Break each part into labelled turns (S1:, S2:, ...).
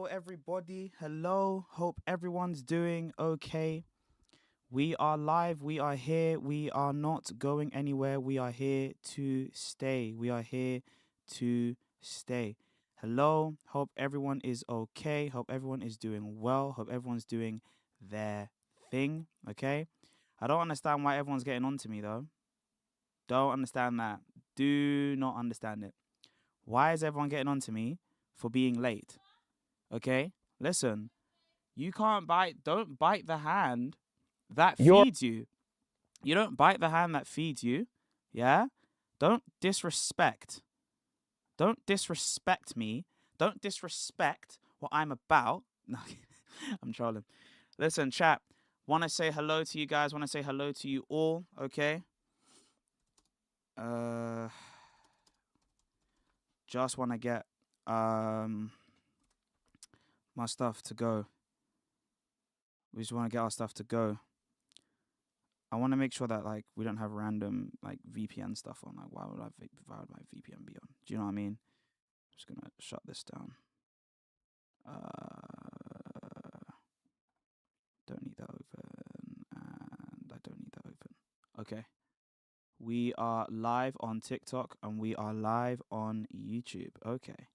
S1: Hello, everybody. Hello. Hope everyone's doing okay. We are live. We are here. We are not going anywhere. We are here to stay. We are here to stay. Hello. Hope everyone is okay. Hope everyone is doing well. Hope everyone's doing their thing. Okay. I don't understand why everyone's getting on to me, though. Don't understand that. Do not understand it. Why is everyone getting on to me for being late? Okay? Listen, you can't bite, don't bite the hand that
S2: You're
S1: feeds you. You don't bite the hand that feeds you. Yeah? Don't disrespect. Don't disrespect me. Don't disrespect what I'm about. No, I'm trolling. Listen, chat. Want to say hello to you guys. Want to say hello to you all. Okay? Uh, just want to get my stuff to go. We just want to get our stuff to go. I want to make sure that like we don't have random like VPN stuff on. Like, why would my VPN be on? Do you know what I mean? I'm just gonna shut this down. Don't need that open, and I don't need that open. Okay, we are live on TikTok and we are live on YouTube. Okay,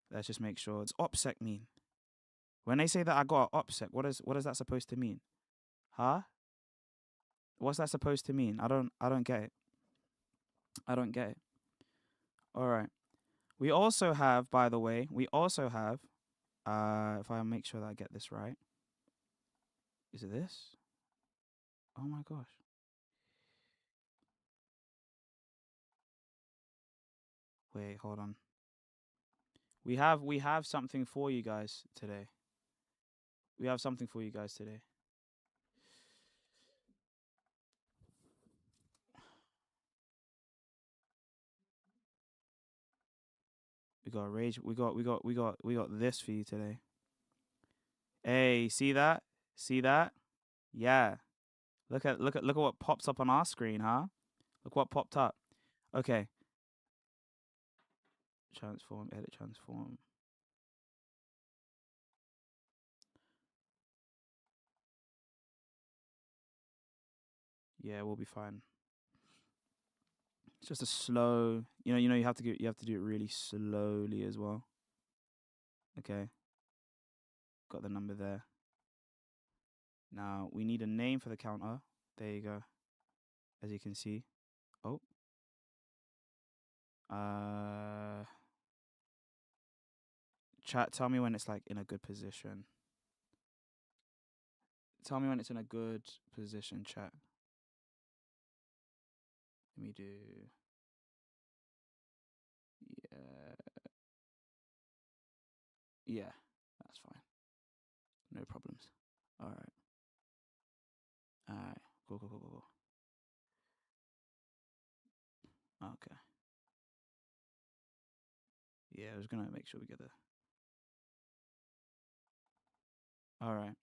S1: let's just make sure. What's OPSEC mean? When they say that I got an OPSEC, what is that supposed to mean? Huh? What's that supposed to mean? I don't get it. I don't get it. All right. We also have, by the way, if I make sure that I get this right, is it this? Oh my gosh. Wait, hold on. We have something for you guys today. We have something for you guys today. We got rage. We got this for you today. Hey, see that? See that? Yeah. Look at what pops up on our screen, huh? Look what popped up. Okay. Transform, edit, transform. Yeah, we'll be fine. It's just a slow, you have to do it really slowly as well. Okay. Got the number there. Now we need a name for the counter. There you go. As you can see. Oh. Chat, tell me when it's like in a good position. Tell me when it's in a good position, chat. Let me do. Yeah. Yeah, that's fine. No problems. All right. All right. Go. Okay. Yeah, I was gonna make sure we get there. All right.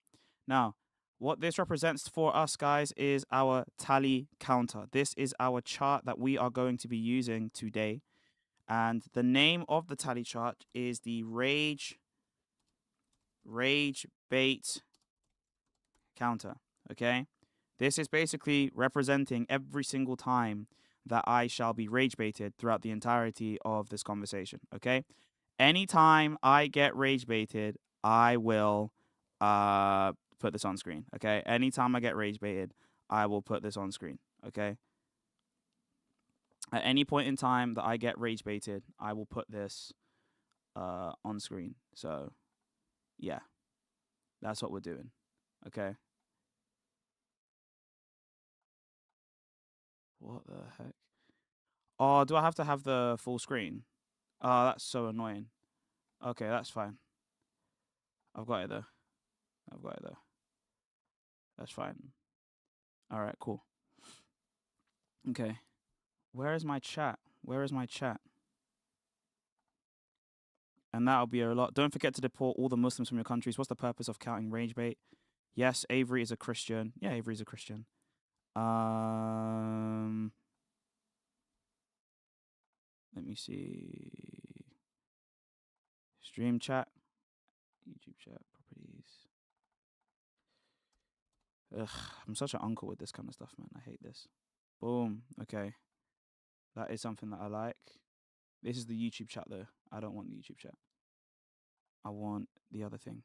S1: Now, what this represents for us, guys, is our tally counter. This is our chart that we are going to be using today. And the name of the tally chart is the Rage Bait counter. Okay? This is basically representing every single time that I shall be rage baited throughout the entirety of this conversation. Okay? Anytime I get rage baited, I will put this on screen. Okay? Anytime I get rage baited, I will put this on screen. Okay? At any point in time that I get rage baited, I will put this on screen. So, yeah, that's what we're doing. Okay? What the heck? Oh, do I have to have the full screen? Oh, that's so annoying. Okay, that's fine. I've got it though. That's fine. All right, cool. Okay. Where is my chat? And that'll be a lot. Don't forget to deport all the Muslims from your countries. What's the purpose of counting rage bait? Yes, Avery is a Christian. Yeah, Avery's a Christian. Let me see. Stream chat. YouTube chat properties. Ugh, I'm such an uncle with this kind of stuff, man. I hate this. Boom. Okay. That is something that I like. This is the YouTube chat, though. I don't want the YouTube chat. I want the other thing.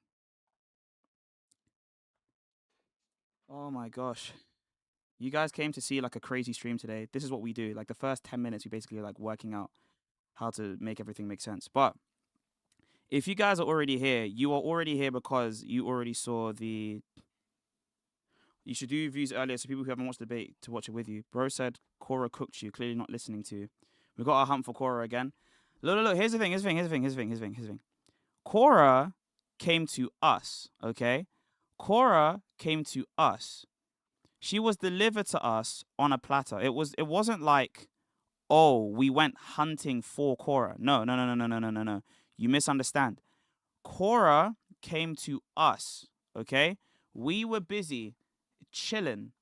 S1: Oh my gosh. You guys came to see like a crazy stream today. This is what we do. Like the first 10 minutes, we basically are like working out how to make everything make sense. But if you guys are already here, you are already here because you already saw the. You should do views earlier so people who haven't watched the debate to watch it with you. Bro said Cora cooked you, clearly not listening to you. We got our hump for Cora again. Look. Here's the thing. Cora came to us, okay? Cora came to us. She was delivered to us on a platter. It wasn't like, oh, we went hunting for Cora. No. You misunderstand. Cora came to us, okay? We were busy chilling.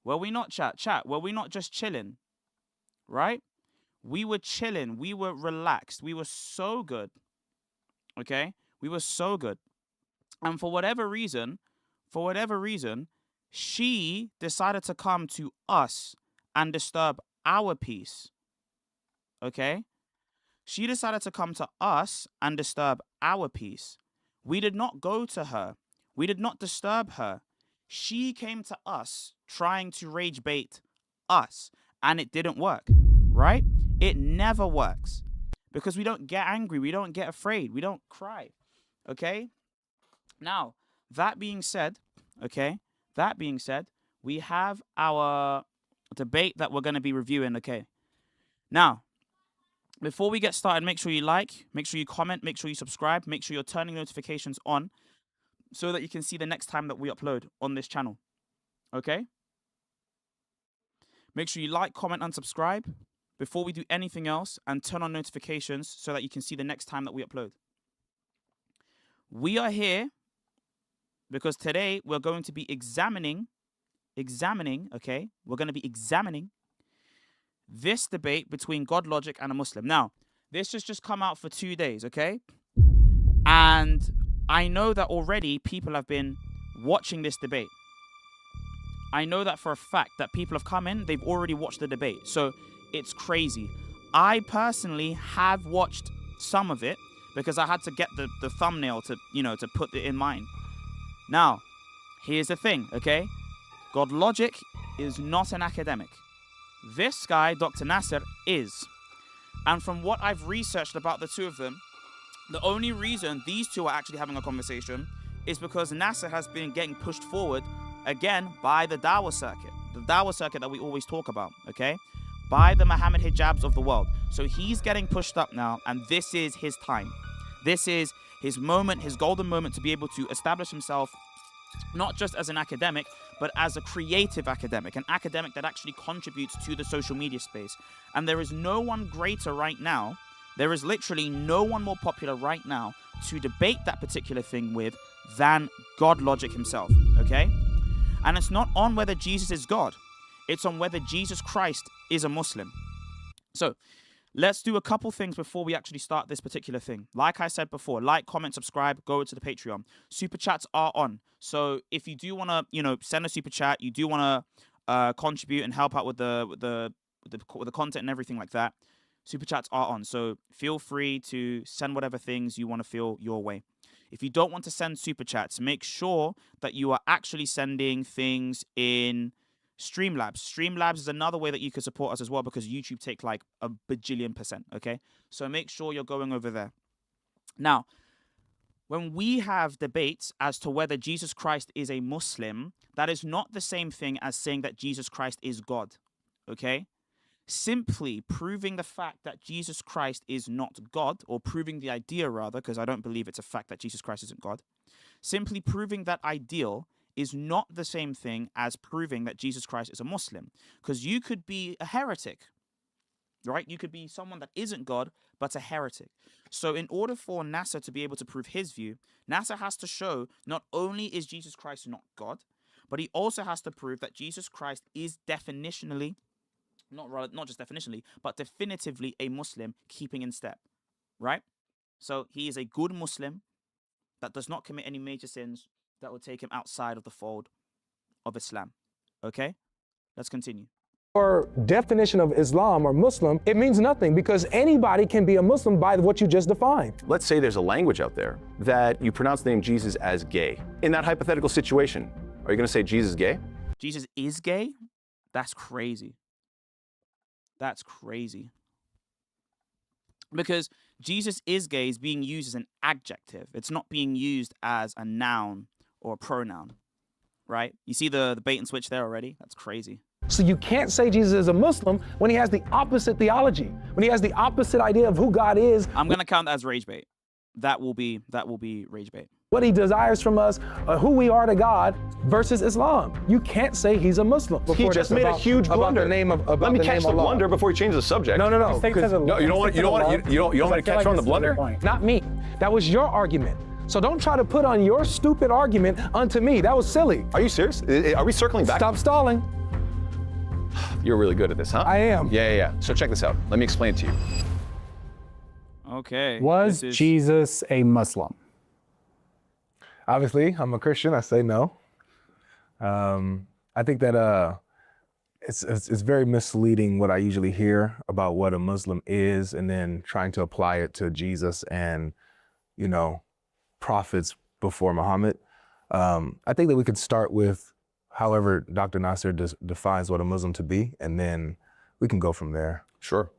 S1: Were we not, chat? Were we not just chilling? Right? We were chilling. We were relaxed. We were so good. Okay? We were so good. And for whatever reason, she decided to come to us and disturb our peace. Okay? She decided to come to us and disturb our peace. We did not go to her. We did not disturb her. She came to us trying to rage bait us, and it didn't work, right? It never works because we don't get angry. We don't get afraid. We don't cry, okay? Now, that being said, we have our debate that we're going to be reviewing, okay? Now, before we get started, make sure you like, make sure you comment, make sure you subscribe, make sure you're turning notifications on so that you can see the next time that we upload on this channel, okay? Make sure you like, comment, and subscribe before we do anything else, and turn on notifications so that you can see the next time that we upload. We are here because today we're going to be examining, okay? We're going to be examining this debate between GodLogic and a Muslim. Now, this has just come out for 2 days, okay? And I know that already people have been watching this debate. I know that for a fact that people have come in, they've already watched the debate. So it's crazy. I personally have watched some of it because I had to get the thumbnail to, to put it in mind. Now, here's the thing, okay? GodLogic is not an academic. This guy, Dr. Nasser, is. And from what I've researched about the two of them, the only reason these two are actually having a conversation is because Nasser has been getting pushed forward again by the Dawah circuit. The Dawah circuit that we always talk about, okay? By the Muhammad hijabs of the world. So he's getting pushed up now, and this is his time. This is his moment, his golden moment to be able to establish himself not just as an academic, but as a creative academic, an academic that actually contributes to the social media space. And there is no one greater right now, there is literally no one more popular right now to debate that particular thing with than GodLogic himself, okay? And it's not on whether Jesus is God. It's on whether Jesus Christ is a Muslim. So let's do a couple things before we actually start this particular thing. Like I said before, like, comment, subscribe, go to the Patreon. Super chats are on. So if you do want to, send a super chat, you do want to contribute and help out with the content and everything like that, super chats are on. So feel free to send whatever things you want to feel your way. If you don't want to send super chats, make sure that you are actually sending things in Streamlabs. Streamlabs is another way that you can support us as well because YouTube take like a bajillion %, okay? So make sure you're going over there. Now, when we have debates as to whether Jesus Christ is a Muslim, that is not the same thing as saying that Jesus Christ is God, okay? Simply proving the fact that Jesus Christ is not God, or proving the idea rather, because I don't believe it's a fact that Jesus Christ isn't God, simply proving that ideal is not the same thing as proving that Jesus Christ is a Muslim. Because you could be a heretic, right? You could be someone that isn't God, but a heretic. So in order for Nasser to be able to prove his view, Nasser has to show not only is Jesus Christ not God, but he also has to prove that Jesus Christ is definitionally, not just definitionally, but definitively a Muslim keeping in step, right? So he is a good Muslim, that does not commit any major sins that will take him outside of the fold of Islam. Okay? Let's continue.
S2: Or definition of Islam or Muslim, it means nothing because anybody can be a Muslim by what you just defined.
S3: Let's say there's a language out there that you pronounce the name Jesus as gay. In that hypothetical situation, are you going to say Jesus is gay?
S1: Jesus is gay? That's crazy. That's crazy. Because Jesus is gay is being used as an adjective. It's not being used as a noun or a pronoun, right? You see the bait and switch there already? That's crazy.
S2: So you can't say Jesus is a Muslim when he has the opposite theology, when he has the opposite idea of who God is.
S1: I'm going to count that as rage bait. That will be rage bait.
S2: What he desires from us, who we are to God versus Islam. You can't say he's a Muslim.
S3: He just made a huge blunder. Let me catch the blunder before he changes the subject.
S2: No.
S3: No, you don't want to catch on the blunder?
S2: Not me. That was your argument. So don't try to put on your stupid argument onto me. That was silly.
S3: Are you serious? Are we circling back?
S2: Stop stalling.
S3: You're really good at this, huh?
S2: I am.
S3: Yeah. So check this out. Let me explain it to you.
S1: Okay.
S4: Was Jesus a Muslim?
S2: Obviously, I'm a Christian. I say no. I think that it's very misleading what I usually hear about what a Muslim is, and then trying to apply it to Jesus and, prophets before Muhammad. I think that we could start with however Dr. Nasser defines what a Muslim to be, and then we can go from there.
S3: Sure.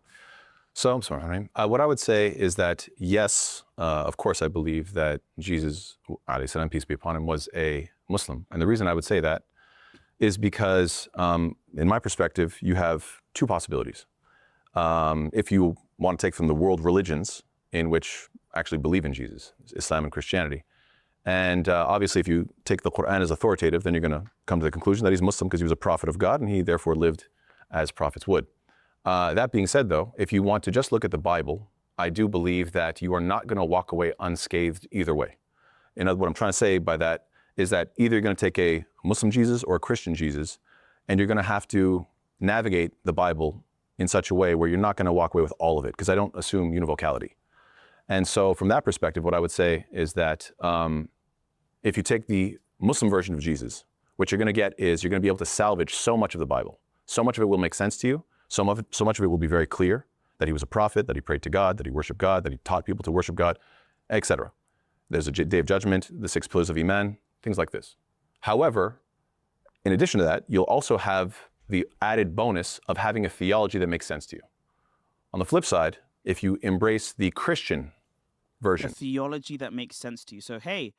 S3: So, I'm sorry, what I would say is that, yes, of course, I believe that Jesus, alayhi salam, peace be upon him, was a Muslim. And the reason I would say that is because, in my perspective, you have two possibilities. If you want to take from the world religions in which actually believe in Jesus, Islam and Christianity, and obviously, if you take the Quran as authoritative, then you're going to come to the conclusion that he's Muslim because he was a prophet of God and he therefore lived as prophets would. That being said, though, if you want to just look at the Bible, I do believe that you are not going to walk away unscathed either way. What I'm trying to say by that is that either you're going to take a Muslim Jesus or a Christian Jesus, and you're going to have to navigate the Bible in such a way where you're not going to walk away with all of it, because I don't assume univocality. And so from that perspective, what I would say is that if you take the Muslim version of Jesus, what you're going to get is you're going to be able to salvage so much of the Bible. So much of it will make sense to you. So much of it will be very clear that he was a prophet, that he prayed to God, that he worshiped God, that he taught people to worship God, etc. There's a day of judgment, the 6 pillars of Iman, things like this. However, in addition to that, you'll also have the added bonus of having a theology that makes sense to you. On the flip side, if you embrace the Christian version.
S1: A theology that makes sense to you. So, hey,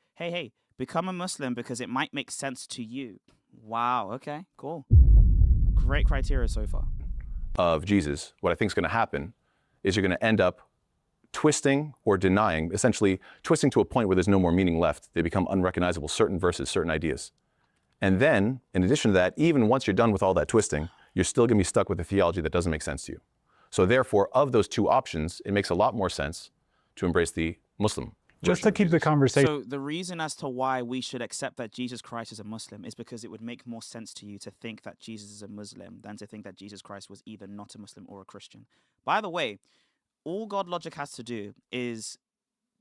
S1: become a Muslim because it might make sense to you. Wow, okay, cool. Great criteria so far.
S3: Of Jesus, what I think is going to happen is you're going to end up twisting or denying, essentially twisting to a point where there's no more meaning left. They become unrecognizable, certain verses, certain ideas. And then, in addition to that, even once you're done with all that twisting, you're still going to be stuck with a theology that doesn't make sense to you. So therefore, of those two options, it makes a lot more sense to embrace the Muslim.
S4: Just to keep the conversation.
S1: So the reason as to why we should accept that Jesus Christ is a Muslim is because it would make more sense to you to think that Jesus is a Muslim than to think that Jesus Christ was either not a Muslim or a Christian. By the way, all GodLogic has to do is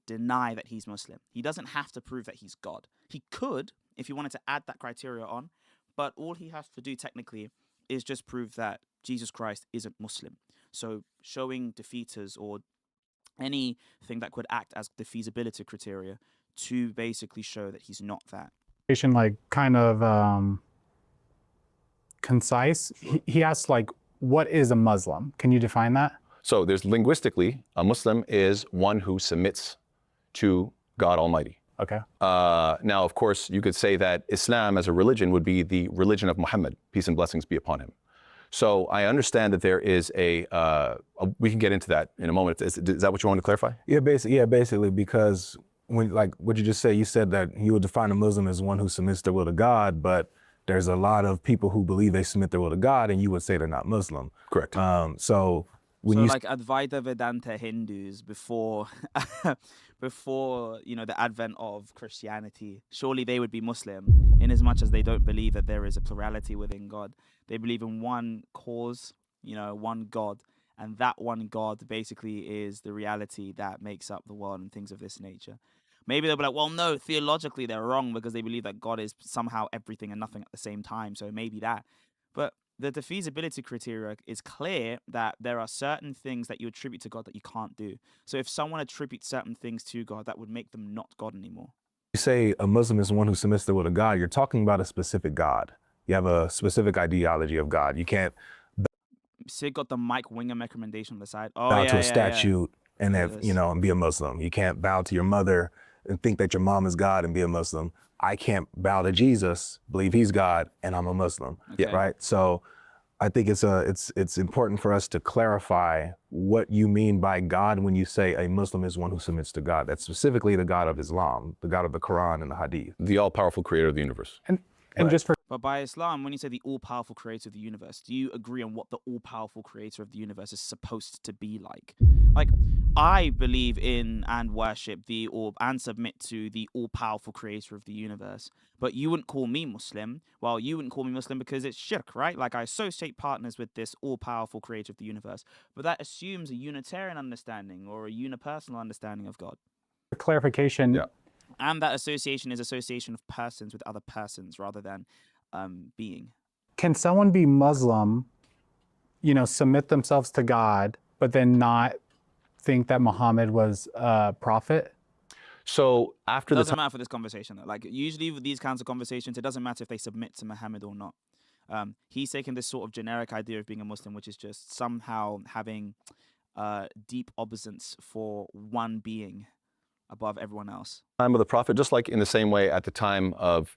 S1: deny that he's Muslim. He doesn't have to prove that he's God. He could, if he wanted to add that criteria on, but all he has to do technically is just prove that Jesus Christ isn't Muslim. So showing defeaters or anything that could act as the feasibility criteria to basically show that he's not that.
S4: Like kind of concise. He asks like, what is a Muslim? Can you define that?
S3: So there's linguistically, a Muslim is one who submits to God Almighty.
S4: Okay.
S3: Now, of course, you could say that Islam as a religion would be the religion of Muhammad, peace and blessings be upon him. So I understand that there is we can get into that in a moment. Is that what you want to clarify?
S2: Yeah, basically, because when, like what you just said, you said that you would define a Muslim as one who submits their will to God, but there's a lot of people who believe they submit their will to God, and you would say they're not Muslim.
S3: Correct.
S2: So like
S1: Advaita Vedanta Hindus before the advent of Christianity, surely they would be Muslim in as much as they don't believe that there is a plurality within God. They believe in one cause, one God, and that one God basically is the reality that makes up the world and things of this nature. Maybe they'll be like, well, no, theologically they're wrong because they believe that God is somehow everything and nothing at the same time. So maybe that. But the feasibility criteria is clear that there are certain things that you attribute to God that you can't do. So if someone attributes certain things to God, that would make them not God anymore.
S2: You say a Muslim is one who submits to the will of God, you're talking about a specific God. You have a specific ideology of God. You can't
S1: Sid got the Mike Winger recommendation on the side. Oh,
S2: bow
S1: yeah,
S2: to a
S1: yeah,
S2: statute and
S1: There
S2: have,
S1: it
S2: you
S1: is.
S2: know, and be a Muslim. You can't bow to your mother and think that your mom is God and be a Muslim. I can't bow to Jesus, believe he's God, and I'm a Muslim.
S1: Okay.
S2: Right? So I think it's important for us to clarify what you mean by God when you say a Muslim is one who submits to God. That's specifically the God of Islam, the God of the Quran and the Hadith.
S3: The all-powerful creator of the universe.
S4: And just for
S1: But by Islam, when you say the all-powerful creator of the universe, do you agree on what the all-powerful creator of the universe is supposed to be like? Like, I believe in and worship and submit to the all-powerful creator of the universe. But you wouldn't call me Muslim. Well, you wouldn't call me Muslim because it's shirk, right? Like, I associate partners with this all-powerful creator of the universe. But that assumes a Unitarian understanding or a unipersonal understanding of God.
S4: clarification,
S3: Yeah.
S1: And that association is association of persons with other persons rather than being.
S4: can someone be Muslim, submit themselves to God, but then not think that Muhammad was a prophet?
S3: So after
S1: It
S3: the
S1: doesn't matter for this conversation, though. Like, usually with these kinds of conversations, it doesn't matter if they submit to Muhammad or not. He's taking this sort of generic idea of being a Muslim, which is just somehow having deep obeisance for one being above everyone else.
S3: time of the prophet, just like in the same way at the time of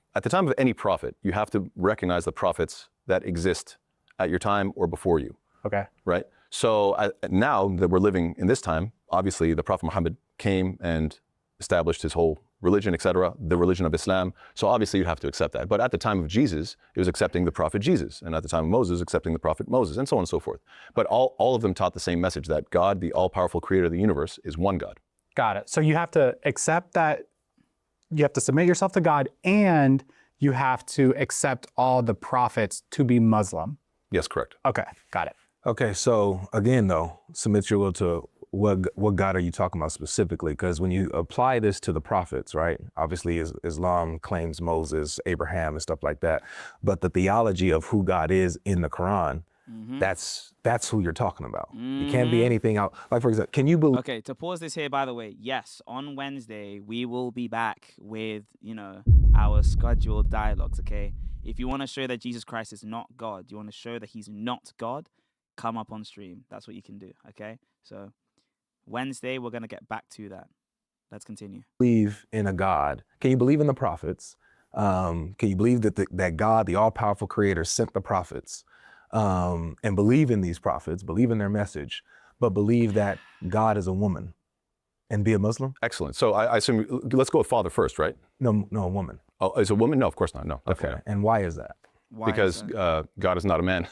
S3: any prophet, you have to recognize the prophets that exist at your time or before you,
S4: Okay.
S3: right? So now that we're living in this time, obviously the Prophet Muhammad came and established his whole religion, etc., the religion of Islam. So obviously you'd have to accept that. But at the time of Jesus, it was accepting the prophet Jesus. And at the time of Moses, accepting the prophet Moses, and so on and so forth. But all of them taught the same message, that God, the all-powerful creator of the universe, is one God.
S4: Got it. So you have to accept that, you have to submit yourself to God, and you have to accept all the prophets to be Muslim.
S3: Yes, correct.
S4: Okay, got it.
S2: Okay, so again though, submit your will to what God are you talking about specifically? Because when you apply this to the prophets, right? Obviously Islam claims Moses, Abraham and stuff like that. But the theology of who God is in the Quran, that's who you're talking about. You can't be anything out. Like for example, can you believe?
S1: Okay, to pause this here, by the way, yes, on Wednesday, we will be back with, our scheduled dialogues, okay? If you want to show that Jesus Christ is not God, you want to show that he's not God, come up on stream. That's what you can do, okay? So Wednesday, we're going to get back to that. Let's continue.
S2: Believe in a God? Can you believe in the prophets? Can you believe that God, the all-powerful creator, sent the prophets? And believe in these prophets, believe in their message, but believe that God is a woman and be a Muslim?
S3: Excellent. So I assume, let's go with father first, right?
S2: No, a woman.
S3: Oh, is a woman? No, of course not. No.
S2: Okay. And why is that?
S1: Why
S3: Because
S1: is that?
S3: God is not a man.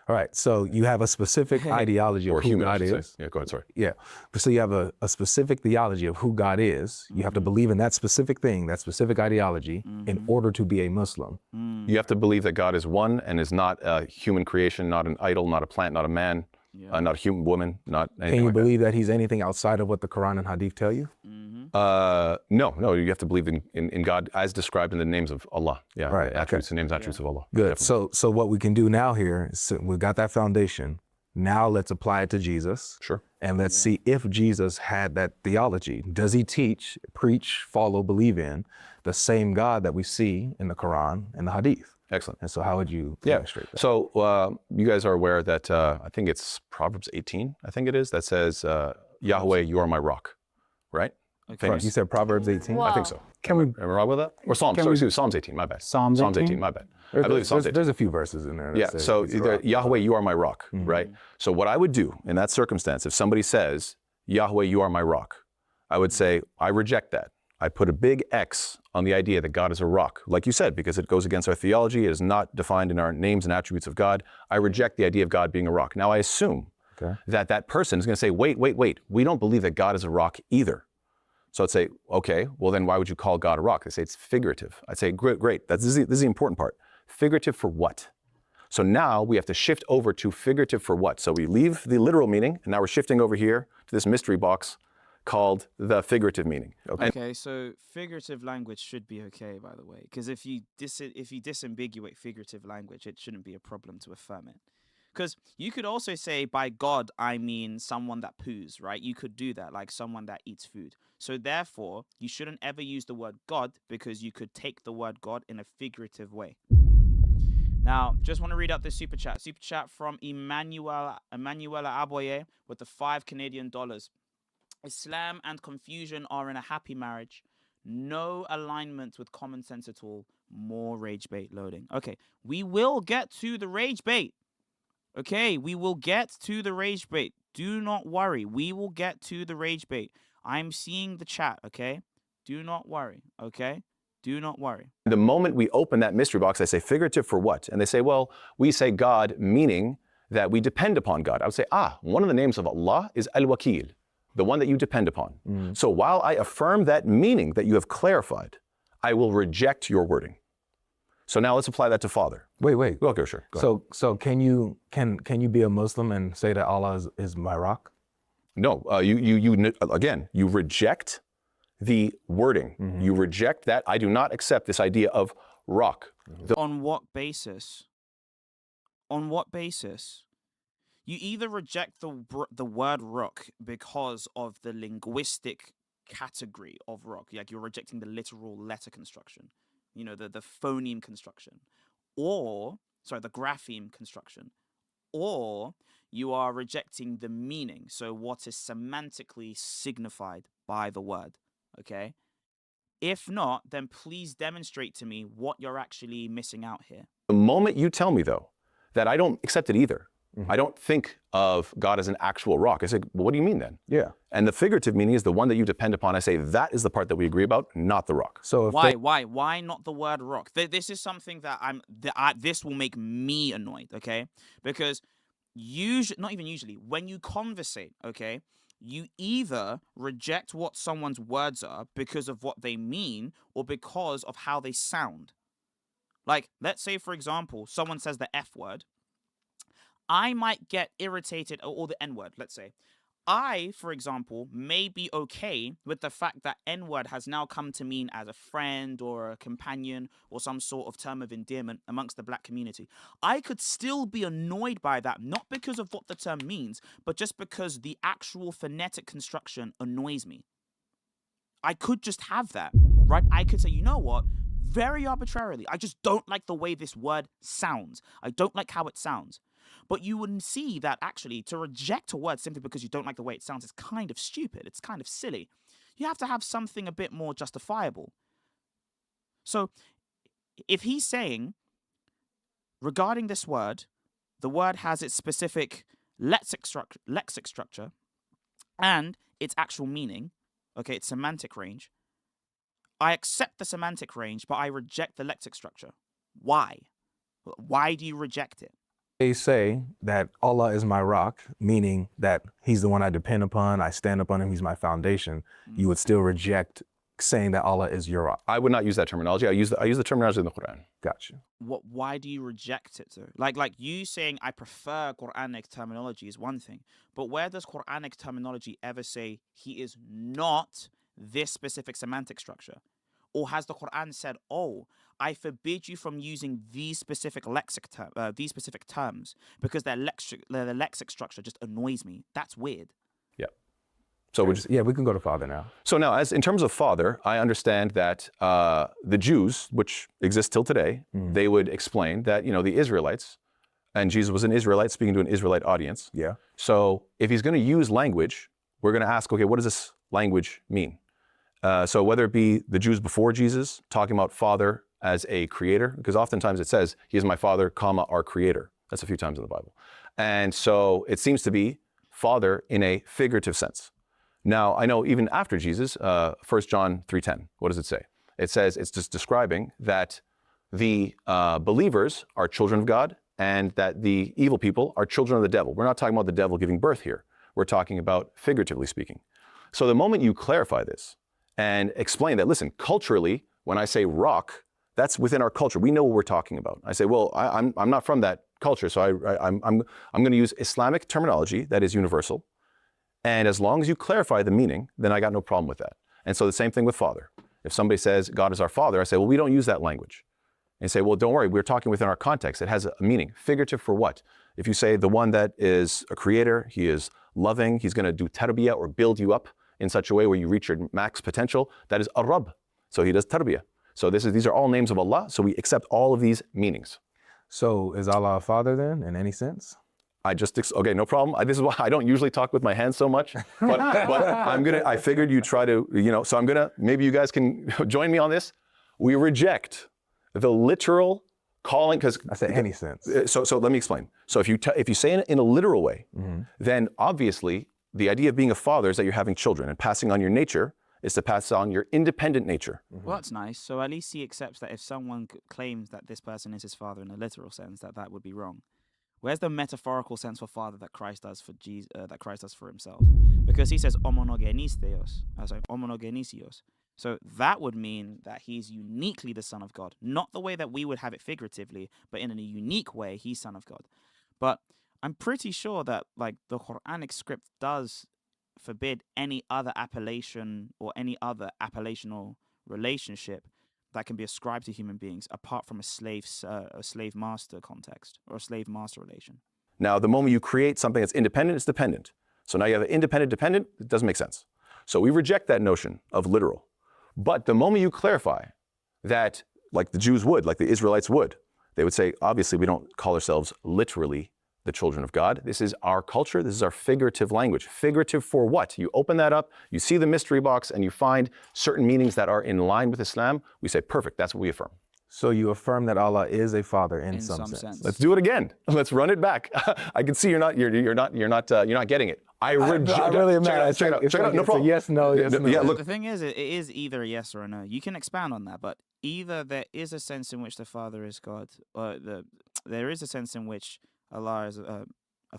S2: All right. So you have a specific ideology
S3: Or
S2: of who
S3: human, I
S2: God
S3: should
S2: is.
S3: say. Yeah, go ahead, sorry.
S2: Yeah. So you have a specific theology of who God is. You have to believe in that specific thing, that specific ideology, in order to be a Muslim.
S3: You have to believe that God is one and is not a human creation, not an idol, not a plant, not a man, not a human woman, not anything
S2: Can you
S3: like that.
S2: believe that he's anything outside of what the Quran and Hadith tell you?
S3: No, you have to believe in God as described in the names of Allah. Yeah,
S2: Right,
S3: the attributes and names, attributes of Allah.
S2: Good.
S3: Definitely.
S2: So what we can do now here is we've got that foundation. Now let's apply it to Jesus.
S3: Sure.
S2: And let's see if Jesus had that theology. Does he teach, preach, follow, believe in the same God that we see in the Quran and the Hadith?
S3: Excellent.
S2: And so how would you
S3: Yeah.
S2: demonstrate that?
S3: So you guys are aware that I think it's Proverbs 18, I think it is, that says, Yahweh, you are my rock, right? Famous.
S2: You said Proverbs 18?
S3: I think so.
S4: Can we?
S3: Am I wrong with that? Or Psalms,
S4: Can
S3: sorry,
S4: we-
S3: excuse me, Psalms 18, my bad.
S4: Psalms 18?
S3: My bad. I believe it's Psalms 18.
S2: There's a few verses in there. that
S3: Yeah,
S2: say
S3: so
S2: he's a
S3: either
S2: rock.
S3: Yahweh, you are my rock, right? So what I would do in that circumstance, if somebody says, Yahweh, you are my rock, I would say, I reject that. I put a big X on the idea that God is a rock, like you said, because it goes against our theology. It is not defined in our names and attributes of God. I reject the idea of God being a rock. Now I assume that person is going to say, wait, we don't believe that God is a rock either. So I'd say, okay, well then why would you call God a rock? They say it's figurative. I'd say, great. This is the important part. Figurative for what? So now we have to shift over to figurative for what? So we leave the literal meaning, and now we're shifting over here to this mystery box called the figurative meaning.
S1: Okay, so figurative language should be okay, by the way, because if you disambiguate figurative language, it shouldn't be a problem to affirm it. Because you could also say by God I mean someone that poos, right? You could do that, like someone that eats food. So therefore, you shouldn't ever use the word God because you could take the word God in a figurative way. Now, just want to read out this super chat. Super chat from Emanuela Aboye with the $5 Canadian. Islam and confusion are in a happy marriage. No alignment with common sense at all. More rage bait loading. Okay, we will get to the rage bait. Okay, we will get to the rage bait. Do not worry. We will get to the rage bait. I'm seeing the chat, okay? Do not worry, okay? Do not worry.
S3: The moment we open that mystery box, I say, figurative for what? And they say, well, we say God, meaning that we depend upon God. I would say, one of the names of Allah is Al-Wakil, the one that you depend upon. So while I affirm that meaning that you have clarified, I will reject your wording. So now let's apply that to Father.
S2: Wait.
S3: Okay, sure. Go ahead.
S2: So can you be a Muslim and say that Allah is my rock?
S3: No, you reject the wording. You reject that. I do not accept this idea of rock.
S1: On what basis? On what basis? You either reject the word rock because of the linguistic category of rock, like you're rejecting the literal letter construction, you know, the phoneme construction, or the grapheme construction, or you are rejecting the meaning, so what is semantically signified by the word, okay? If not, then please demonstrate to me what you're actually missing out here.
S3: The moment you tell me, though, that I don't accept it either, I don't think of God as an actual rock. I say, well, what do you mean then?
S2: Yeah.
S3: And the figurative meaning is the one that you depend upon. I say, that is the part that we agree about, not the rock.
S2: So if
S1: Why not the word rock? This is something that this will make me annoyed, okay? Because not even usually, when you conversate, okay, you either reject what someone's words are because of what they mean or because of how they sound. Like, let's say, for example, someone says the F word. I might get irritated, or the N word, let's say. I, for example, may be okay with the fact that N-word has now come to mean as a friend or a companion or some sort of term of endearment amongst the black community. I could still be annoyed by that, not because of what the term means, but just because the actual phonetic construction annoys me. I could just have that, right? I could say, you know what? Very arbitrarily, I just don't like the way this word sounds. I don't like how it sounds. But you wouldn't see that actually to reject a word simply because you don't like the way it sounds is kind of stupid. It's kind of silly. You have to have something a bit more justifiable. So if he's saying, regarding this word, the word has its specific lexic structure and its actual meaning, okay, its semantic range, I accept the semantic range, but I reject the lexic structure. Why? Why do you reject it?
S2: they say that Allah is my rock, meaning that he's the one I depend upon, I stand upon him, he's my foundation, you would still reject saying that Allah is your rock.
S3: I would not use that terminology. I use the terminology in the Quran.
S2: Gotcha.
S1: Why do you reject it though? Like you saying I prefer Quranic terminology is one thing, but where does Quranic terminology ever say he is not this specific semantic structure? Or has the Quran said, "Oh, I forbid you from using these specific terms because their lexic structure just annoys me"? That's weird.
S3: Yeah. So
S2: we can go to Father now.
S3: So now, as in terms of Father, I understand that the Jews, which exist till today, they would explain that the Israelites, and Jesus was an Israelite speaking to an Israelite audience.
S2: Yeah.
S3: So if he's going to use language, we're going to ask, okay, what does this language mean? So whether it be the Jews before Jesus talking about Father as a creator, because oftentimes it says, he is my Father, our creator. That's a few times in the Bible. And so it seems to be Father in a figurative sense. Now, I know even after Jesus, 1 John 3:10, what does it say? It says, it's just describing that the believers are children of God and that the evil people are children of the devil. We're not talking about the devil giving birth here. We're talking about figuratively speaking. So the moment you clarify this and explain that, listen, culturally, when I say rock, that's within our culture. We know what we're talking about. I say, well, I'm not from that culture, so I'm going to use Islamic terminology that is universal. And as long as you clarify the meaning, then I got no problem with that. And so the same thing with father. If somebody says God is our father, I say, well, we don't use that language. And say, well, don't worry, we're talking within our context. It has a meaning. Figurative for what? If you say the one that is a creator, he is loving, he's going to do tarbiyah or build you up in such a way where you reach your max potential, that is a Rabb. So he does tarbiyah. So these are all names of Allah, so we accept all of these meanings.
S2: So is Allah a father then, in any sense?
S3: Okay, no problem. This is why I don't usually talk with my hands so much, but I figured you'd try to, so maybe you guys can join me on this. We reject the literal calling, because
S2: I said any sense.
S3: So let me explain. So if you say it in a literal way, then obviously the idea of being a father is that you're having children, and passing on your nature is to pass on your independent nature.
S1: Well, that's nice. So at least he accepts that if someone claims that this person is his father in a literal sense, that would be wrong. Where's the metaphorical sense for father that Christ does for Jesus, that Christ does for himself? Because he says homonogenisios. So that would mean that he's uniquely the Son of God, not the way that we would have it figuratively, but in a unique way, he's Son of God. But I'm pretty sure that like the Quranic script does forbid any other appellation or any other appellational relationship that can be ascribed to human beings apart from a slave master context or a slave master relation.
S3: Now, the moment you create something that's independent, it's dependent. So now you have an independent dependent, it doesn't make sense. So we reject that notion of literal. But the moment you clarify that, like the Jews would, like the Israelites would, they would say, obviously we don't call ourselves literally the children of God. This is our culture. This is our figurative language. Figurative for what? You open that up, you see the mystery box, and you find certain meanings that are in line with Islam. We say, perfect, that's what we affirm.
S2: So you affirm that Allah is a father in some sense.
S3: Let's do it again. Let's run it back. I can see you're not getting it. I
S2: really am not.
S3: Check it out. No problem.
S2: Yes, no, yes, no.
S3: Yeah, look.
S1: The thing is, it is either a yes or a no. You can expound on that, but either there is a sense in which the Father is God, or there is a sense in which Allah is a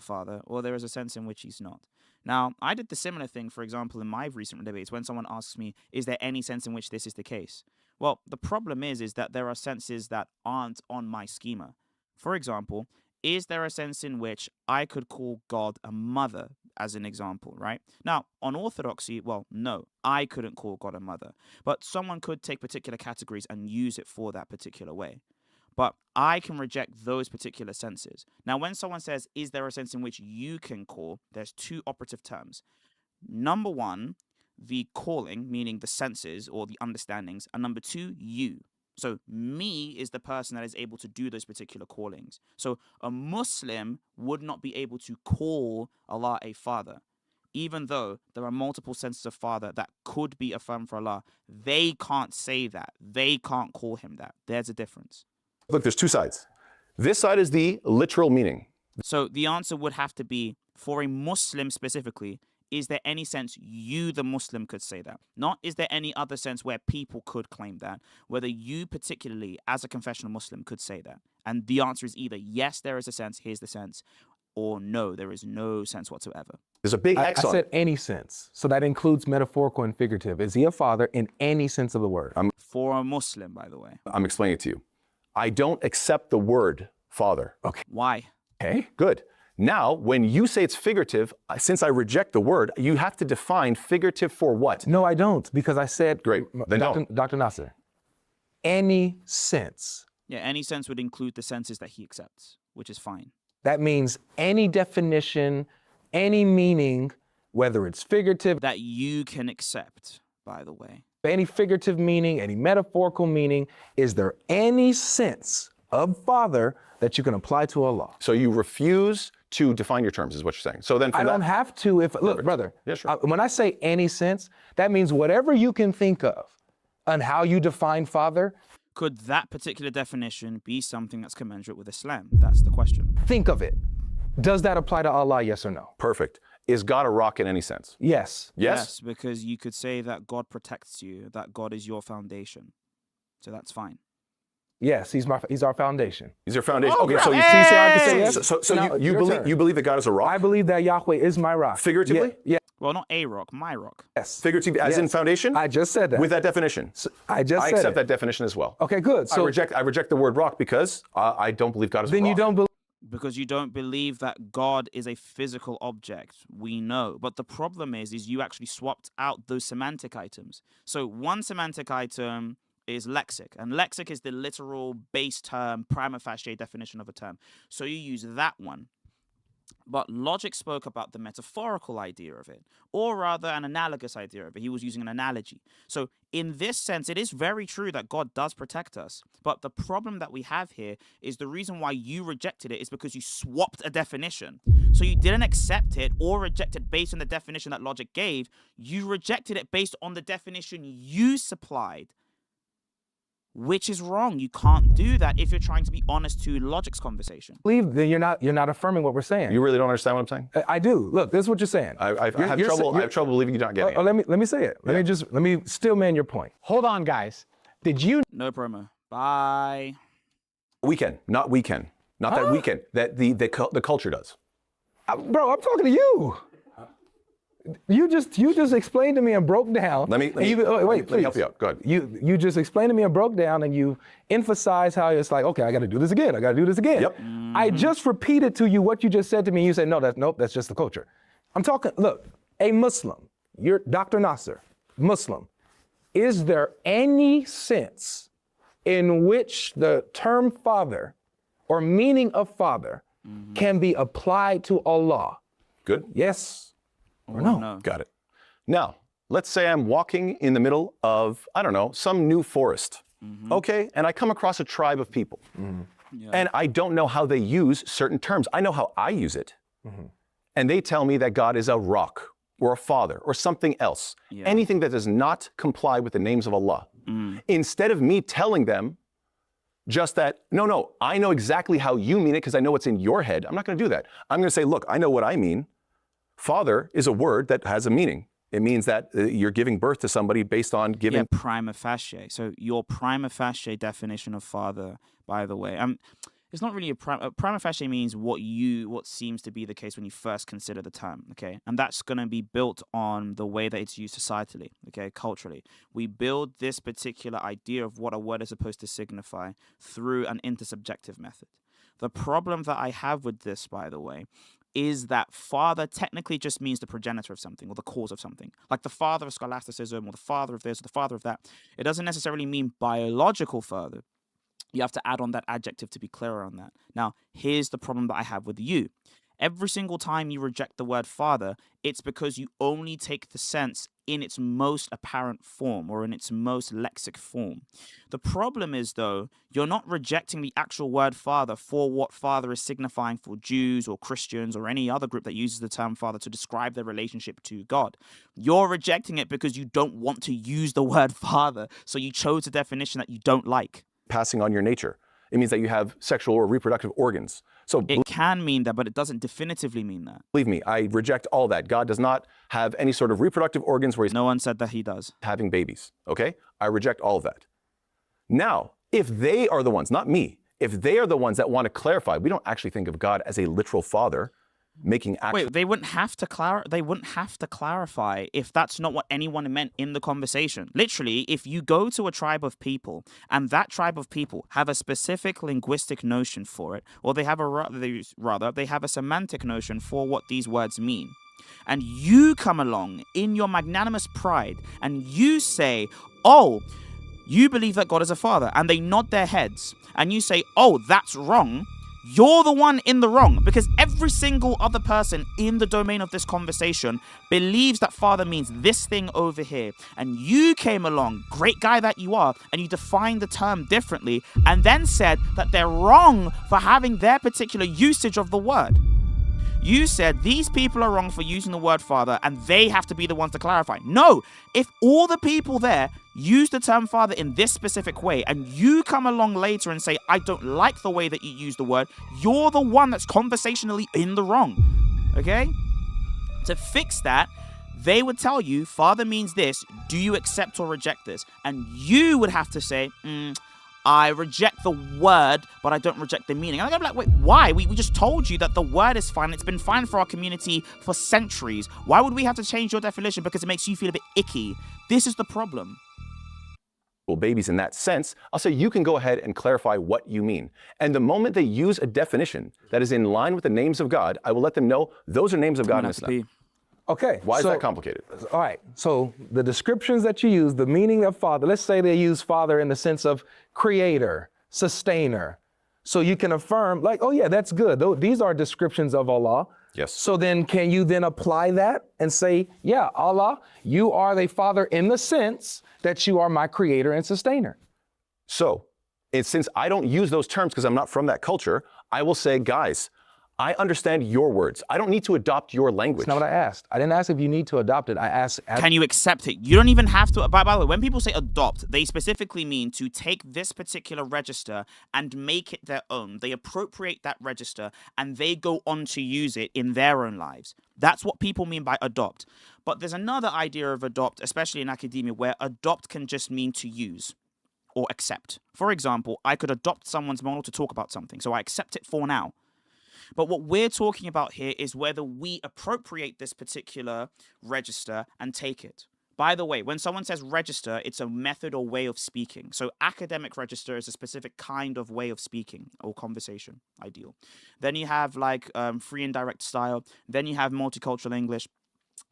S1: father, or there is a sense in which he's not. Now, I did the similar thing, for example, in my recent debates, when someone asks me, is there any sense in which this is the case? Well, the problem is that there are senses that aren't on my schema. For example, is there a sense in which I could call God a mother, as an example, right? Now, on orthodoxy, well, no, I couldn't call God a mother, but someone could take particular categories and use it for that particular way. But I can reject those particular senses. Now, when someone says, is there a sense in which you can call, there's two operative terms. Number one, the calling, meaning the senses or the understandings, and number two, you. So me is the person that is able to do those particular callings. So a Muslim would not be able to call Allah a father, even though there are multiple senses of father that could be affirmed for Allah. They can't say that. They can't call him that. There's a difference.
S3: Look, there's two sides. This side is the literal meaning.
S1: So the answer would have to be, for a Muslim specifically, is there any sense you, the Muslim, could say that? Not is there any other sense where people could claim that, whether you particularly, as a confessional Muslim, could say that. And the answer is either yes, there is a sense, here's the sense, or no, there is no sense whatsoever.
S3: There's a big X
S2: I
S3: on
S2: said
S3: it.
S2: any sense. So that includes metaphorical and figurative. Is he a father in any sense of the word?
S1: For a Muslim, by the way.
S3: I'm explaining it to you. I don't accept the word father.
S2: Okay.
S1: Why?
S2: Okay.
S3: Good. Now, when you say it's figurative, since I reject the word, you have to define figurative for what?
S2: No, I don't, because I said,
S3: Great. Then don't.
S2: Dr. Nasser, any sense.
S1: Yeah, any sense would include the senses that he accepts, which is fine.
S2: That means any definition, any meaning, whether it's figurative,
S1: That you can accept, by the way.
S2: any figurative meaning, any metaphorical meaning, is there any sense of father that you can apply to Allah?
S3: So you refuse to define your terms, is what you're saying. So then,
S2: I don't have to. Look, brother.
S3: Yeah, sure.
S2: When I say any sense, that means whatever you can think of on how you define father.
S1: Could that particular definition be something that's commensurate with Islam? That's the question.
S2: Think of it. Does that apply to Allah? Yes or no?
S3: Perfect. Is God a rock in any sense?
S2: Yes.
S3: Yes?
S1: Because you could say that God protects you, that God is your foundation. So that's fine.
S2: Yes, he's our foundation.
S3: He's your foundation.
S1: Oh,
S3: okay, so you
S1: hey!
S3: see how I can say yes? So
S2: Now,
S3: you
S2: your turn.
S3: believe that God is a rock?
S2: I believe that Yahweh is my rock.
S3: Figuratively?
S2: Yeah.
S1: Well, not a rock, my rock.
S2: Yes.
S3: Figuratively, as in
S2: Yes.
S3: foundation?
S2: I just said that.
S3: With that definition?
S2: I just
S3: I
S2: said
S3: accept
S2: it.
S3: that definition as well.
S2: Okay, good. So
S3: I reject the word rock because I don't believe God is a rock.
S2: then you don't believe.
S1: Because you don't believe that God is a physical object. We know. But the problem is you actually swapped out those semantic items. So one semantic item is lexic, and lexic is the literal base term, prima facie definition of a term. So you use that one. But logic spoke about the metaphorical idea of it, or rather an analogous idea of it. He was using an analogy. So in this sense, it is very true that God does protect us. But the problem that we have here is the reason why you rejected it is because you swapped a definition. So you didn't accept it or reject it based on the definition that logic gave. You rejected it based on the definition you supplied, which is wrong. You can't do that if you're trying to be honest to logic's conversation.
S2: Then you're not affirming what we're saying.
S3: You really don't understand what I'm saying?
S2: I do. Look, this is what you're saying.
S3: I have trouble believing you're not getting it.
S2: Let me say it. Let me still man your point.
S4: Hold on, guys. Did you
S1: No promo. Bye.
S3: We can, not we can. Not that we can, that the culture does.
S2: Bro, I'm talking to you. You just explained to me and broke down.
S3: Let me help you out. Go ahead.
S2: You just explained to me and broke down, and you emphasized how it's like, okay, I got to do this again.
S3: Yep.
S2: I just repeated to you what you just said to me. You said, nope, that's just the culture. I'm talking. Look, a Muslim. You're Dr. Nasser, Muslim. Is there any sense in which the term father or meaning of father can be applied to Allah?
S3: Good.
S2: Yes. Or no?
S3: Got it. Now, let's say I'm walking in the middle of, I don't know, some new forest, okay? And I come across a tribe of people.
S1: Yeah.
S3: And I don't know how they use certain terms. I know how I use it. And they tell me that God is a rock or a father or something else.
S1: Yeah.
S3: Anything that does not comply with the names of Allah. Instead of me telling them just that, no, I know exactly how you mean it because I know what's in your head. I'm not going to do that. I'm going to say, look, I know what I mean. Father is a word that has a meaning. It means that you're giving birth to somebody based on giving.
S1: Yeah, prima facie. So your prima facie definition of father, by the way, it's not really prima facie means what seems to be the case when you first consider the term, okay? And that's going to be built on the way that it's used societally, okay, culturally. We build this particular idea of what a word is supposed to signify through an intersubjective method. The problem that I have with this, by the way, is that father technically just means the progenitor of something or the cause of something. Like the father of scholasticism or the father of this or the father of that. It doesn't necessarily mean biological father. You have to add on that adjective to be clearer on that. Now, here's the problem that I have with you. Every single time you reject the word father, it's because you only take the sense in its most apparent form or in its most lexic form. The problem is, though, you're not rejecting the actual word father for what father is signifying for Jews or Christians or any other group that uses the term father to describe their relationship to God. You're rejecting it because you don't want to use the word father, so you chose a definition that you don't like.
S3: Passing on your nature. It means that you have sexual or reproductive organs. So
S1: it can mean that, but it doesn't definitively mean that.
S3: Believe me, I reject all that. God does not have any sort of reproductive organs where he's
S1: No one said that he does.
S3: having babies, okay? I reject all of that. Now, if they are the ones, not me, if they are the ones that want to clarify, we don't actually think of God as a literal father making actual...
S1: Wait, they wouldn't have to clarify if that's not what anyone meant in the conversation. Literally, if you go to a tribe of people and that tribe of people have a specific linguistic notion for it, or they have a semantic notion for what these words mean, and you come along in your magnanimous pride and you say, oh, you believe that God is a father, and they nod their heads and you say, oh, that's wrong. You're the one in the wrong, because every single other person in the domain of this conversation believes that father means this thing over here. And you came along, great guy that you are, and you defined the term differently and then said that they're wrong for having their particular usage of the word. You said these people are wrong for using the word father and they have to be the ones to clarify. No, if all the people there use the term father in this specific way and you come along later and say, I don't like the way that you use the word, you're the one that's conversationally in the wrong, okay? To fix that, they would tell you, father means this, do you accept or reject this? And you would have to say, I reject the word, but I don't reject the meaning. And I'm like, wait, why? We just told you that the word is fine. It's been fine for our community for centuries. Why would we have to change your definition because it makes you feel a bit icky? This is the problem.
S3: babies in that sense, I'll say you can go ahead and clarify what you mean. And the moment they use a definition that is in line with the names of God, I will let them know those are names of God in Islam.
S2: Okay.
S3: Why is that complicated?
S2: All right. So the descriptions that you use, the meaning of father, let's say they use father in the sense of creator, sustainer. So you can affirm like, oh yeah, that's good. These are descriptions of Allah.
S3: Yes.
S2: So then can you then apply that and say, yeah, Allah, you are the father in the sense that you are my creator and sustainer.
S3: So since I don't use those terms because I'm not from that culture, I will say, guys, I understand your words. I don't need to adopt your language.
S2: That's not what I asked. I didn't ask if you need to adopt it. I asked...
S1: Can you accept it? You don't even have to... By the way, when people say adopt, they specifically mean to take this particular register and make it their own. They appropriate that register and they go on to use it in their own lives. That's what people mean by adopt. But there's another idea of adopt, especially in academia, where adopt can just mean to use or accept. For example, I could adopt someone's model to talk about something, so I accept it for now. But what we're talking about here is whether we appropriate this particular register and take it. By the way, when someone says register, it's a method or way of speaking. So academic register is a specific kind of way of speaking or conversation, ideal. Then you have like free and direct style. Then you have multicultural English,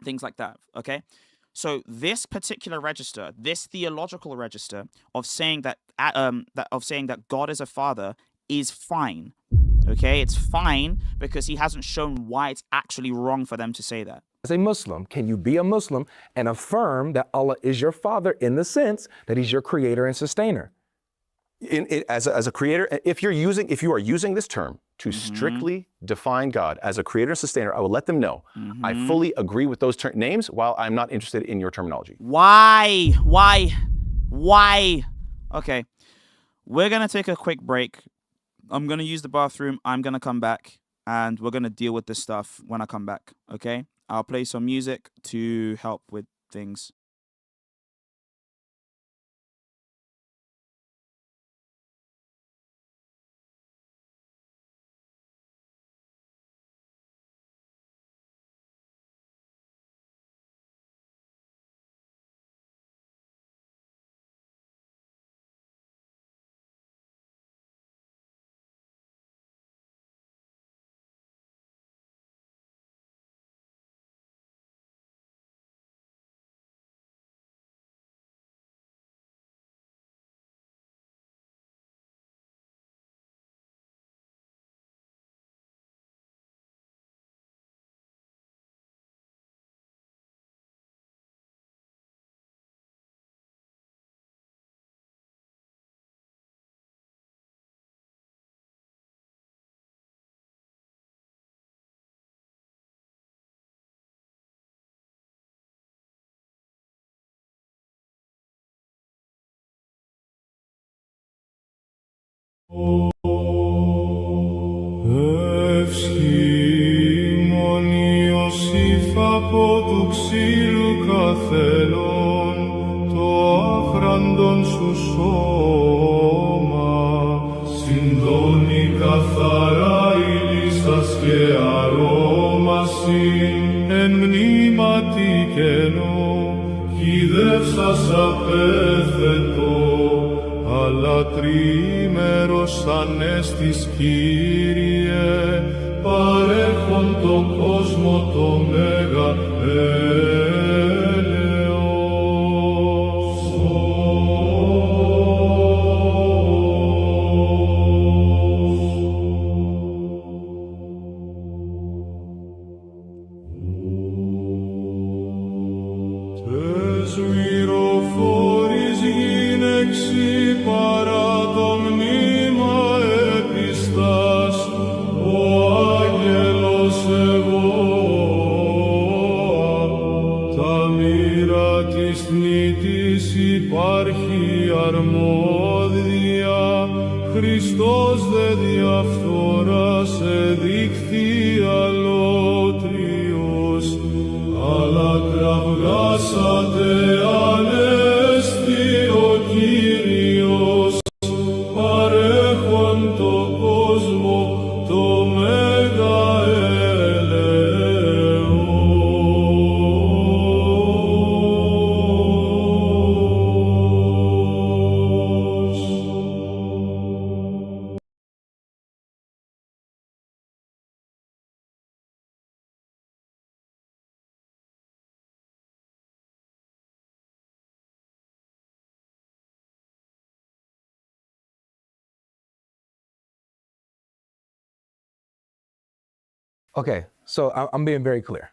S1: things like that, okay? So this particular register, this theological register of saying that God is a father is fine. Okay, it's fine because he hasn't shown why it's actually wrong for them to say that.
S2: As a Muslim, can you be a Muslim and affirm that Allah is your father in the sense that he's your creator and sustainer?
S3: As a creator, if you are using this term to strictly define God as a creator and sustainer, I will let them know. I fully agree with those names while I'm not interested in your terminology.
S1: Why? Okay, we're going to take a quick break. I'm going to use the bathroom. I'm going to come back and we're going to deal with this stuff when I come back. Okay? I'll play some music to help with things.
S5: Ευσχήμων από του ξύλου καθελών το άχραντον σου σώμα συντώνει καθαρά ηλίστας και αρώμασιν εν μνήματι κενό κηδεύσας απέθετο αλλά τρίμερος ανέστης Κύριε παρέχον το κόσμο το μέγα Τες μυροφόρης γυναίξη παρά το μνήμα επιστάς, ο άγγελος εγώ, τα μοίρα της θνήτης υπάρχει αρμόδια, Χριστός δε διαφθοράς εδείχθη αλότριος, αλλά κραυγάσατε ανέστη ο Κύριος, παρέχον το κόσμο το μέγα ελεός.
S2: Okay, so I'm being very clear.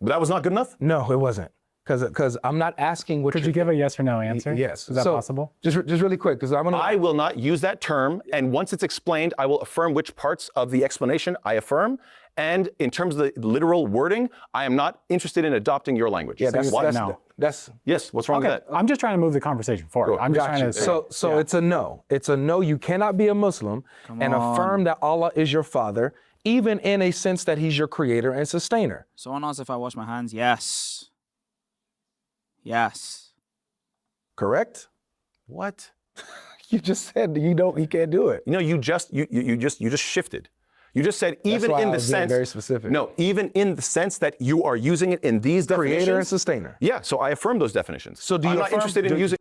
S3: But that was not good enough?
S2: No, it wasn't. Because I'm not asking what
S4: Could you give a yes or no answer?
S2: Yes.
S4: Is that
S2: So,
S4: possible?
S2: Just really quick, because I'm gonna.
S3: I will not use that term, and once it's explained, I will affirm which parts of the explanation I affirm. And in terms of the literal wording, I am not interested in adopting your language.
S2: Yeah, that's
S3: What?
S4: no.
S2: That's
S3: Yes, what's wrong
S4: Okay,
S3: with that?
S4: I'm just trying to move the conversation forward. I'm just
S2: got
S4: trying
S2: you.
S4: to.
S2: So it's a no. It's a no. You cannot be a Muslim and affirm that Allah is your father, even in a sense that he's your creator and sustainer.
S1: Someone asked if I wash my hands. Yes. Yes.
S2: Correct?
S3: What?
S2: You just said he can't do it.
S3: You know, you just shifted. You just said even
S2: why
S3: in
S2: I
S3: the
S2: was being
S3: sense
S2: very specific.
S3: No, even in the sense that you are using it in these definitions.
S2: Creator and sustainer.
S3: Yeah, so I affirm those definitions.
S2: So do
S3: I'm
S2: you
S3: not
S2: affirm-
S3: interested in
S2: do-
S3: using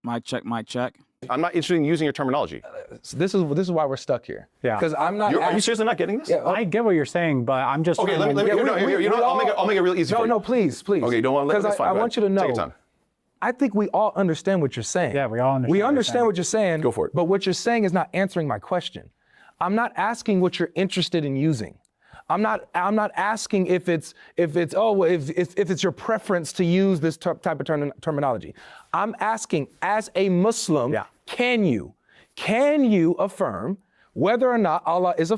S1: Mic check, mic check.
S3: I'm not interested in using your terminology.
S2: So this is why we're stuck here.
S4: Yeah.
S2: Because I'm not.
S3: Are you seriously not getting this?
S2: Yeah,
S4: I get what you're saying, but I'm just
S3: Okay,
S4: trying
S3: let me
S4: to.
S3: you know what, I'll make it real easy for you.
S2: No, please.
S3: Okay, you don't want to let
S2: Because
S3: this
S2: I want you to know.
S3: Take your time.
S2: I think we all understand what you're saying.
S4: Yeah, we all understand
S2: We
S4: what you're
S2: understand
S4: saying.
S2: what you're saying.
S3: Go for it.
S2: But what you're saying is not answering my question. I'm not asking what you're interested in using. I'm not asking if it's your preference to use this type of terminology. I'm asking, as a Muslim,
S4: Yeah.
S2: can you affirm whether or not Allah is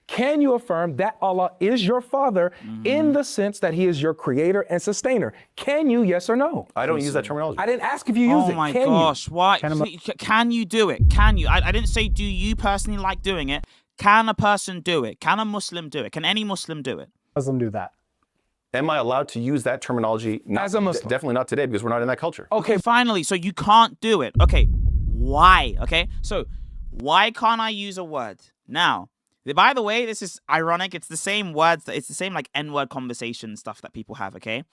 S2: can you affirm that Allah is your father in the sense that he is your creator and sustainer? Can you, yes or no?
S3: I don't use that terminology.
S2: I didn't ask if you use
S1: Oh
S2: it.
S1: my
S2: Can
S1: gosh, why?
S4: Can
S1: Can you do it? Can you? I didn't say do you personally like doing it. Can a person do it? Can a Muslim do it? Can any Muslim do it?
S4: Muslim do that.
S3: Am I allowed to use that terminology?
S2: As a Muslim.
S3: Definitely not today because we're not in that culture.
S1: Okay, finally, so you can't do it. Okay, why? Okay, so why can't I use a word? Now, by the way, this is ironic. It's the same words, it's the same like N-word conversation stuff that people have, okay?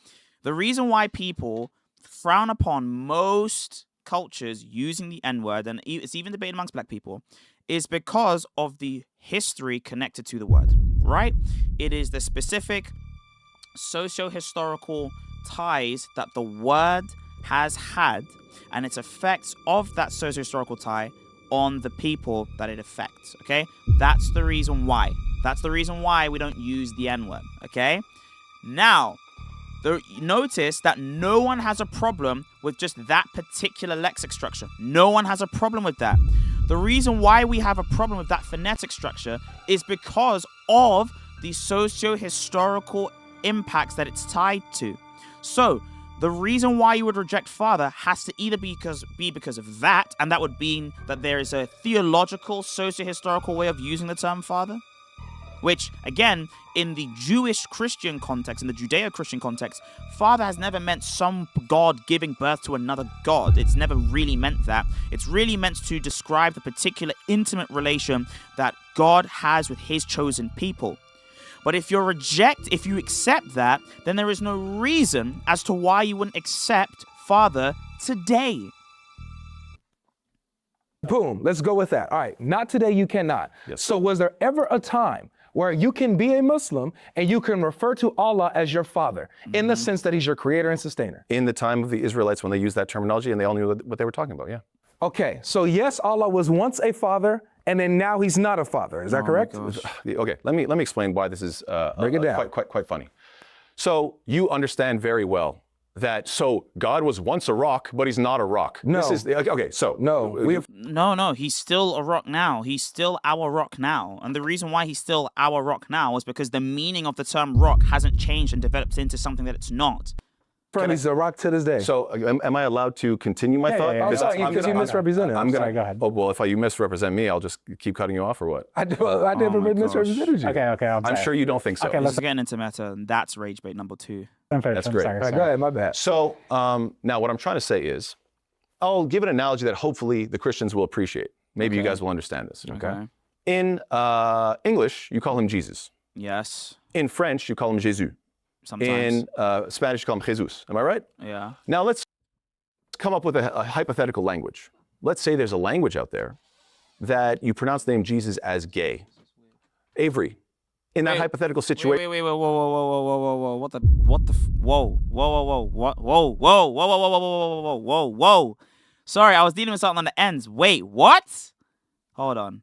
S1: The reason why people frown upon most cultures using the N-word, and it's even debated amongst black people, is because of the history connected to the word, right? It is the specific socio-historical ties that the word has had and its effects of that socio-historical tie on the people that it affects, okay? That's the reason why. That's the reason why we don't use the N-word, okay? Now, notice that no one has a problem with just that particular lexic structure. No one has a problem with that. The reason why we have a problem with that phonetic structure is because of the socio-historical impacts that it's tied to. So, the reason why you would reject father has to either be because of that, and that would mean that there is a theological, socio-historical way of using the term father, which, again, in the Jewish-Christian context, in the Judeo-Christian context, father has never meant some god giving birth to another god. It's never really meant that. It's really meant to describe the particular intimate relation that God has with his chosen people. But if you accept that, then there is no reason as to why you wouldn't accept father today.
S2: Boom, let's go with that. All right, not today, you cannot.
S3: Yes.
S2: So was there ever a time where you can be a Muslim and you can refer to Allah as your father in the sense that he's your creator and sustainer?
S3: In the time of the Israelites when they used that terminology and they all knew what they were talking about, yeah.
S2: Okay, so yes, Allah was once a father and then now he's not a father. Is that correct?
S3: Okay, let me explain why this is
S2: Break it down.
S3: quite funny. So you understand very well that God was once a rock, but he's not a rock.
S2: No.
S1: No, he's still a rock now. He's still our rock now. And the reason why he's still our rock now is because the meaning of the term rock hasn't changed and developed into something that it's not.
S2: He's a rock to this day.
S3: So am I allowed to continue my thought?
S2: I'm sorry, because you misrepresented.
S3: I'm gonna
S4: Sorry, go ahead.
S3: Oh well, if you misrepresent me, I'll just keep cutting you off, or what?
S2: I never
S1: my gosh.
S2: misrepresented you.
S4: Okay,
S3: I'm sure you don't think so.
S4: Okay,
S1: This is getting into meta, and that's rage bait number 2.
S3: That's great.
S4: Sorry,
S2: All right, go ahead, my bad.
S3: So now what I'm trying to say is, I'll give an analogy that hopefully the Christians will appreciate. Maybe you guys will understand this.
S1: Okay.
S3: In English, you call him Jesus.
S1: Yes.
S3: In French, you call him Jésus.
S1: Sometimes.
S3: In Spanish, you call him Jesus. Am I right?
S1: Yeah.
S3: Now let's come up with a hypothetical language. Let's say there's a language out there that you pronounce the name Jesus as gay. Avery, in that hypothetical situation.
S1: Wait, whoa, what the, whoa. Sorry, I was dealing with something on the ends. Wait, what? Hold on.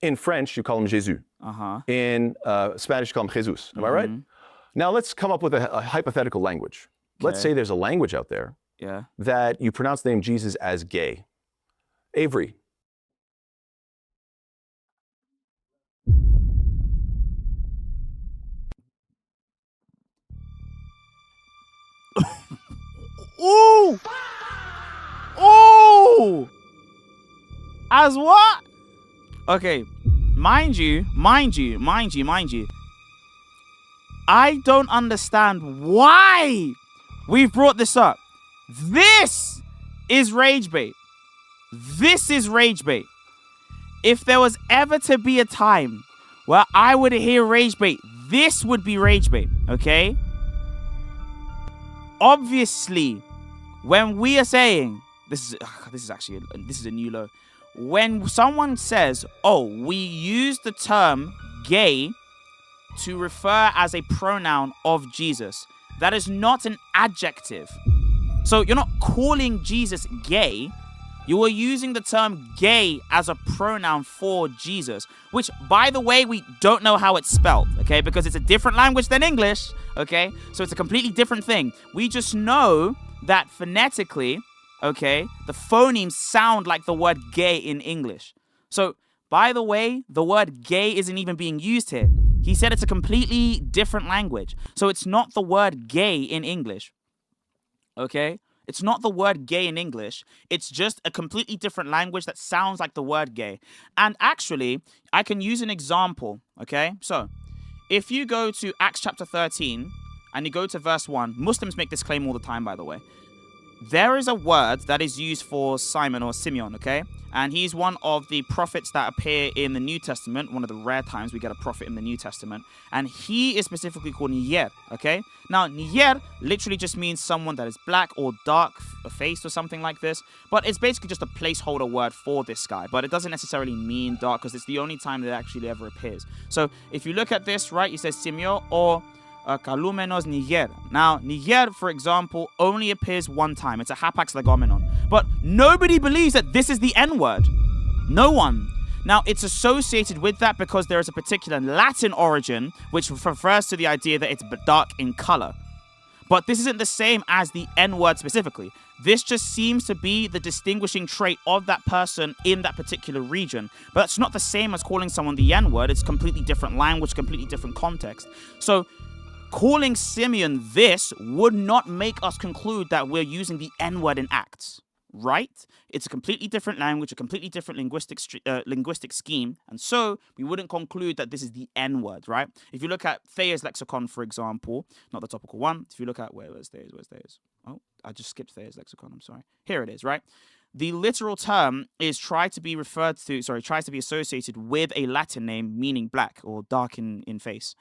S3: In French, you call him Jésus. In Spanish, you call him Jesus. Am I right? Now let's come up with a hypothetical language. Let's say there's a language out there that you pronounce the name Jesus as gay. Avery.
S1: Ooh! Ooh! As what? Okay, mind you. I don't understand why we've brought this up. This is rage bait. This is rage bait. If there was ever to be a time where I would hear rage bait, this would be rage bait, okay? Obviously, when we are saying, this is a new low. When someone says, oh, we use the term gay to refer as a pronoun of Jesus, that is not an adjective. So you're not calling Jesus gay. You are using the term gay as a pronoun for Jesus, which, by the way, we don't know how it's spelled, okay? Because it's a different language than English, okay? So it's a completely different thing. We just know that phonetically, okay, the phonemes sound like the word gay in English. So, by the way, the word gay isn't even being used here. He said it's a completely different language. So it's not the word gay in English, okay? It's not the word gay in English. It's just a completely different language that sounds like the word gay. And actually, I can use an example, okay? So, if you go to Acts chapter 13 and you go to verse 1, Muslims make this claim all the time, by the way. There is a word that is used for Simon or Simeon, okay? And he's one of the prophets that appear in the New Testament, one of the rare times we get a prophet in the New Testament. And he is specifically called Niyer, okay? Now, Niyer literally just means someone that is black or dark-faced or something like this. But it's basically just a placeholder word for this guy. But it doesn't necessarily mean dark because it's the only time that it actually ever appears. So if you look at this, right, it says Simeon or Kalumenos Niger. Now, Niger, for example, only appears one time. It's a hapax legomenon. But nobody believes that this is the N-word. No one. Now, it's associated with that because there is a particular Latin origin, which refers to the idea that it's dark in color. But this isn't the same as the N-word specifically. This just seems to be the distinguishing trait of that person in that particular region. But that's not the same as calling someone the N-word. It's completely different language, completely different context. So, calling Simeon this would not make us conclude that we're using the N-word in Acts, right? It's a completely different language, a completely different linguistic scheme, and so we wouldn't conclude that this is the N-word, right? If you look at Thayer's lexicon, for example, not the topical one, if you look at, where's Thayer's? Oh, I just skipped Thayer's lexicon, I'm sorry. Here it is, right? The literal term is tries to be associated with a Latin name meaning black or dark in face.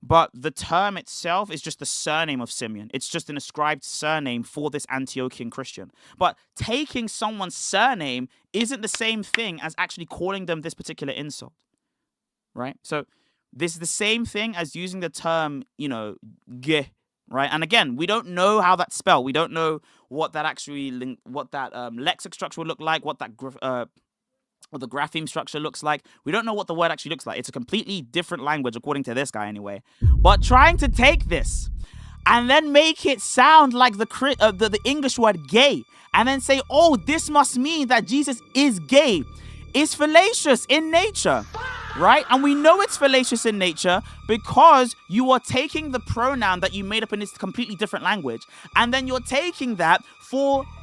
S1: But the term itself is just the surname of Simeon. It's just an ascribed surname for this Antiochian Christian. But taking someone's surname isn't the same thing as actually calling them this particular insult, right? So this is the same thing as using the term, ge, right? And again, we don't know how that's spelled. We don't know what that lexic structure would look like, what the grapheme structure looks like. We don't know what the word actually looks like. It's a completely different language, according to this guy anyway. But trying to take this and then make it sound like the English word gay and then say, oh, this must mean that Jesus is gay is fallacious in nature, right? And we know it's fallacious in nature because you are taking the pronoun that you made up in this completely different language, and then you're taking that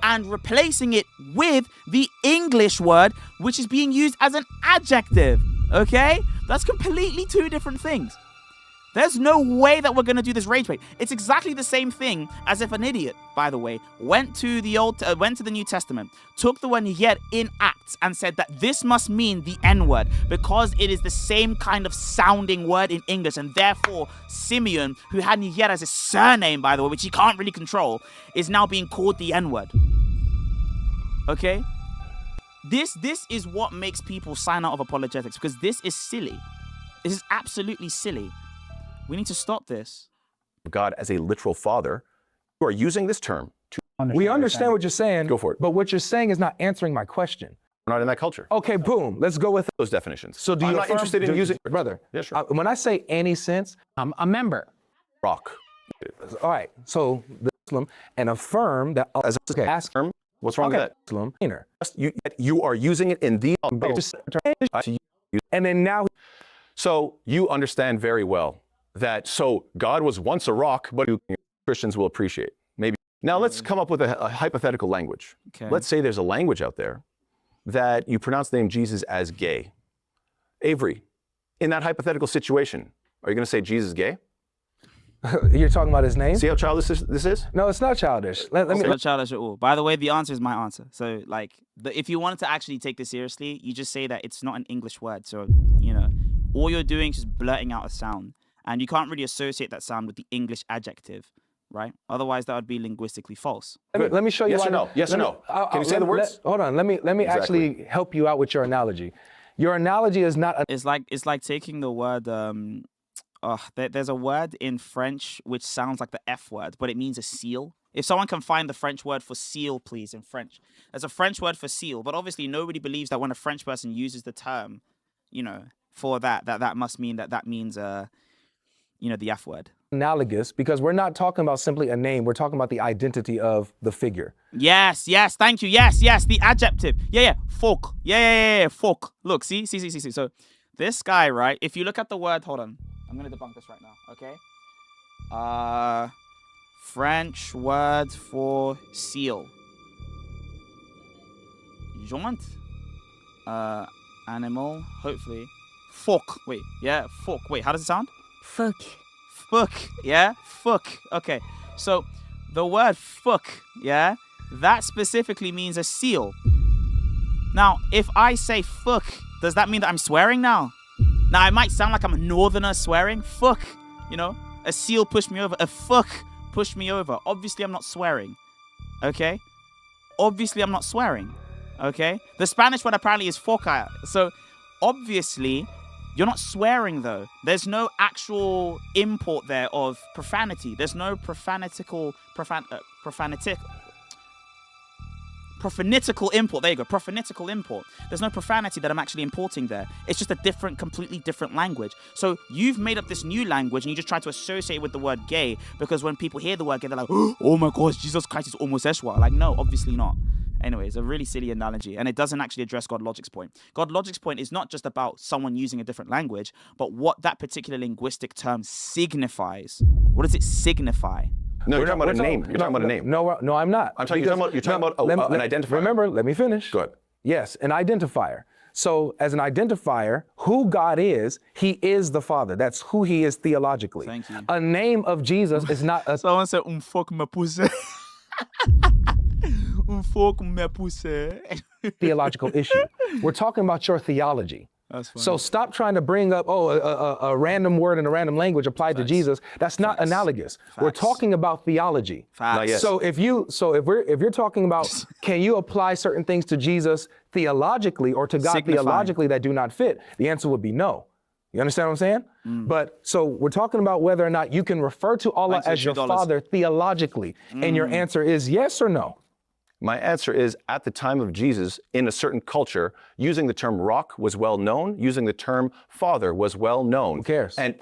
S1: and replacing it with the English word, which is being used as an adjective, okay? That's completely two different things. There's no way that we're going to do this rage bait. It's exactly the same thing as if an idiot, by the way, went to the New Testament, took the word Niger in Acts and said that this must mean the N-word because it is the same kind of sounding word in English, and therefore Simeon, who had Niger as his surname, by the way, which he can't really control, is now being called the N-word. Okay? This is what makes people sign out of apologetics, because this is silly. This is absolutely silly. We need to stop this.
S3: God as a literal father, who are using this term to...
S2: We understand what you're saying.
S3: Go for it.
S2: But what you're saying is not answering my question.
S3: We're not in that culture.
S2: Okay, boom. Let's go with
S3: Those definitions.
S2: So do you
S3: I'm not
S2: affirm-
S3: interested in using
S2: brother?
S3: Yeah, sure.
S2: When I say any sense,
S4: I'm a member.
S3: rock.
S2: all right. So the Muslim and affirm that
S3: As
S2: okay,
S3: ask term, what's wrong
S2: okay,
S3: with
S2: Muslim.
S3: you are using it in the
S2: And then now
S3: So you understand very well that so God was once a rock, but Christians will appreciate. Maybe. Now let's come up with a hypothetical language.
S1: Okay.
S3: Let's say there's a language out there that you pronounce the name Jesus as gay. Avery, in that hypothetical situation, are you going to say Jesus is gay?
S2: you're talking about his name.
S3: See how childish this is?
S2: No, it's not childish. Let
S1: It's
S2: me.
S1: not childish at all. By the way, the answer is my answer. So, like, if you wanted to actually take this seriously, you just say that it's not an English word. So, you know, all you're doing is just blurting out a sound. And you can't really associate that sound with the English adjective, right? Otherwise, that would be linguistically false.
S2: Let me show you.
S3: Yes
S2: why
S3: or no? Yes or no? Can you say the words?
S2: Hold on. Let me
S3: Exactly.
S2: actually help you out with your analogy. Your analogy is not.
S1: It's like taking the word. There's a word in French which sounds like the F word, but it means a seal. If someone can find the French word for seal, please, in French. There's a French word for seal, but obviously nobody believes that when a French person uses the term, you know, for that must mean that means, you know, the F word.
S2: Analogous because we're not talking about simply a name. We're talking about the identity of the figure.
S1: Yes, thank you. Yes, the adjective. Yeah, folk. Yeah, folk. Look, see. So this guy, right? If you look at the word, hold on. I'm gonna debunk this right now, okay? French word for seal. Joint. Animal, hopefully. Fork. Wait, yeah, fork. Wait, how does it sound?
S6: Fuck.
S1: Fuck, yeah? Fuck. Okay, so the word fuck, yeah? That specifically means a seal. Now, if I say fuck, does that mean that I'm swearing now? Now, it might sound like I'm a northerner swearing. Fuck, you know? A seal pushed me over. A fuck pushed me over. Obviously, I'm not swearing, okay? Obviously, I'm not swearing, okay? The Spanish word apparently is foca. So, obviously, you're not swearing, though. There's no actual import there of profanity. There's no profanitical import. There you go. Profanitical import. There's no profanity that I'm actually importing there. It's just a completely different language. So you've made up this new language and you just try to associate it with the word gay because when people hear the word gay, they're like, oh my gosh, Jesus Christ is homosexual. Like, no, obviously not. Anyway, it's a really silly analogy, and it doesn't actually address GodLogic's point. GodLogic's point is not just about someone using a different language, but what that particular linguistic term signifies. What does it signify?
S3: No, you're talking about a name. You're talking about a name.
S2: No, I'm not.
S3: You're talking about an identifier.
S2: Remember, let me finish.
S3: Go ahead.
S2: Yes, an identifier. So as an identifier, who God is, he is the Father. That's who he is theologically.
S1: Thank you.
S2: A name of Jesus is not a...
S1: Someone said, fuck me pussy. Fuck me pussy.
S2: theological issue. We're talking about your theology.
S1: That's funny.
S2: So stop trying to bring up, a random word in a random language applied to Jesus. That's not analogous. We're talking about theology.
S3: Not yet.
S2: So if you're talking about, can you apply certain things to Jesus theologically or to God
S1: Signifying.
S2: theologically that do not fit? The answer would be no. You understand what I'm saying? But so we're talking about whether or not you can refer to Allah
S1: Thanks for
S2: as your
S1: $2.
S2: Father theologically. And your answer is yes or no?
S3: My answer is at the time of Jesus, in a certain culture, using the term rock was well known, using the term father was well known.
S2: Who cares?
S3: And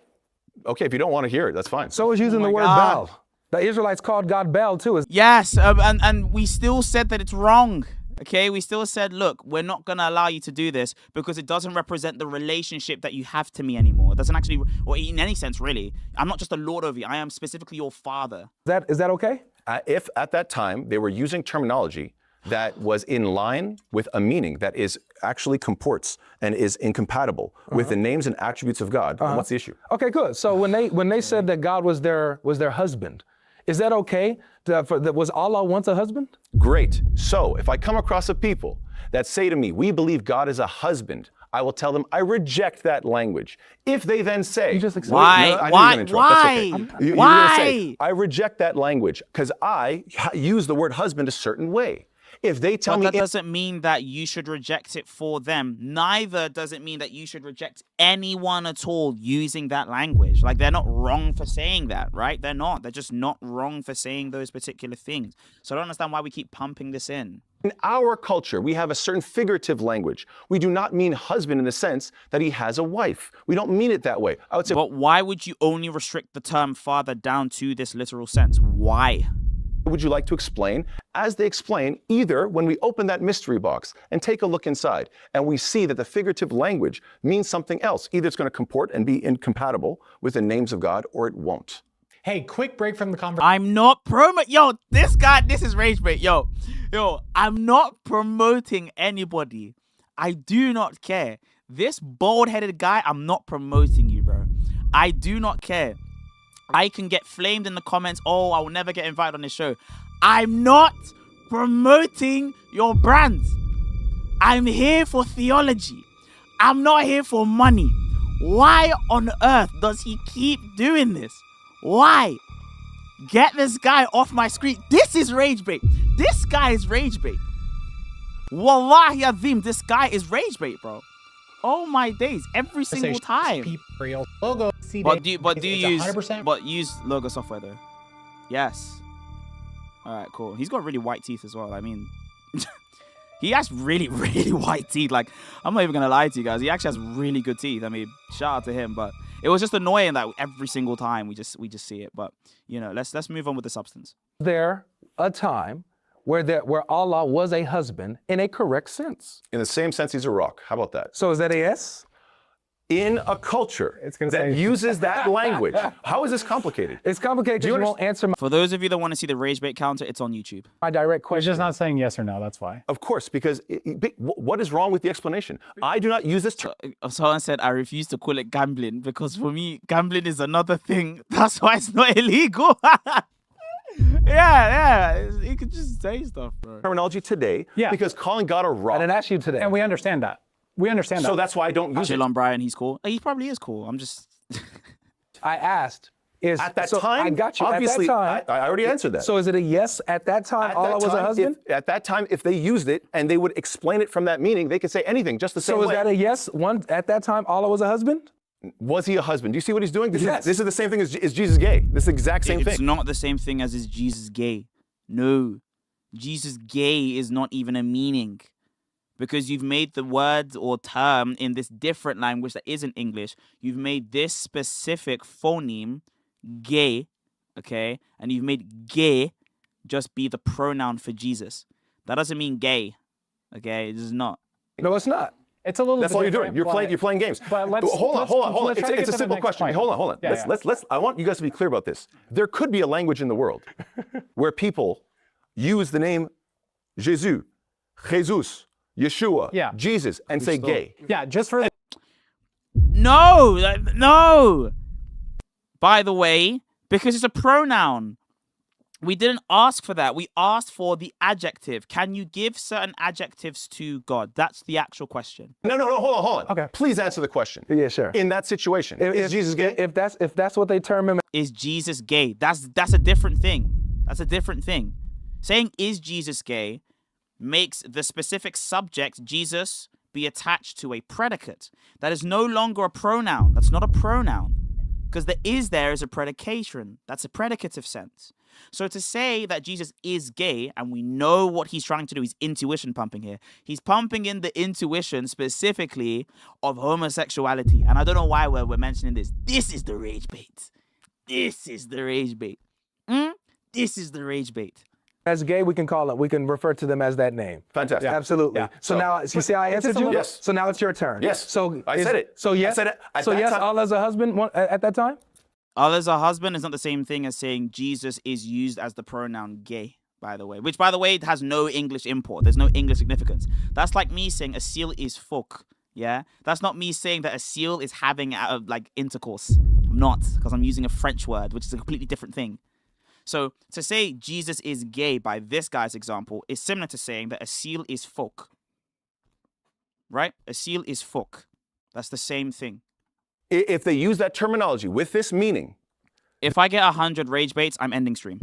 S3: okay, if you don't want to hear it, that's fine.
S2: So is using
S1: my
S2: the word
S1: God.
S2: Baal. The Israelites called God Baal too.
S1: Yes, and we still said that it's wrong. Okay, we still said, look, we're not going to allow you to do this because it doesn't represent the relationship that you have to me anymore. It doesn't actually, or in any sense, really. I'm not just a lord over you. I am specifically your father.
S2: Is that okay?
S3: If at that time they were using terminology that was in line with a meaning that is actually comports and is incompatible with the names and attributes of God, then what's the issue?
S2: Okay, good. So when they said that God was their husband, is that okay? Was Allah once a husband?
S3: Great. So if I come across a people that say to me, we believe God is a husband, I will tell them I reject that language. If they then say,
S2: You just accept-
S1: Why?
S3: No, I know
S1: Why?
S3: you're gonna interrupt. That's okay.
S1: Why?
S3: You're
S1: Why?
S3: gonna say, I reject that language because I use the word husband a certain way. If they tell
S1: But
S3: me
S1: that doesn't mean that you should reject it for them. Neither does it mean that you should reject anyone at all using that language. Like, they're not wrong for saying that, right? They're not. They're just not wrong for saying those particular things. So I don't understand why we keep pumping this in.
S3: in our culture, we have a certain figurative language. We do not mean husband in the sense that he has a wife. We don't mean it that way. I would say,
S1: But why would you only restrict the term father down to this literal sense? Why?
S3: would you like to explain? As they explain, either when we open that mystery box and take a look inside, and we see that the figurative language means something else. Either it's going to comport and be incompatible with the names of God, or it won't.
S4: Hey, quick break from the conversation.
S1: I'm not this is rage bait. Yo, I'm not promoting anybody. I do not care. This bald-headed guy, I'm not promoting you, bro. I do not care. I can get flamed in the comments. Oh, I will never get invited on this show. I'm not promoting your brand. I'm here for theology. I'm not here for money. Why on earth does he keep doing this? Why? Get this guy off my screen. This is rage bait. This guy is rage bait. Wallahi Azim, this guy is rage bait, bro. Oh my days, every single time.
S4: Real logo.
S1: But do you use
S4: 100%?
S1: use logo software though? Yes. All right, cool. He's got really white teeth as well. I mean, he has really, really white teeth. Like, I'm not even gonna lie to you guys. He actually has really good teeth. I mean, shout out to him. But it was just annoying that every single time we just see it. But you know, let's move on with the substance.
S2: There a time where Allah was a husband in a correct sense.
S3: In the same sense, he's a rock. How about that?
S2: So is that a yes?
S3: In a culture that uses that language, how is this complicated?
S2: It's complicated. You won't answer
S1: For those of you that want to see the rage bait counter, it's on YouTube.
S2: my direct
S4: He's
S2: question.
S4: just not saying yes or no, that's why.
S3: Of course, because what is wrong with the explanation? I do not use this term.
S1: Someone said I refuse to call it gambling because for me, gambling is another thing. That's why it's not illegal. Yeah. You could just say stuff, bro.
S3: Terminology today,
S4: Yeah.
S3: because calling God a rock.
S2: I didn't ask you today.
S4: And we understand that. We understand
S3: So
S4: that.
S3: that's why I don't use
S1: Chill
S3: it.
S1: on Brian, he's cool. He probably is cool. I'm just.
S2: I asked.
S3: At that time,
S2: I got you.
S3: obviously,
S2: at that time.
S3: I already answered that.
S2: So is it a yes at that time?
S3: At
S2: Allah
S3: that
S2: was a
S3: time,
S2: husband.
S3: at that time, if they used it and they would explain it from that meaning, they could say anything just the same
S2: So is
S3: way.
S2: that a yes? One at that time, Allah was a husband.
S3: Was he a husband? Do you see what he's doing?
S2: Yes.
S3: This is the same thing as is Jesus gay? This is the exact same
S1: It's
S3: thing.
S1: not the same thing as is Jesus gay. No. Jesus gay is not even a meaning. Because you've made the word or term in this different language that isn't English, you've made this specific phoneme gay, okay? And you've made gay just be the pronoun for Jesus. That doesn't mean gay, okay? It is not.
S2: No, it's not.
S4: It's a little
S3: That's
S4: bit
S3: all you're
S4: different,
S3: doing. You're playing games.
S4: But let's
S3: hold on.
S4: let's try to
S3: It's
S4: get
S3: a
S4: to the
S3: simple
S4: next
S3: question.
S4: point.
S3: Hold on.
S4: Yeah,
S3: Let's. I want you guys to be clear about this. There could be a language in the world where people use the name Jesus, Yeshua,
S4: Yeah.
S3: Jesus, and say gay.
S4: Yeah, just for
S1: No. By the way, because it's a pronoun. We didn't ask for that. We asked for the adjective. Can you give certain adjectives to God? That's the actual question.
S3: No. Hold on.
S4: Okay.
S3: Please answer the question.
S2: Yeah, sure.
S3: In that situation, is Jesus gay?
S2: If that's what they term him.
S1: Is Jesus gay? That's a different thing. That's a different thing. Saying is Jesus gay makes the specific subject, Jesus, be attached to a predicate. That is no longer a pronoun. That's not a pronoun. Because the is there is a predication. That's a predicative sense. So to say that Jesus is gay, and we know what he's trying to do, he's intuition pumping here. He's pumping in the intuition specifically of homosexuality. And I don't know why we're mentioning this. This is the rage bait. This is the rage bait. This is the rage bait.
S2: As gay, we can call it. We can refer to them as that name.
S3: Fantastic.
S2: Absolutely.
S3: Yeah.
S2: So now, you see, how I answered you.
S3: Yes.
S2: So now it's your turn.
S3: Yes.
S2: So
S3: I said it.
S2: So yes.
S3: I said it. At
S2: So
S3: that
S2: yes,
S3: time-
S2: Allah's a husband at that time.
S1: Allah's a husband is not the same thing as saying Jesus is used as the pronoun gay, by the way. Which, by the way, it has no English import. There's no English significance. That's like me saying a seal is fuck. Yeah? That's not me saying that a seal is having like intercourse. I'm not, because I'm using a French word, which is a completely different thing. So to say Jesus is gay by this guy's example is similar to saying that a seal is fuck. Right? A seal is fuck. That's the same thing.
S3: If they use that terminology with this meaning,
S1: If I get 100 rage baits, I'm ending stream.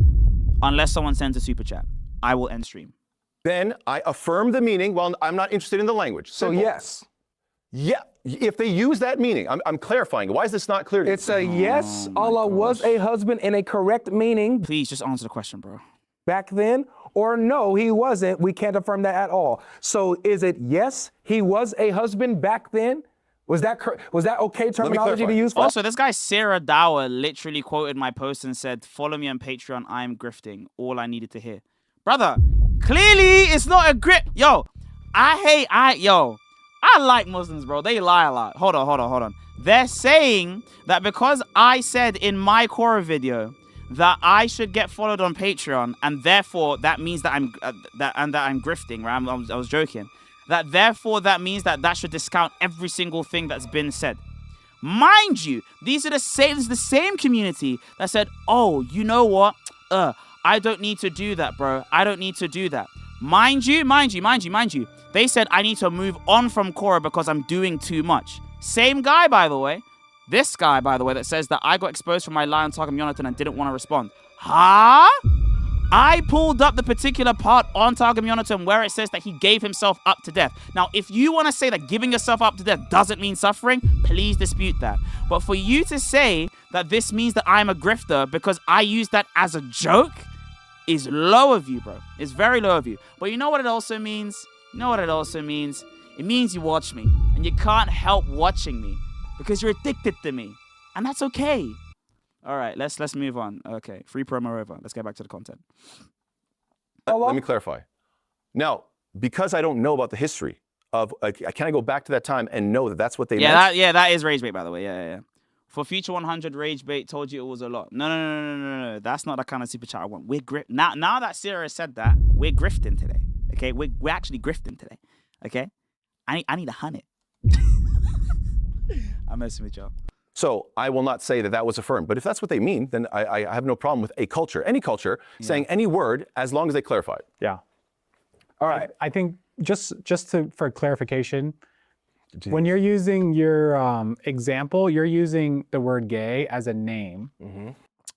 S1: Unless someone sends a super chat, I will end stream.
S3: then I affirm the meaning. Well, I'm not interested in the language.
S2: So
S3: Simple.
S2: yes.
S3: Yeah, if they use that meaning, I'm clarifying. Why is this not clear to you?
S2: It's a yes,
S1: my
S2: Allah was
S1: gosh.
S2: a husband in a correct meaning
S1: Please just answer the question, bro.
S2: back then, or no, he wasn't. We can't affirm that at all. So is it yes, he was a husband back then? Was that okay terminology to
S3: clarify.
S2: use? For
S1: Also, this guy Sarah Dower literally quoted my post and said, "Follow me on Patreon. I'm grifting. All I needed to hear." Brother, clearly it's not a grip. Yo, I like Muslims, bro. They lie a lot. Hold on. They're saying that because I said in my Quora video that I should get followed on Patreon, and therefore that means that I'm grifting, right? I was joking. That means that should discount every single thing that's been said. Mind you, this is the same community that said, "Oh, you know what? I don't need to do that, bro. I don't need to do that." Mind you. They said I need to move on from Quora because I'm doing too much. Same guy, by the way. This guy, by the way, that says that I got exposed for my lie on Targum Yonatan and didn't want to respond. Huh? I pulled up the particular part on Targum Yonatan where it says that he gave himself up to death. Now, if you want to say that giving yourself up to death doesn't mean suffering, please dispute that. But for you to say that this means that I'm a grifter because I use that as a joke is low of you, bro. It's very low of you. But you know what it also means? It means you watch me. And you can't help watching me because you're addicted to me. And that's okay. All right, let's move on. Okay, free promo over. Let's get back to the content.
S3: Let me clarify. Now, because I don't know about the history of, can I go back to that time and know that that's what they meant?
S1: That is rage bait, by the way. Yeah. For Future 100, rage bait told you it was a lot. No. That's not the kind of super chat I want. We're now that Sarah said that, we're grifting today. Okay, we're actually grifting today. Okay, I need 100. I'm messing with y'all.
S3: So I will not say that was affirmed. But if that's what they mean, then I have no problem with a culture, any culture, saying any word as long as they clarify it.
S4: Yeah.
S2: All right.
S4: I think just for clarification, when you're using your example, you're using the word gay as a name.
S2: Mm-hmm.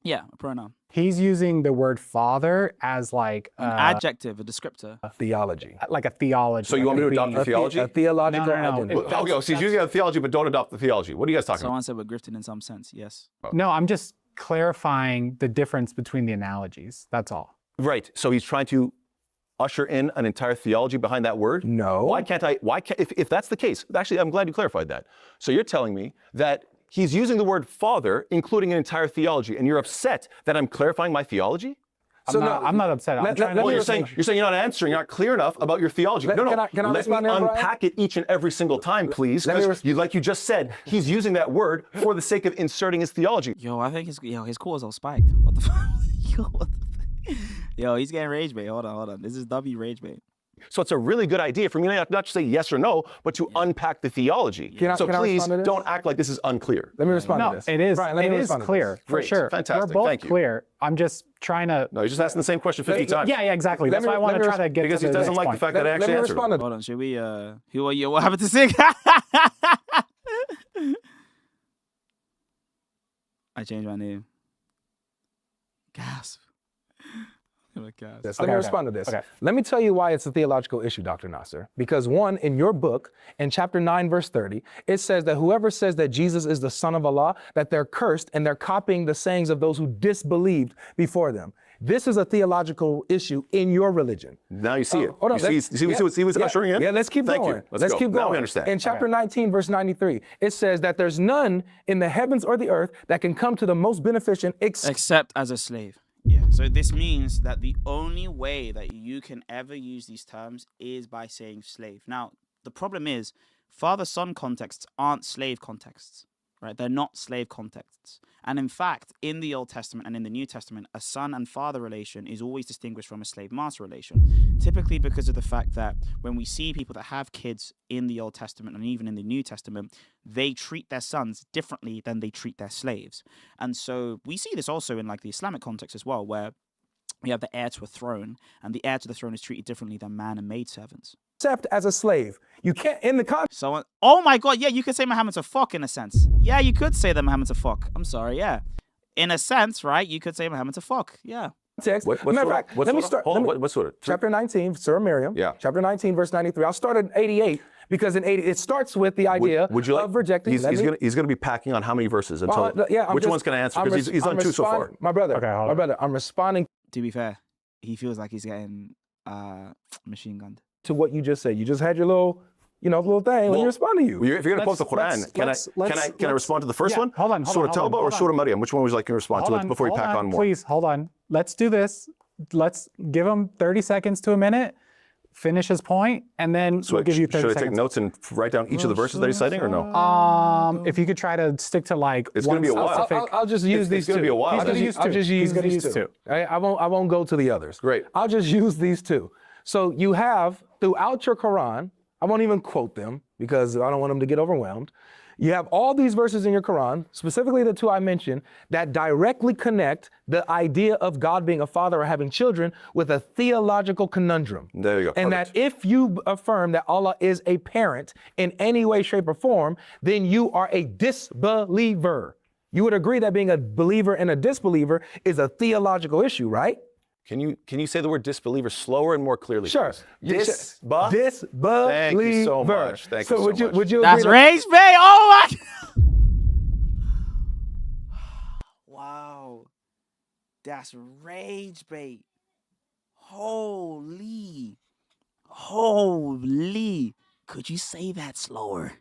S1: Yeah, a pronoun.
S4: He's using the word father as like
S1: An adjective, a descriptor.
S2: A theology.
S4: like a theology.
S3: So you want me to adopt the theology?
S2: A theological
S4: No.
S2: identity.
S3: Okay, so he's using a theology, but don't adopt the theology. What are you guys talking
S1: Someone said we're grifting in some sense. Yes.
S4: No, I'm just clarifying the difference between the analogies. That's all.
S3: about? Right. So he's trying to usher in an entire theology behind that word?
S2: No.
S3: Why can't if that's the case, actually, I'm glad you clarified that. So you're telling me that he's using the word father, including an entire theology, and you're upset that I'm clarifying my theology?
S4: I'm not upset.
S3: Well, you're saying you're not answering. You're not clear enough about your theology.
S2: Can I
S3: Let me
S2: respond to him, Brian?
S3: unpack it each and every single time, please. Because like you just said, he's using that word for the sake of inserting his theology.
S1: Yo, I think his cores all spiked. What the fuck? Yo, he's getting rage bait. Hold on. This is W rage bait.
S3: So it's a really good idea for me not to say yes or no, but to unpack the theology. So please don't act like this is unclear.
S2: Let me respond to this.
S4: No, it is.
S2: Brian, let me
S4: it is
S2: respond to
S4: clear
S2: this.
S4: for
S3: Great,
S4: sure.
S3: fantastic,
S4: We're both
S3: thank you.
S4: clear. I'm just trying to.
S3: No, you're just asking the same question 50 times.
S4: Yeah, exactly. That's why I want to try to get
S3: Because
S4: to
S3: he
S4: the
S3: doesn't
S4: next
S3: like the
S4: point.
S3: fact that I
S2: Let
S3: actually
S2: me
S3: answered.
S2: respond to
S1: Hold on, should we who are you? What happened to Sig? I changed my name. Gasp.
S2: Let me respond to this.
S4: Okay.
S2: Let me tell you why it's a theological issue, Dr. Nasser. Because one, in your book, in chapter 9, verse 30, it says that whoever says that Jesus is the Son of Allah, that they're cursed and they're copying the sayings of those who disbelieved before them. This is a theological issue in your religion.
S3: Now you see it.
S2: Hold on.
S3: You see what's ushering in?
S2: Yeah, let's keep
S3: Thank
S2: going.
S3: you.
S2: Let's keep going.
S3: Now we understand.
S2: In chapter 19, verse 93, it says that there's none in the heavens or the earth that can come to the most beneficent
S1: Except as a slave. Yeah. So this means that the only way that you can ever use these terms is by saying slave. Now, the problem is father-son contexts aren't slave contexts, right? They're not slave contexts. And in fact, in the Old Testament and in the New Testament, a son and father relation is always distinguished from a slave-master relation, typically because of the fact that when we see people that have kids in the Old Testament and even in the New Testament, they treat their sons differently than they treat their slaves. And so we see this also in like the Islamic context as well, where we have the heir to a throne, and the heir to the throne is treated differently than man and maidservants.
S2: except as a slave. You can't, in the context.
S1: So, oh my God, yeah, you could say Muhammad's a fuck in a sense. Yeah, you could say that Muhammad's a fuck. I'm sorry, yeah. In a sense, right, you could say Muhammad's a fuck, yeah.
S2: Text.
S3: What
S2: Matter of
S3: surah?
S2: fact,
S3: What
S2: let me
S3: surah?
S2: start.
S3: Hold
S2: let
S3: on,
S2: me-
S3: what surah?
S2: Chapter 19, Surah Miriam.
S3: Yeah.
S2: Chapter 19, verse 93. I'll start at 88 because in 80 it starts with the idea
S3: Would you like,
S2: of rejecting.
S3: He's going to be packing on how many verses until? Which one's going to answer? Because he's done two so far.
S2: My brother.
S4: Okay, hold
S2: my
S4: on.
S2: brother. I'm responding
S1: To be fair, he feels like he's getting machine gunned.
S2: to what you just said. You just had your little, little thing. Let me respond to you.
S3: If you're going to quote the Quran, can I respond to the first one?
S4: Hold on.
S3: Surah Tawbah or Surah Maryam? Which one would you like to respond to before we pack on more?
S4: Please, hold on. Let's do this. Let's give him 30 seconds to a minute, finish his point, and then we'll give you 30
S3: Should I
S4: seconds.
S3: take notes and write down each of the verses that he's citing or no?
S4: If you could try to stick to like
S3: It's gonna be a while.
S4: specific-
S2: I'll just use these
S3: It's going to
S2: two.
S3: be a while.
S2: I'll just use these two. I won't go to the others.
S3: Great.
S2: I'll just use these two. So you have throughout your Quran, I won't even quote them because I don't want them to get overwhelmed. You have all these verses in your Quran, specifically the two I mentioned, that directly connect the idea of God being a father or having children with a theological conundrum.
S3: There you go.
S2: And
S3: Perfect.
S2: that if you affirm that Allah is a parent in any way, shape, or form, then you are a disbeliever. You would agree that being a believer and a disbeliever is a theological issue, right?
S3: Can you say the word disbeliever slower and more clearly?
S2: Sure.
S3: Please?
S2: Disbeliever.
S3: Thank you so much. Thank you so much.
S2: Would you
S1: That's
S2: agree
S1: rage bait. Oh my. Wow. That's rage bait. Holy. Could you say that slower?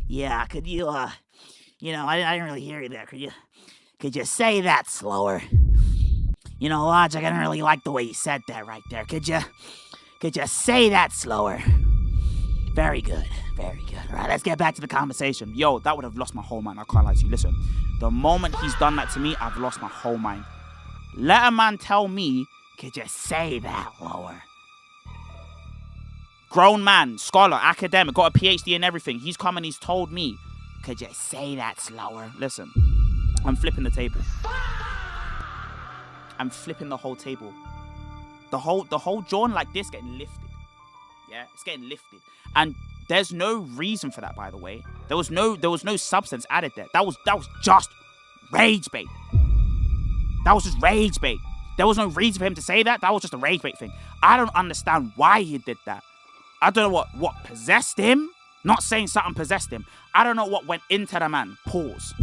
S1: Yeah, could you, I didn't really hear you there. Could you say that slower? Logic, I didn't really like the way you said that right there. Could you say that slower? Very good. All right, let's get back to the conversation. Yo, that would have lost my whole mind. I can't lie to you. Listen, the moment he's done that to me, I've lost my whole mind. Let a man tell me, could you say that lower? Grown man, scholar, academic, got a PhD and everything. He's come and he's told me, could you say that slower? Listen, I'm flipping the table. I'm flipping the whole table. The whole jaw like this getting lifted. Yeah, it's getting lifted. And there's no reason for that, by the way. There was no substance added there. That was just rage bait. That was just rage bait. There was no reason for him to say that. That was just a rage bait thing. I don't understand why he did that. I don't know what possessed him. Not saying something possessed him. I don't know what went into the man. Pause.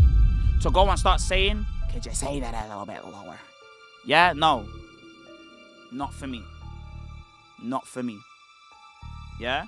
S1: To go and start saying, could you say that a little bit lower? Yeah, no. Not for me. Yeah?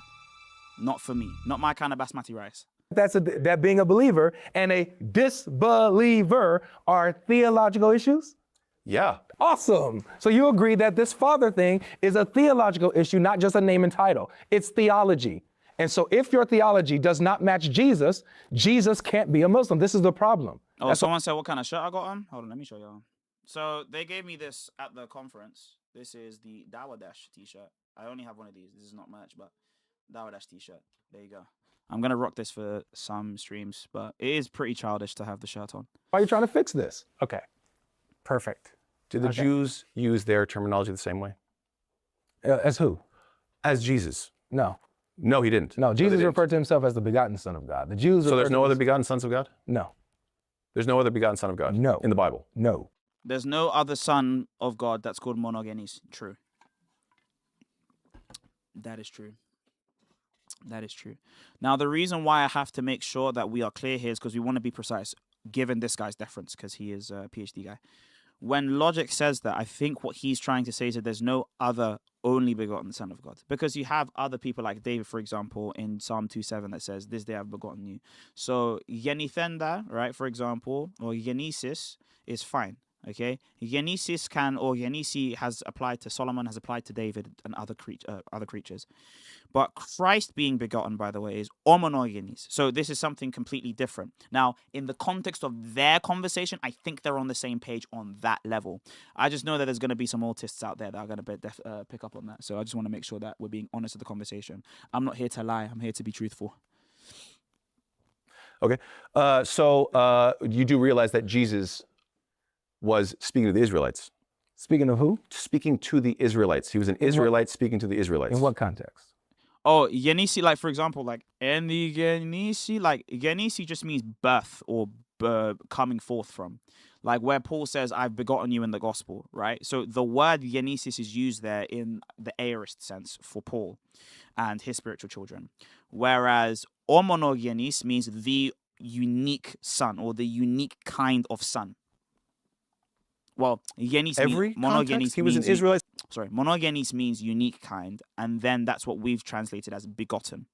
S1: Not for me. Not my kind of basmati rice.
S2: that being a believer and a disbeliever are theological issues?
S3: Yeah.
S2: Awesome. So you agree that this father thing is a theological issue, not just a name and title. It's theology. And so if your theology does not match Jesus, Jesus can't be a Muslim. This is the problem.
S1: Oh, someone said what kind of shirt I got on? Hold on, let me show you. So they gave me this at the conference. This is the Dawa Dash t-shirt. I only have one of these. This is not merch, but Dawa Dash t-shirt. There you go. I'm going to rock this for some streams, but it is pretty childish to have the shirt on.
S2: Why are you trying to fix this?
S4: Okay. Perfect.
S3: Did the Jews use their terminology the same way?
S2: As who?
S3: As Jesus?
S2: No.
S3: No, he didn't.
S2: No, Jesus
S3: they didn't.
S2: referred to himself as the begotten Son of God. The Jews.
S3: So there's no other begotten sons of God?
S2: No.
S3: There's no other begotten son of God?
S2: No.
S3: In the Bible?
S2: No.
S1: There's no other son of God that's called monogenes. True. That is true. That is true. Now, the reason why I have to make sure that we are clear here is because we want to be precise, given this guy's deference, because he is a PhD guy. When Logic says that, I think what he's trying to say is that there's no other only begotten Son of God. Because you have other people like David, for example, in Psalm 2:7 that says, this day I've begotten you. So, Yenithenda, right, for example, or Yenesis is fine. Okay, Yenesis can, or Yenisi has applied to Solomon, has applied to David and other creatures. But Christ being begotten, by the way, is homonogenes. So this is something completely different. Now, in the context of their conversation, I think they're on the same page on that level. I just know that there's going to be some autists out there that are going to pick up on that. So I just want to make sure that we're being honest with the conversation. I'm not here to lie. I'm here to be truthful.
S3: Okay. So you do realize that Jesus was speaking to the Israelites.
S2: Speaking of who?
S3: Speaking to the Israelites. He was an Israelite speaking to the Israelites.
S2: In what context?
S1: Oh, Yenisi, like, for example, like, and the Yenisi, like, Yenisi just means birth or coming forth from. Like where Paul says, I've begotten you in the gospel, right? So the word genesis is used there in the aorist sense for Paul and his spiritual children. Whereas homogenes means the unique son or the unique kind of son. Well, genes
S3: Every
S1: monogenes
S3: context, he was an
S1: means
S3: Israelite.
S1: monogenes means unique kind, and then that's what we've translated as begotten.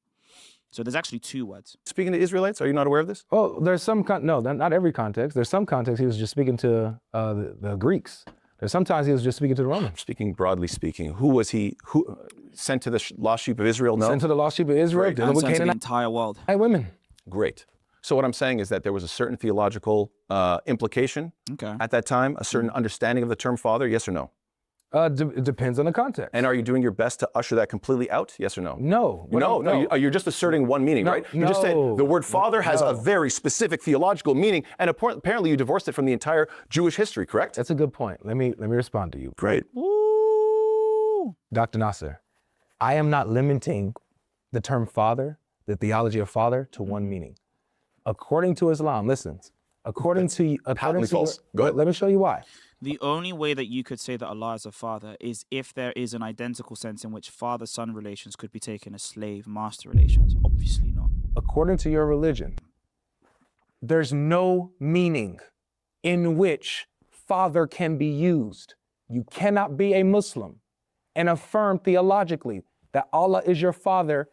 S1: So there's actually two words.
S3: Speaking to Israelites, are you not aware of this?
S2: Oh, there's some, no, not every context. There's some context he was just speaking to the Greeks. There's sometimes he was just speaking to the Romans.
S3: Speaking broadly speaking, who was he? Who sent to the lost sheep of Israel? No.
S2: Sent to the lost sheep of Israel,
S3: Great.
S2: dealing
S1: And
S2: with
S1: sent to the
S2: Canaanite
S1: entire world.
S2: women.
S3: Great. So what I'm saying is that there was a certain theological implication
S1: Okay.
S3: at that time, a certain understanding of the term father, yes or no?
S2: It depends on the context.
S3: And are you doing your best to usher that completely out, yes or no?
S2: No.
S3: You're just asserting one meaning, right? You just said the word father has a very specific theological meaning, and apparently you divorced it from the entire Jewish history, correct?
S2: That's a good point. Let me respond to you.
S3: Great.
S1: Ooh.
S2: Dr. Nasser, I am not limiting the term father, the theology of father, to one meaning. According to Islam, listen, according to
S3: Patently false. Go ahead.
S2: Let me show you why.
S1: The only way that you could say that Allah is a father is if there is an identical sense in which father-son relations could be taken as slave-master relations. Obviously not.
S2: According to your religion, there's no meaning in which father can be used. You cannot be a Muslim and affirm theologically that Allah is your father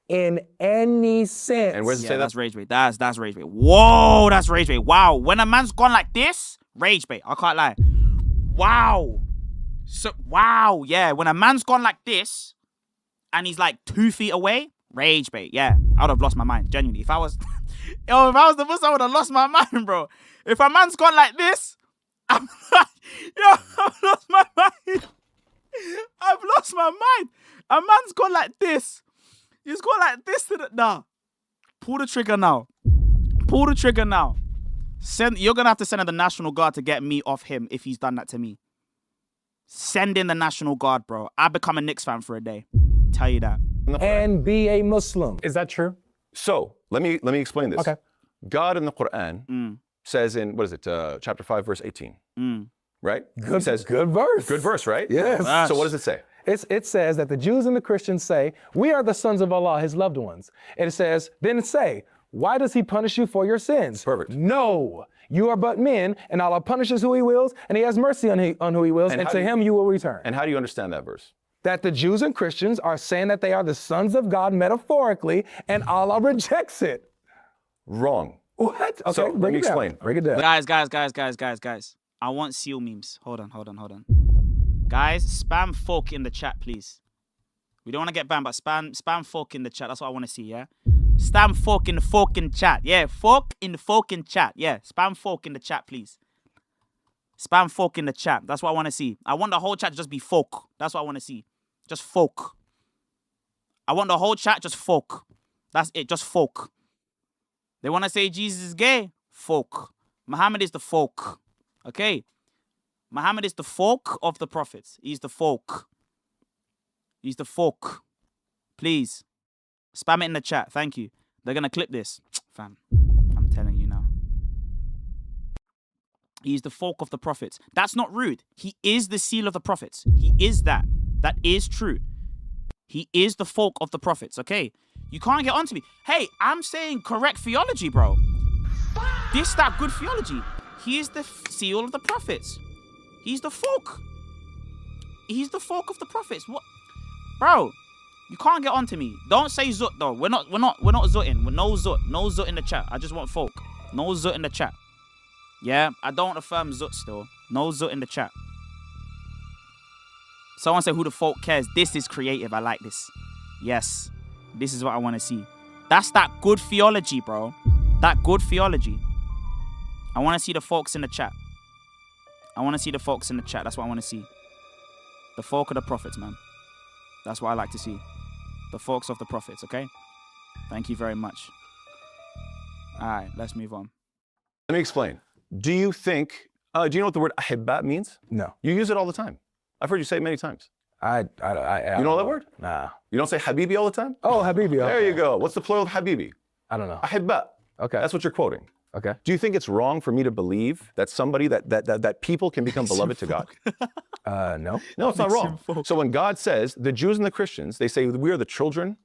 S2: in any sense.
S3: And where's it say
S1: That's
S3: that?
S1: rage bait. That's rage bait. Whoa, that's rage bait. Wow. When a man's gone like this, rage bait. I can't lie. Wow. So wow, yeah. When a man's gone like this and he's like 2 feet away, rage bait. Yeah. I would have lost my mind. Genuinely. If I was the Muslim, I would have lost my mind, bro. If a man's gone like this, I'm like, I've lost my mind. I've lost my mind. A man's gone like this. He's gone like this to the nah. Pull the trigger now. Pull the trigger now. You're gonna have to send in the National Guard to get me off him if he's done that to me. Send in the National Guard, bro. I become a Knicks fan for a day. Tell you that.
S2: And be a Muslim.
S4: Is that true?
S3: So let me explain this.
S2: Okay.
S3: God in the Quran says in, what is it, chapter 5, verse 18, right? He says,
S2: Good verse.
S3: good verse, right?
S2: Yes.
S3: So what does it say?
S2: It says that the Jews and the Christians say, we are the sons of Allah, his loved ones. And it says, then say, why does he punish you for your sins?
S3: Perfect.
S2: No, you are but men, and Allah punishes who he wills, and he has mercy on who he wills, and
S3: how
S2: to
S3: do you-
S2: him you will return.
S3: And how do you understand that verse?
S2: That the Jews and Christians are saying that they are the sons of God metaphorically, and Allah rejects it.
S3: Wrong.
S2: What? Okay,
S3: So, let
S2: break
S3: me
S2: it down.
S3: explain.
S2: Break it down.
S1: Guys. I want seal memes. Hold on. Guys, spam folk in the chat, please. We don't want to get banned, but spam folk in the chat. That's what I want to see, yeah? Spam folk in the fucking chat. Yeah, folk in the fucking chat. Yeah, spam folk in the chat, please. Spam folk in the chat. That's what I want to see. I want the whole chat to just be folk. That's what I want to see. Just folk. I want the whole chat just folk. That's it, just folk. They want to say Jesus is gay? Folk. Muhammad is the folk. Okay? Muhammad is the folk of the prophets. He's the folk. He's the folk. Please. Spam it in the chat. Thank you. They're going to clip this. Fam. I'm telling you now. He's the folk of the prophets. That's not rude. He is the seal of the prophets. He is that. That is true. He is the folk of the prophets, okay? You can't get onto me. Hey, I'm saying correct theology, bro. That good theology. He is the seal of the prophets. He's the folk. He's the folk of the prophets. What? Bro, you can't get onto me. Don't say zut though. We're not zutting. We're no zut. No zut in the chat. I just want folk. No zut in the chat. Yeah, I don't affirm zut still. No zut in the chat. Someone said, who the folk cares? This is creative. I like this. Yes. This is what I want to see. That's that good theology, bro. That good theology. I want to see the folks in the chat. I want to see the folks in the chat. That's what I want to see. The folk of the prophets, man. That's what I like to see. The folks of the prophets, okay? Thank you very much. All right, let's move on.
S3: Let me explain. Do you know what the word ahibba means?
S2: No.
S3: You use it all the time. I've heard you say it many times.
S2: I
S3: You know that word?
S2: Nah.
S3: You don't say habibi all the time?
S2: Oh, Habibi.
S3: There
S2: okay.
S3: you go. What's the plural of habibi?
S2: I don't know.
S3: Ahibba.
S2: Okay.
S3: That's what you're quoting.
S2: Okay.
S3: Do you think it's wrong for me to believe that somebody that people can become beloved to God?
S2: No.
S3: No, it's not
S1: Makes
S3: wrong.
S1: him folk.
S3: So when God says the Jews and the Christians, they say we are the children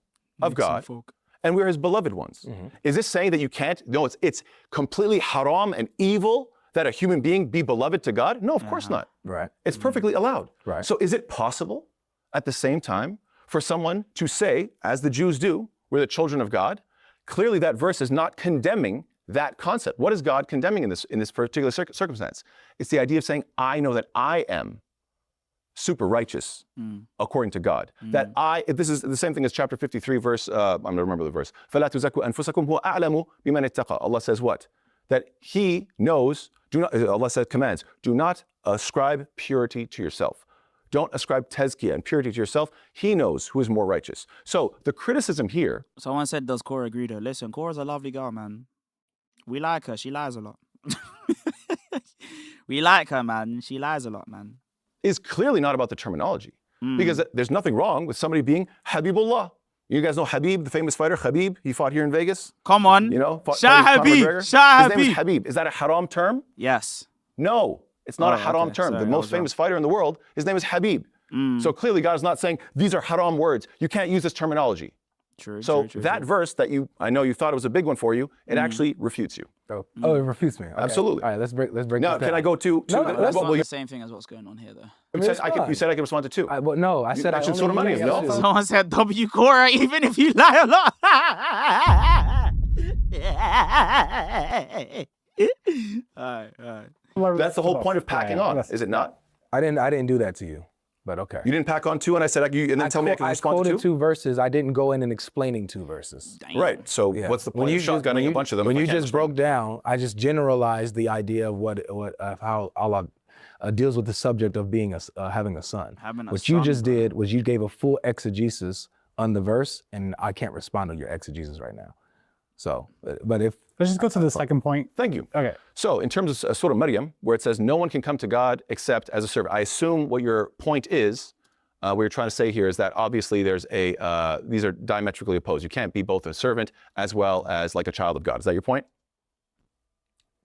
S3: of
S1: Makes him
S3: God
S1: folk.
S3: and we're His beloved ones. Is this saying that you can't? No, it's completely haram and evil that a human being be beloved to God? No, of course not.
S2: Right.
S3: It's perfectly allowed.
S2: Right.
S3: So is it possible at the same time for someone to say, as the Jews do, we're the children of God? Clearly that verse is not condemning that concept. What is God condemning in this particular circumstance? It's the idea of saying, I know that I am super righteous according to God. That this is the same thing as chapter 53 verse, I'm going to remember the verse. فَلَا تُزَكُّوا أَنفُسَكُمْ هُوَ أَعْلَمُ بِمَنِ اتَّقَى. Allah says what? That He knows, Allah says, commands, do not ascribe purity to yourself. Don't ascribe tezkiyah and purity to yourself. He knows who is more righteous. So the criticism here.
S1: Someone said, does Cora agree though? Listen, Cora's a lovely girl, man. We like her. She lies a lot. We like her, man. She lies a lot, man.
S3: Is clearly not about the terminology. Because there's nothing wrong with somebody being Habibullah. You guys know Habib, the famous fighter, Habib? He fought here in Vegas.
S1: Come on.
S3: You know?
S1: Shah
S3: Conor
S1: Habib.
S3: McGregor.
S1: Shah
S3: His name is
S1: Habib.
S3: Habib. Is that a haram term?
S1: Yes.
S3: No, it's not a
S1: Oh,
S3: haram
S1: okay.
S3: term.
S1: Sorry,
S3: The
S1: I
S3: most
S1: was wrong.
S3: famous fighter in the world, his name is Habib. So clearly God is not saying, these are haram words. You can't use this terminology.
S1: True.
S3: So
S1: true,
S3: that verse that I know you thought it was a big one for you, it actually refutes you.
S2: Oh, it refutes me. Okay.
S3: Absolutely.
S2: All right, let's break
S3: Now,
S2: this down.
S3: can I go to
S2: No,
S3: the,
S2: that's
S3: what
S1: Not
S3: will
S1: the
S3: you,
S1: same thing as what's going on here, though.
S3: you,
S2: It's
S3: said I
S2: fine.
S3: could respond to two.
S2: Well, no, I said I
S3: mentioned
S2: only
S3: Surah
S2: use
S3: Maryam, no?
S2: two.
S1: Someone said W Cora, even if you lie a lot. All right.
S3: That's the whole point of packing on, is it not?
S2: I didn't do that to you, but okay.
S3: You didn't pack on two and I said, and then tell me I can respond to
S2: quoted
S3: two?
S2: two verses. I didn't go in and explaining two verses.
S1: Damn.
S3: Right, so
S2: Yeah.
S3: what's the point of shotgunning a bunch of them?
S2: When
S3: if I
S2: you
S3: can't
S2: just
S3: respond?
S2: broke down, I just generalized the idea of how Allah deals with the subject of being having a son.
S1: Having a
S2: What you
S1: son,
S2: just
S1: bro.
S2: did was you gave a full exegesis on the verse, and I can't respond to your exegesis right now. So, but if
S4: Let's just go to the second point.
S3: Thank you.
S4: Okay.
S3: So in terms of Surah Maryam, where it says no one can come to God except as a servant, I assume what your point is, what you're trying to say here is that obviously there's these are diametrically opposed. You can't be both a servant as well as like a child of God. Is that your point?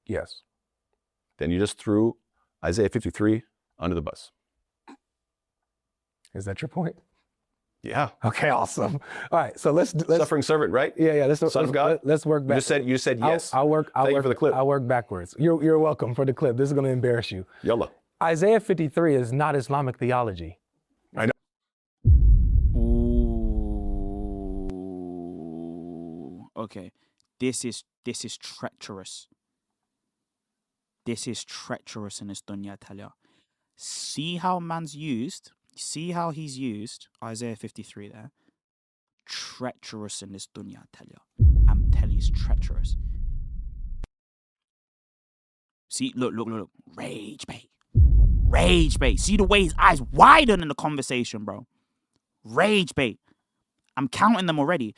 S2: yes,
S3: Then you just threw Isaiah 53 under the bus.
S2: is that your point?
S3: Yeah.
S2: Okay, awesome. All right, so let's
S3: Suffering servant, right?
S2: yeah.
S3: Son of God?
S2: Let's work back.
S3: You just said yes.
S2: I'll work.
S3: Thank you for the clip.
S2: I'll work backwards. You're welcome for the clip. This is going to embarrass you.
S3: Yalla.
S2: Isaiah 53 is not Islamic theology.
S1: Ooh. Okay. This is treacherous. This is treacherous in this dunya, Talia. See how he's used Isaiah 53 there. Treacherous in this dunya, Talia. I'm telling you, it's treacherous. See, look. Rage bait. See the way his eyes widen in the conversation, bro. Rage bait. I'm counting them already.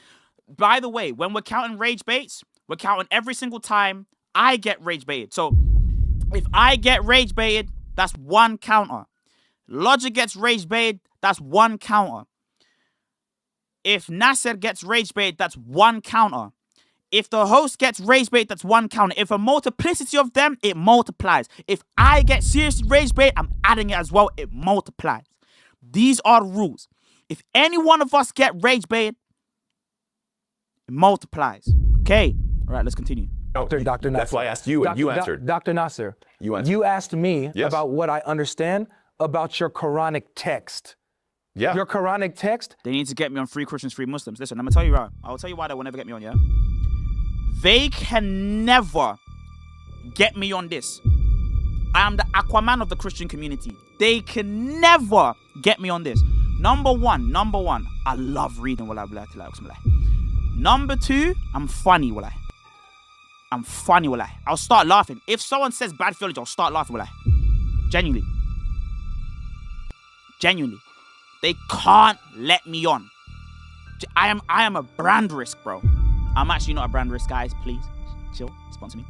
S1: By the way, when we're counting rage baits, we're counting every single time I get rage baited. So if I get rage baited, that's one counter. Logic gets rage baited, that's one counter. If Nasser gets rage baited, that's one counter. If the host gets rage baited, that's one counter. If a multiplicity of them, it multiplies. If I get seriously rage baited, I'm adding it as well, it multiplies. These are the rules. If any one of us get rage baited, it multiplies. Okay. All right, let's continue.
S2: Dr. Nasser.
S3: That's why I asked you and you answered.
S2: Dr. Nasser,
S3: You answered.
S2: you asked me
S3: Yes.
S2: about what I understand about your Quranic text.
S3: Yeah.
S2: Your Quranic text,
S1: They need to get me on free Christians, free Muslims. Listen, I'm going to tell you right. I'll tell you why they will never get me on, yeah? They can never get me on this. I am the Aquaman of the Christian community. They can never get me on this. Number one, I love reading Wallah. Number two, I'm funny, Wallah. I'll start laughing. If someone says bad theology, I'll start laughing, Wallah. Genuinely. They can't let me on. I am a brand risk, bro. I'm actually not a brand risk, guys. Please, chill, sponsor me.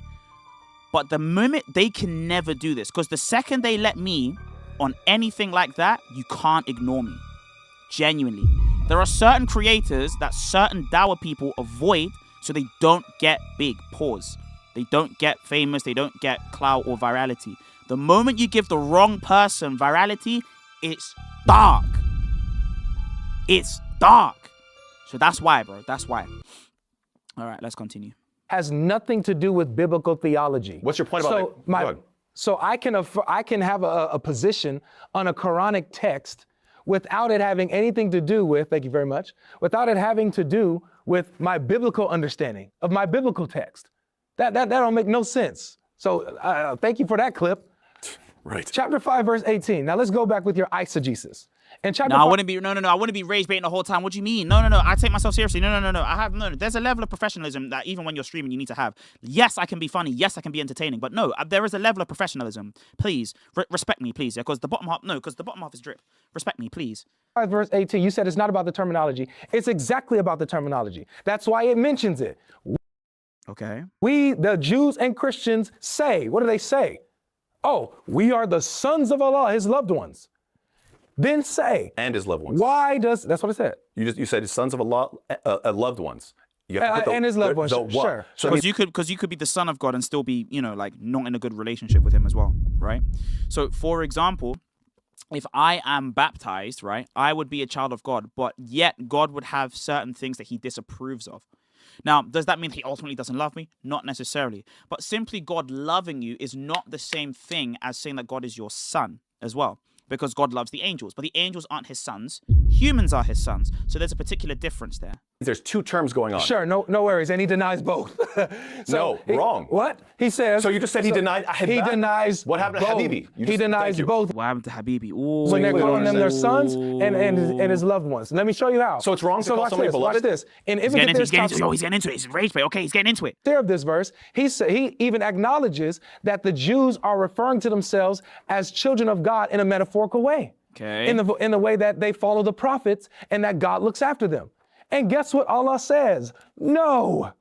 S1: But the moment they can never do this, because the second they let me on anything like that, you can't ignore me. Genuinely. There are certain creators that certain dawah people avoid so they don't get big. Pause. They don't get famous. They don't get clout or virality. The moment you give the wrong person virality, it's dark. It's dark. So that's why, bro. That's why. All right, let's continue.
S2: Has nothing to do with biblical theology.
S3: What's your point about it? Go ahead.
S2: So I can have a position on a Quranic text without it having anything to do with, thank you very much, without it having to do with my biblical understanding of my biblical text. That don't make no sense. So thank you for that clip.
S3: Right.
S2: Chapter 5, verse 18. Now let's go back with your eisegesis. And chapter
S1: No, I
S2: 5,
S1: wouldn't be. No. I wouldn't be rage baiting the whole time. What do you mean? No. I take myself seriously. No. I have no. There's a level of professionalism that even when you're streaming, you need to have. Yes, I can be funny. Yes, I can be entertaining. But no, there is a level of professionalism. Please respect me, please. Because the bottom half. No, because the bottom half is drip. Respect me, please.
S2: 5, verse 18. You said it's not about the terminology. It's exactly about the terminology. That's why it mentions it.
S1: Okay.
S2: We, the Jews and Christians, say. What do they say? Oh, we are the sons of Allah, His loved ones. Then say,
S3: And his loved ones.
S2: why does, that's what it said.
S3: You said his sons of Allah, loved ones. You have to put
S2: And his loved ones,
S3: what.
S2: sure.
S3: So
S1: Because you could be the son of God and still be, like not in a good relationship with him as well, right? So, for example, if I am baptized, right, I would be a child of God, but yet God would have certain things that He disapproves of. Now, does that mean He ultimately doesn't love me? Not necessarily. But simply God loving you is not the same thing as saying that God is your son as well. Because God loves the angels. But the angels aren't His sons. Humans are His sons. So there's a particular difference there.
S3: there's two terms going on.
S2: Sure, no worries. And he denies both.
S3: Wrong.
S2: What? He says.
S3: So you just said he denied Ahibba?
S2: He denies.
S3: What happened to
S2: both.
S3: Habibi?
S2: He denies both.
S1: What happened to Habibi? Ooh.
S2: When they're calling them their sons and his loved ones. Let me show you how.
S3: So it's wrong to call
S2: watch
S3: somebody
S2: this,
S3: beloved?
S2: Watch this. And
S1: He's getting into it. It's rage bait. Okay, he's getting into it.
S2: There of this verse, he even acknowledges that the Jews are referring to themselves as children of God in a metaphorical way.
S1: Okay.
S2: In the way that they follow the prophets and that God looks after them. And guess what Allah says? No.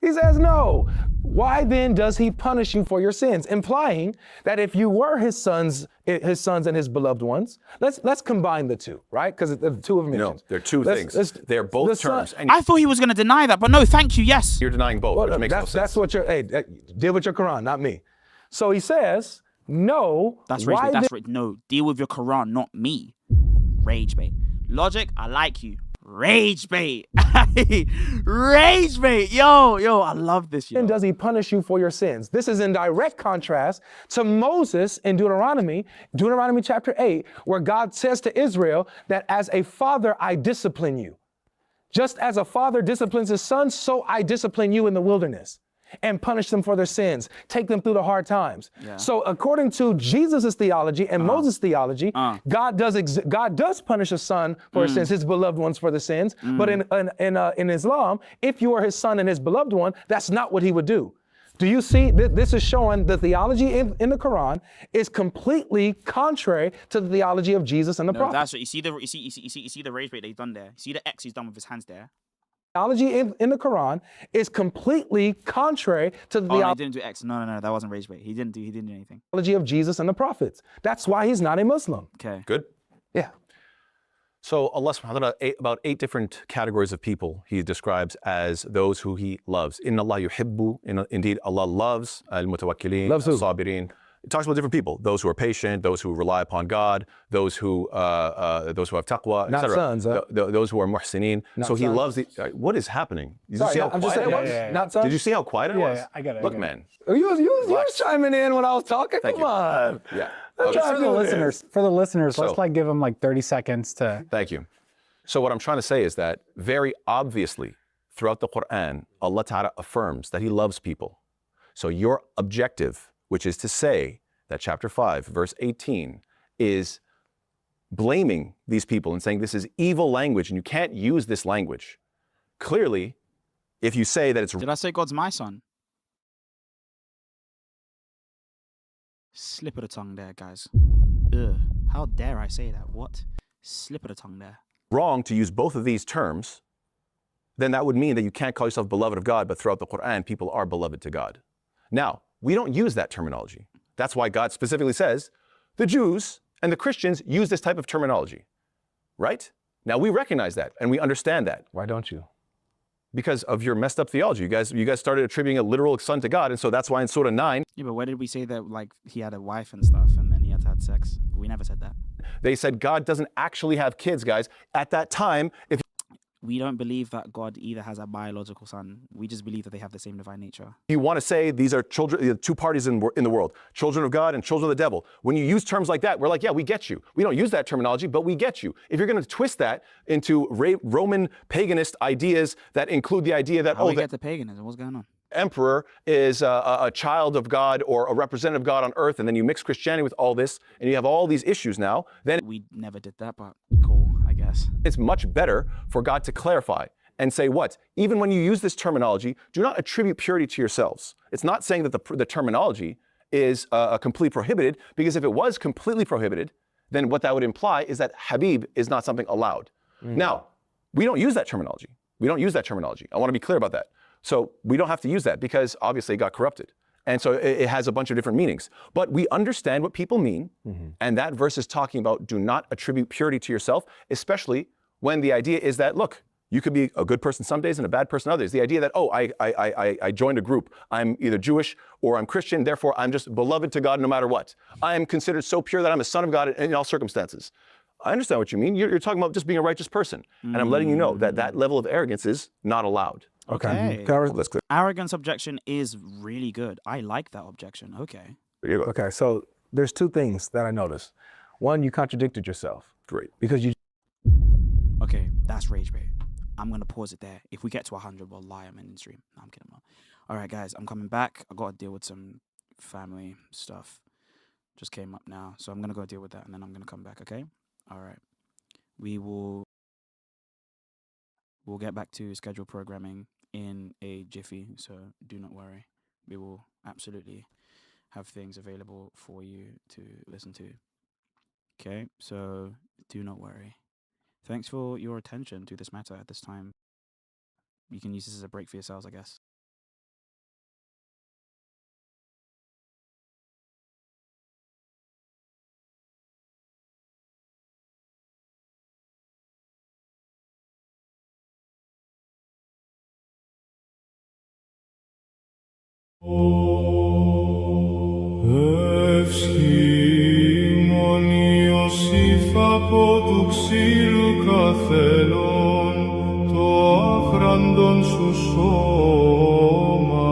S2: He says no. Why then does He punish you for your sins? Implying that if you were His sons and His beloved ones, let's combine the two, right? Because the two of them.
S3: No, they're two things. They're both terms. And
S1: I thought he was going to deny that, but no, thank you, yes.
S3: you're denying both, which makes no sense.
S2: That's what deal with your Quran, not me. So he says, no.
S1: That's rage bait. No, deal with your Quran, not me. Rage bait. Logic, I like you. Rage bait. Rage bait. Yo, I love this.
S2: And does He punish you for your sins? This is in direct contrast to Moses in Deuteronomy chapter 8, where God says to Israel that as a father, I discipline you. Just as a father disciplines his son, so I discipline you in the wilderness and punish them for their sins, take them through the hard times. Yeah. So according to Jesus' theology and Moses' theology, God does punish a son for his sins, his beloved ones for the sins. But in Islam, if you are His son and His beloved one, that's not what He would do. Do you see? This is showing the theology in the Quran is completely contrary to the theology of Jesus and the Prophet.
S1: That's what you see. You see the rage bait that he's done there. You see the X he's done with his hands there.
S2: Theology in the Quran is completely contrary to the
S1: theology. No, he didn't do X. No, that wasn't rage bait. He didn't do anything.
S2: Theology of Jesus and the prophets. That's why he's not a Muslim.
S1: Okay.
S3: Good.
S2: Yeah.
S3: So Allah subhanahu wa ta'ala, about 8 different categories of people He describes as those who He loves. Inna Allah yuhibbu, indeed Allah loves al-mutawakkilin, al-sabirin. It talks about different people, those who are patient, those who rely upon God, those who have taqwa,
S2: not
S3: etc.
S2: Sons,
S3: those who are muhsineen. So He loves the. What is happening? Did you see how quiet it was?
S2: Not sons?
S3: Did you see how quiet it was?
S4: Yeah, I get it.
S3: Look, man.
S2: You was chiming in when I was talking.
S3: Thank
S2: Come on.
S3: Yeah.
S4: For the listeners,
S3: So-
S4: let's give them 30 seconds to.
S3: Thank you. So what I'm trying to say is that very obviously throughout the Quran, Allah Ta'ala affirms that He loves people. So your objective, which is to say that chapter 5, verse 18, is blaming these people and saying this is evil language and you can't use this language. Clearly, if you say that it's...
S1: Did I say God's my son? Slip of the tongue there, guys. Ugh. How dare I say that? What? Slip of the tongue there.
S3: wrong to use both of these terms, then that would mean that you can't call yourself beloved of God, but throughout the Quran, people are beloved to God. Now, we don't use that terminology. That's why God specifically says the Jews and the Christians use this type of terminology, right? Now, we recognize that and we understand that.
S2: Why don't you?
S3: Because of your messed up theology. You guys started attributing a literal son to God, and so that's why in Surah 9,
S1: Yeah, but where did we say that, like, he had a wife and stuff, and then he had to have sex? We never said that.
S3: they said God doesn't actually have kids, guys. At that time, if
S1: We don't believe that God either has a biological son. We just believe that they have the same divine nature.
S3: you want to say these are children, two parties in the world, children of God and children of the devil, when you use terms like that, we're like, yeah, we get you. We don't use that terminology, but we get you. If you're going to twist that into Roman paganist ideas that include the idea that,
S1: How we
S3: the
S1: get to paganism? What's going on?
S3: emperor is a child of God or a representative of God on earth, and then you mix Christianity with all this, and you have all these issues now, then
S1: We never did that, but cool, I guess.
S3: it's much better for God to clarify and say what? Even when you use this terminology, do not attribute purity to yourselves. It's not saying that the terminology is completely prohibited, because if it was completely prohibited, then what that would imply is that Habib is not something allowed. Now, we don't use that terminology. We don't use that terminology. I want to be clear about that. So we don't have to use that because obviously it got corrupted. And so it has a bunch of different meanings. But we understand what people mean. And that verse is talking about do not attribute purity to yourself, especially when the idea is that, look, you could be a good person some days and a bad person others. The idea that, oh, I joined a group. I'm either Jewish or I'm Christian, therefore I'm just beloved to God no matter what. I am considered so pure that I'm a son of God in all circumstances. I understand what you mean. You're talking about just being a righteous person. And I'm letting you know that that level of arrogance is not allowed.
S1: Okay.
S3: That's clear.
S1: Arrogance objection is really good. I like that objection. Okay.
S3: There you go.
S2: Okay, so there's two things that I noticed. One, you contradicted yourself.
S3: Great.
S2: Because you
S1: Okay, that's rage bait. I'm going to pause it there. If we get to 100, we'll lie. I'm in stream. No, I'm kidding. All right, guys, I'm coming back. I got to deal with some family stuff. Just came up now. So I'm going to go deal with that, and then I'm going to come back, okay? All right. We'll get back to scheduled programming in a jiffy, so do not worry. We will absolutely have things available for you to listen to. Okay, so do not worry. Thanks for your attention to this matter at this time. You can use this as a break for yourselves, I guess.
S5: Ευσχήμων Ιωσήφ από του ξύλου καθελών, το άχραντον σου σώμα,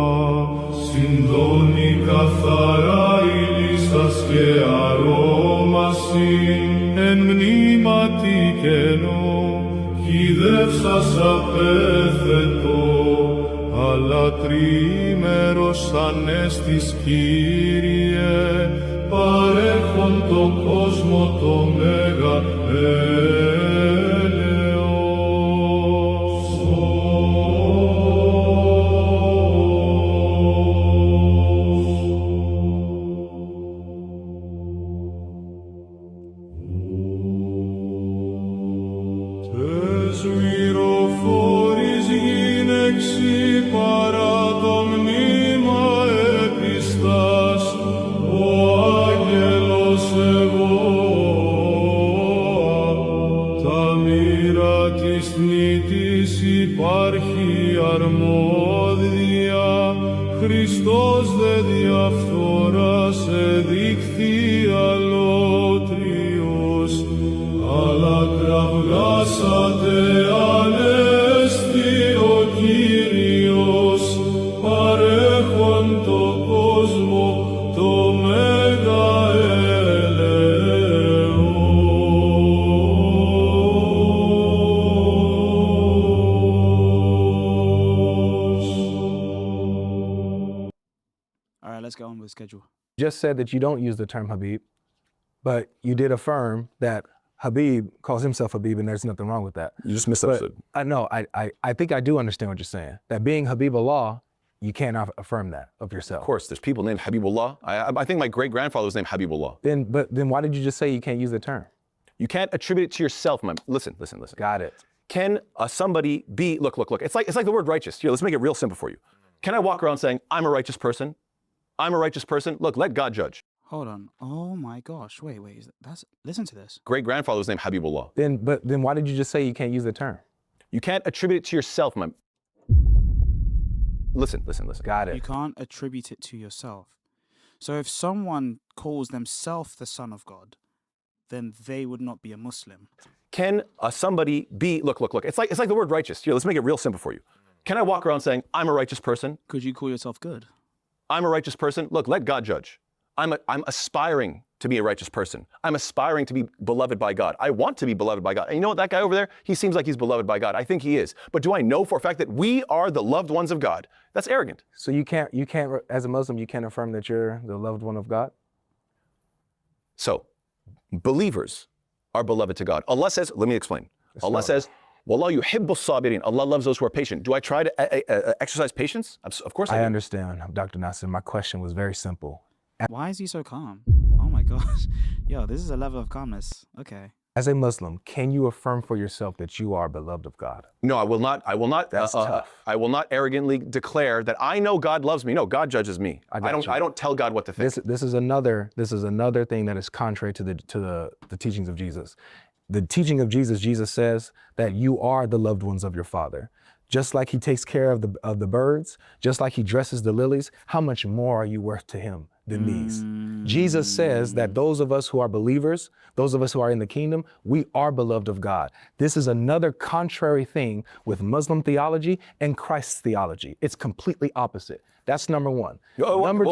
S5: συντώνει καθαρά ηλίστας και αρώμασιν, εν μνήματι κενό, κηδεύσας απέθετο, αλλά τριήμερος ανέστης Κύριε, παρέχον το κόσμο το μέγα Τες μυροφόρης γυναίξη παρά το μνήμα επιστάς, ο άγγελος εγώ, τα μοίρα της θνήτης υπάρχει αρμόδια, Χριστός δε διαφθοράς εδείχθη αλότριος, αλλά κραυγάσατε ανέστη ο Κύριος, παρέχον το κόσμο το μέγα
S1: All right, let's get on with the schedule.
S2: just said that you don't use the term Habib, but you did affirm that Habib calls himself Habib and there's nothing wrong with that.
S3: You just
S2: But
S3: misunderstood.
S2: I know, I think I do understand what you're saying. That being Habibullah, you can't affirm that of yourself.
S3: Of course, there's people named Habibullah. I think my great-grandfather was named Habibullah.
S2: Then why did you just say you can't use the term?
S3: You can't attribute it to yourself. Listen.
S2: Got it.
S3: Can somebody be, look, it's like the word righteous. Here, let's make it real simple for you. Can I walk around saying, I'm a righteous person? I'm a righteous person? Look, let God judge.
S1: Hold on. Oh my gosh. Wait. Listen to this.
S3: Great-grandfather was named Habibullah.
S2: Then why did you just say you can't use the term?
S3: You can't attribute it to yourself, Listen.
S2: Got it.
S1: You can't attribute it to yourself. So if someone calls themselves the Son of God, then they would not be a Muslim.
S3: Can somebody be, look, it's like the word righteous. Here, let's make it real simple for you. Can I walk around saying, I'm a righteous person?
S1: Could you call yourself good?
S3: I'm a righteous person? Look, let God judge. I'm aspiring to be a righteous person. I'm aspiring to be beloved by God. I want to be beloved by God. And you know what, that guy over there, he seems like he's beloved by God. I think he is. But do I know for a fact that we are the loved ones of God? That's arrogant.
S2: So you can't, as a Muslim, you can't affirm that you're the loved one of God?
S3: So, believers are beloved to God. Allah says, let me explain.
S2: Let's
S3: Allah
S2: go.
S3: says, Wallahu yuhibbu sabirin. Allah loves those who are patient. Do I try to exercise patience? Of course I do.
S2: I understand, Dr. Nasser. My question was very simple.
S1: Why is he so calm? Oh my gosh. Yo, this is a level of calmness. Okay.
S2: As a Muslim, can you affirm for yourself that you are beloved of God?
S3: No, I will not.
S2: That's tough.
S3: I will not arrogantly declare that I know God loves me. No, God judges me. I don't tell God what to think.
S2: This is another thing that is contrary to the teachings of Jesus. The teaching of Jesus, Jesus says that you are the loved ones of your Father. Just like he takes care of the birds, just like he dresses the lilies, how much more are you worth to him than these? Jesus says that those of us who are believers, those of us who are in the kingdom, we are beloved of God. This is another contrary thing with Muslim theology and Christ's theology. It's completely opposite. That's number one. Number two.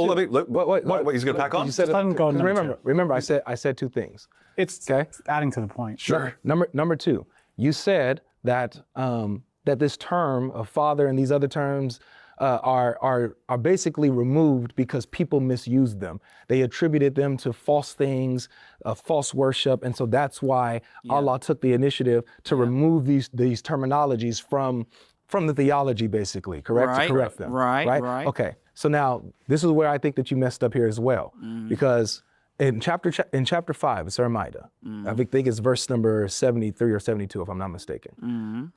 S3: What, he's going to pack on?
S2: You said,
S4: let him go number two.
S2: remember, I said two things.
S4: It's adding to the point.
S3: Sure.
S2: Number two, you said that that this term of father and these other terms are basically removed because people misused them. They attributed them to false things, false worship, and so that's why Allah took the initiative to remove these terminologies from the theology, basically, correct?
S1: Right,
S2: to correct them.
S1: right.
S2: Okay. So now this is where I think that you messed up here as well, because in chapter 5, it's a reminder. I think it's verse number 73 or 72, if I'm not mistaken.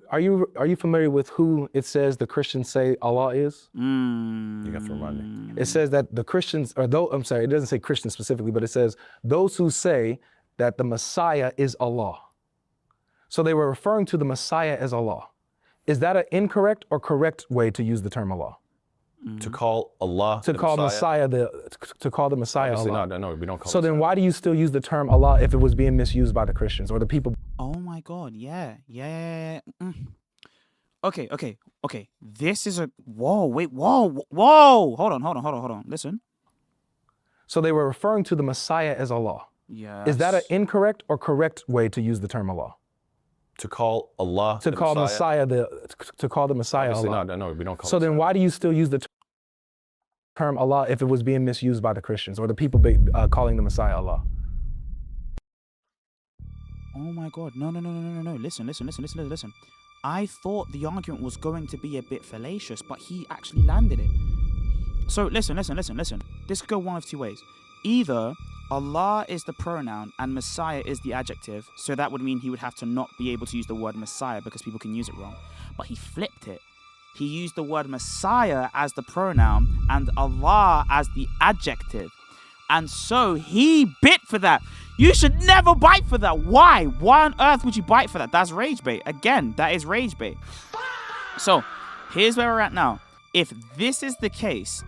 S2: Are you familiar with who it says the Christians say Allah is?
S3: You have to remind me.
S2: It says that the Christians, it doesn't say Christians specifically, but it says those who say that the Messiah is Allah. So they were referring to the Messiah as Allah. Is that an incorrect or correct way to use the term Allah?
S3: To call Allah
S2: To call the Messiah
S3: Obviously
S2: Allah.
S3: No, we don't call
S2: So
S3: it
S2: then
S3: that.
S2: why do you still use the term Allah if it was being misused by the Christians or the people?
S1: Oh my God. Yeah. Okay. This is whoa. Hold on. Listen.
S2: So they were referring to the Messiah as Allah.
S1: Yes.
S2: Is that an incorrect or correct way to use the term Allah?
S3: To call Allah
S2: To call the Messiah
S3: Obviously
S2: Allah.
S3: no, we don't call
S2: So
S3: it
S2: then
S3: that.
S2: why do you still use the term Allah if it was being misused by the Christians or the people calling the Messiah Allah?
S1: Oh my God. No. Listen. I thought the argument was going to be a bit fallacious, but he actually landed it. So listen. This could go one of two ways. Either Allah is the pronoun and Messiah is the adjective, so that would mean he would have to not be able to use the word Messiah because people can use it wrong. But he flipped it. He used the word Messiah as the pronoun and Allah as the adjective. And so he bit for that. You should never bite for that. Why? Why on earth would you bite for that? That's rage bait. Again, that is rage bait. So here's where we're at now. If this is the case,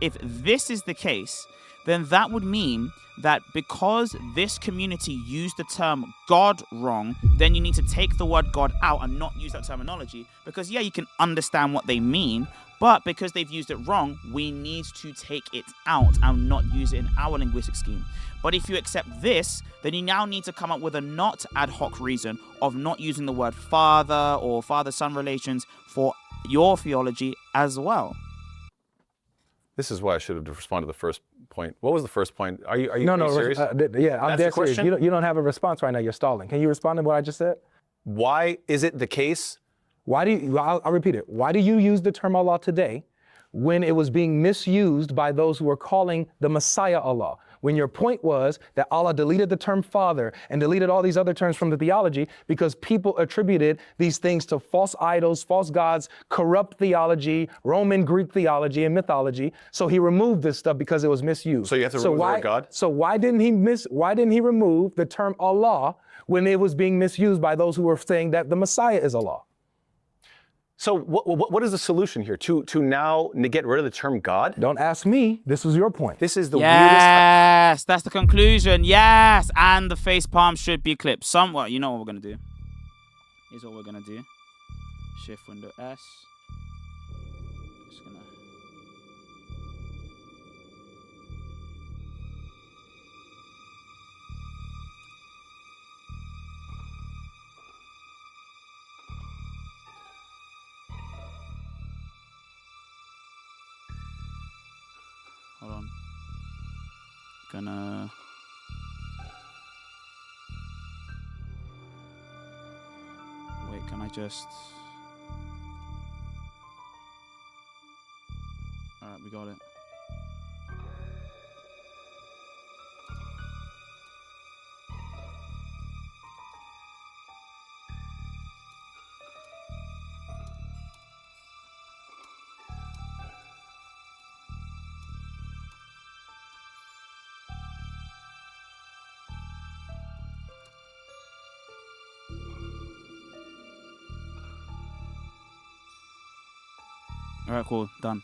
S1: then that would mean that because this community used the term God wrong, then you need to take the word God out and not use that terminology. Because yeah, you can understand what they mean, but because they've used it wrong, we need to take it out and not use it in our linguistic scheme. But if you accept this, then you now need to come up with a not ad hoc reason of not using the word father or father-son relations for your theology as well.
S3: This is why I should have responded to the first point. What was the first point? Are you
S2: No,
S3: serious?
S2: I'm
S3: That's
S2: dead
S3: the
S2: serious.
S3: question?
S2: You don't have a response right now. You're stalling. Can you respond to what I just said?
S3: Why is it the case?
S2: I'll repeat it. Why do you use the term Allah today when it was being misused by those who were calling the Messiah Allah? When your point was that Allah deleted the term father and deleted all these other terms from the theology because people attributed these things to false idols, false gods, corrupt theology, Roman, Greek theology, and mythology. So he removed this stuff because it was misused.
S3: So you have to remove the word God?
S2: So why didn't he remove the term Allah when it was being misused by those who were saying that the Messiah is Allah?
S3: So what is the solution here? To now get rid of the term God?
S2: Don't ask me. This was your point.
S3: This is the weirdest.
S1: Yes, that's the conclusion. Yes, and the face palm should be clipped. Somewhat. You know what we're gonna do? Here's what we're gonna do. Shift window S. Just gonna. Hold on. Gonna. Wait, can I just. Alright, we got it. Alright, cool, done.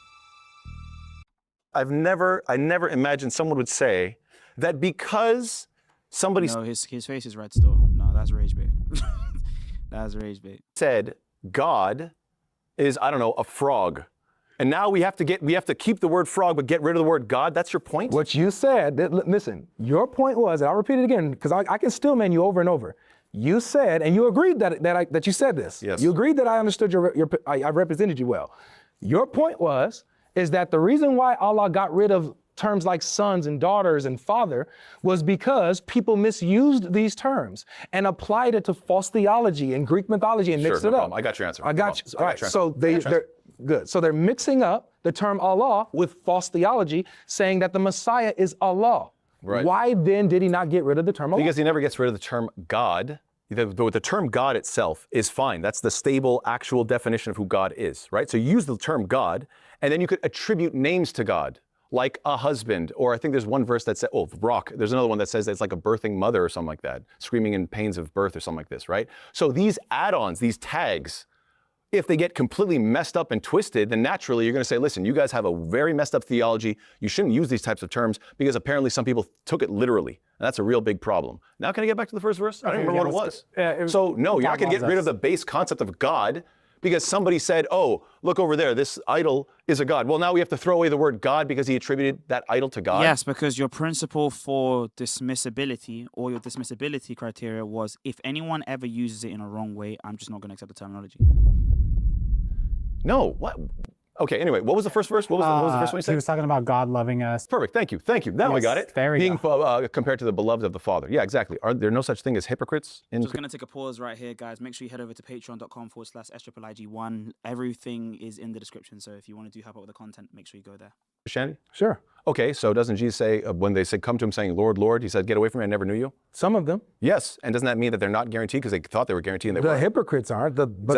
S3: I never imagined someone would say that because somebody
S1: No, his face is red still. No, that's rage bait. That's rage bait.
S3: said God is, I don't know, a frog. And now we have to keep the word frog but get rid of the word God. That's your point?
S2: What you said, listen, your point was, and I'll repeat it again, because I can still man you over and over. You said, and you agreed that you said this.
S3: Yes.
S2: You agreed that I understood I represented you well. Your point is that the reason why Allah got rid of terms like sons and daughters and father was because people misused these terms and applied it to false theology and Greek mythology and mixed
S3: no
S2: it up.
S3: problem. I got your answer.
S2: I got you. All right. So
S3: your
S2: they're good. So they're mixing up the term Allah with false theology, saying that the Messiah is Allah.
S3: Right.
S2: Why then did he not get rid of the term Allah?
S3: Because he never gets rid of the term God. The term God itself is fine. That's the stable, actual definition of who God is, right? So you use the term God, and then you could attribute names to God, like a husband, or I think there's one verse that says, rock. There's another one that says that it's like a birthing mother or something like that, screaming in pains of birth or something like this, right? So these add-ons, these tags, if they get completely messed up and twisted, then naturally you're going to say, listen, you guys have a very messed up theology. You shouldn't use these types of terms because apparently some people took it literally. And that's a real big problem. Now can I get back to the first verse? I don't remember what it was. So no, you're not going to get rid of the base concept of God because somebody said, oh, look over there, this idol is a God. Well, now we have to throw away the word God because he attributed that idol to God?
S1: Yes, because your principle for dismissibility or your dismissibility criteria was if anyone ever uses it in a wrong way, I'm just not going to accept the terminology.
S3: No, what? Okay, anyway, what was the first verse? What was the first one you said?
S4: He was talking about God loving us.
S3: Perfect, thank you. Now I
S4: Yes,
S3: got it.
S4: there we
S3: Being
S4: go.
S3: compared to the beloved of the Father. Yeah, exactly. Are there no such thing as hypocrites in
S1: Just going to take a pause right here, guys. Make sure you head over to patreon.com/SIIIG1. Everything is in the description. So if you want to help out with the content, make sure you go there.
S3: Christianity?
S2: Sure.
S3: Okay, so doesn't Jesus say, when they said, come to him saying, Lord, Lord, he said, get away from me, I never knew you?
S2: Some of them.
S3: Yes, and doesn't that mean that they're not guaranteed because they thought they were guaranteed and they
S2: The
S3: weren't?
S2: hypocrites aren't. But
S3: Exactly.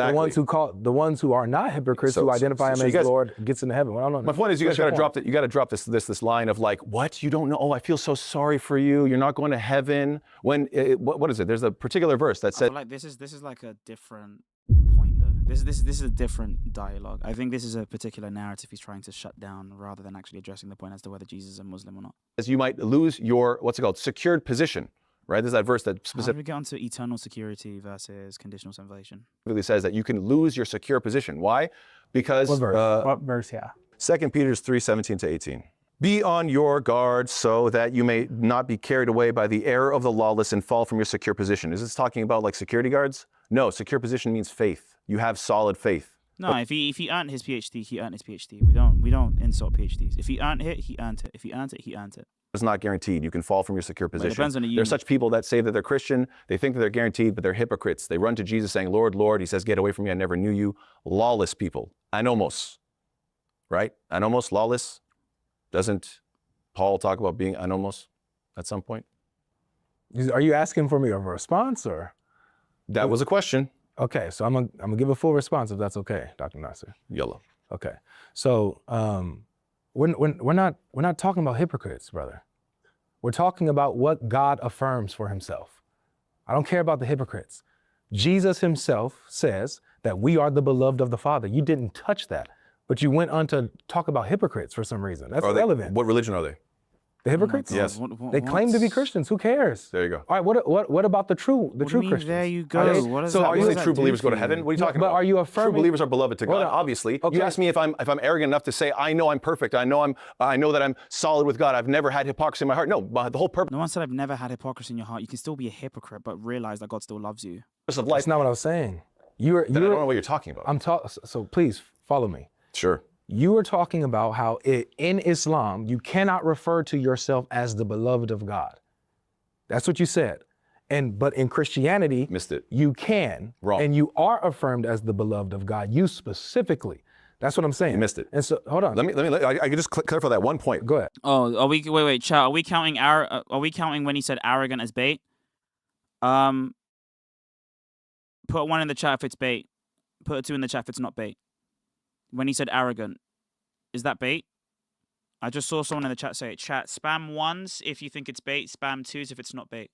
S2: the ones who are not hypocrites, who identify him
S3: you
S2: as
S3: guys-
S2: Lord, gets into heaven. Well, I don't know.
S3: My point is you guys
S2: What's your
S3: got to drop this line of like, what? You don't know? Oh, I feel so sorry for you. You're not going to heaven. When what is it? There's a particular verse that
S1: I
S3: said,
S1: feel like this is like a different point though. This is a different dialogue. I think this is a particular narrative he's trying to shut down rather than actually addressing the point as to whether Jesus is a Muslim or not.
S3: you might lose your, secured position, right? There's that verse that
S1: How do
S3: specifically
S1: we get onto eternal security versus conditional salvation?
S3: says that you can lose your secure position. Why? Because
S2: What verse?
S4: What verse? Yeah.
S3: 2 Peter 3:17-18. Be on your guard so that you may not be carried away by the error of the lawless and fall from your secure position. Is this talking about like security guards? No, secure position means faith. You have solid faith.
S1: No, if he earned his PhD, he earned his PhD. We don't insult PhDs. If he earned it, he earned it. If he earned it, he earned it.
S3: It's not guaranteed. You can fall from your secure
S1: Well, it
S3: position.
S1: depends on the
S3: There's
S1: union.
S3: such people that say that they're Christian. They think that they're guaranteed, but they're hypocrites. They run to Jesus saying, Lord, Lord. He says, get away from me. I never knew you. Lawless people. Anomos. Right? Anomos, lawless. Doesn't Paul talk about being anomos at some point?
S2: Are you asking for me a response or?
S3: That was a question.
S2: Okay, so I'm gonna give a full response if that's okay, Dr. Nasser.
S3: Yellow.
S2: Okay, so we're not talking about hypocrites, brother. We're talking about what God affirms for himself. I don't care about the hypocrites. Jesus himself says that we are the beloved of the Father. You didn't touch that, but you went on to talk about hypocrites for some reason. That's irrelevant.
S3: What religion are they?
S2: The hypocrites?
S3: Yes.
S2: They claim to be Christians. Who cares?
S3: There you go.
S2: All right, what about the true Christians?
S1: There you go. What does
S2: so
S1: that,
S2: are
S1: what
S2: you
S1: does
S3: Say
S1: that
S3: true
S1: do
S3: believers
S1: for
S3: go to
S1: you?
S3: heaven? What are you
S2: No,
S3: talking
S2: but
S3: about?
S2: are you affirming-
S3: True believers are beloved to God,
S2: Hold on.
S3: obviously.
S2: Okay.
S3: You asked me if I'm arrogant enough to say I know I'm perfect. I know that I'm solid with God. I've never had hypocrisy in my heart. No, but the whole purpose
S1: No one said I've never had hypocrisy in your heart. You can still be a hypocrite, but realize that God still loves you.
S3: of life.
S2: That's not what I was saying.
S3: I don't know what you're talking about.
S2: So please follow me.
S3: Sure.
S2: You were talking about how in Islam, you cannot refer to yourself as the beloved of God. That's what you said. But in Christianity,
S3: Missed it.
S2: you can.
S3: Wrong.
S2: And you are affirmed as the beloved of God. You specifically. That's what I'm saying.
S3: You missed it.
S2: And so, hold on.
S3: I can just clarify that one point.
S2: Go ahead.
S1: Oh, are we? Wait, chat. Are we counting when he said arrogant as bait? Put one in the chat if it's bait. Put a 2 in the chat if it's not bait. When he said arrogant, is that bait? I just saw someone in the chat say it. Chat, spam 1s if you think it's bait. Spam 2s if it's not bait.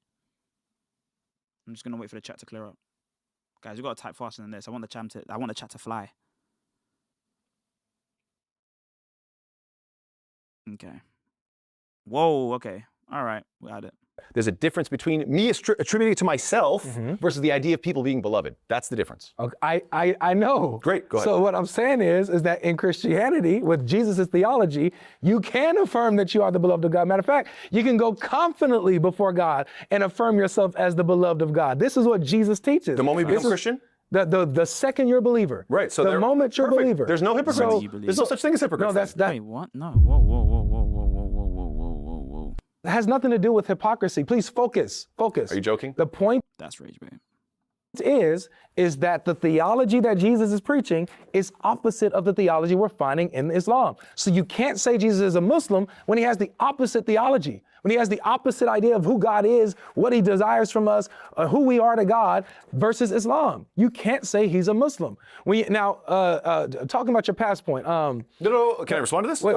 S1: I'm just gonna wait for the chat to clear up. Guys, we gotta type faster than this. I want the chat to fly. Okay. Whoa. Okay. All right. We had it.
S3: There's a difference between me attributing it to myself versus the idea of people being beloved. That's the difference.
S2: Okay, I know.
S3: Great, go ahead.
S2: So what I'm saying is that in Christianity, with Jesus' theology, you can affirm that you are the beloved of God. Matter of fact, you can go confidently before God and affirm yourself as the beloved of God. This is what Jesus teaches.
S3: The moment you become Christian?
S2: The second you're a believer.
S3: Right. So
S2: the moment you're a believer.
S3: There's no hypocrites.
S1: So-
S3: There's no such thing as hypocrites.
S2: No, that's that.
S1: Wait, what? No. Whoa.
S2: It has nothing to do with hypocrisy. Please focus.
S3: Are you joking?
S2: The point
S1: That's rage bait.
S2: is that the theology that Jesus is preaching is opposite of the theology we're finding in Islam. So you can't say Jesus is a Muslim when he has the opposite theology, when he has the opposite idea of who God is, what he desires from us, who we are to God versus Islam. You can't say he's a Muslim. Talking about your past point.
S3: No. Can I respond to this?
S2: Wait,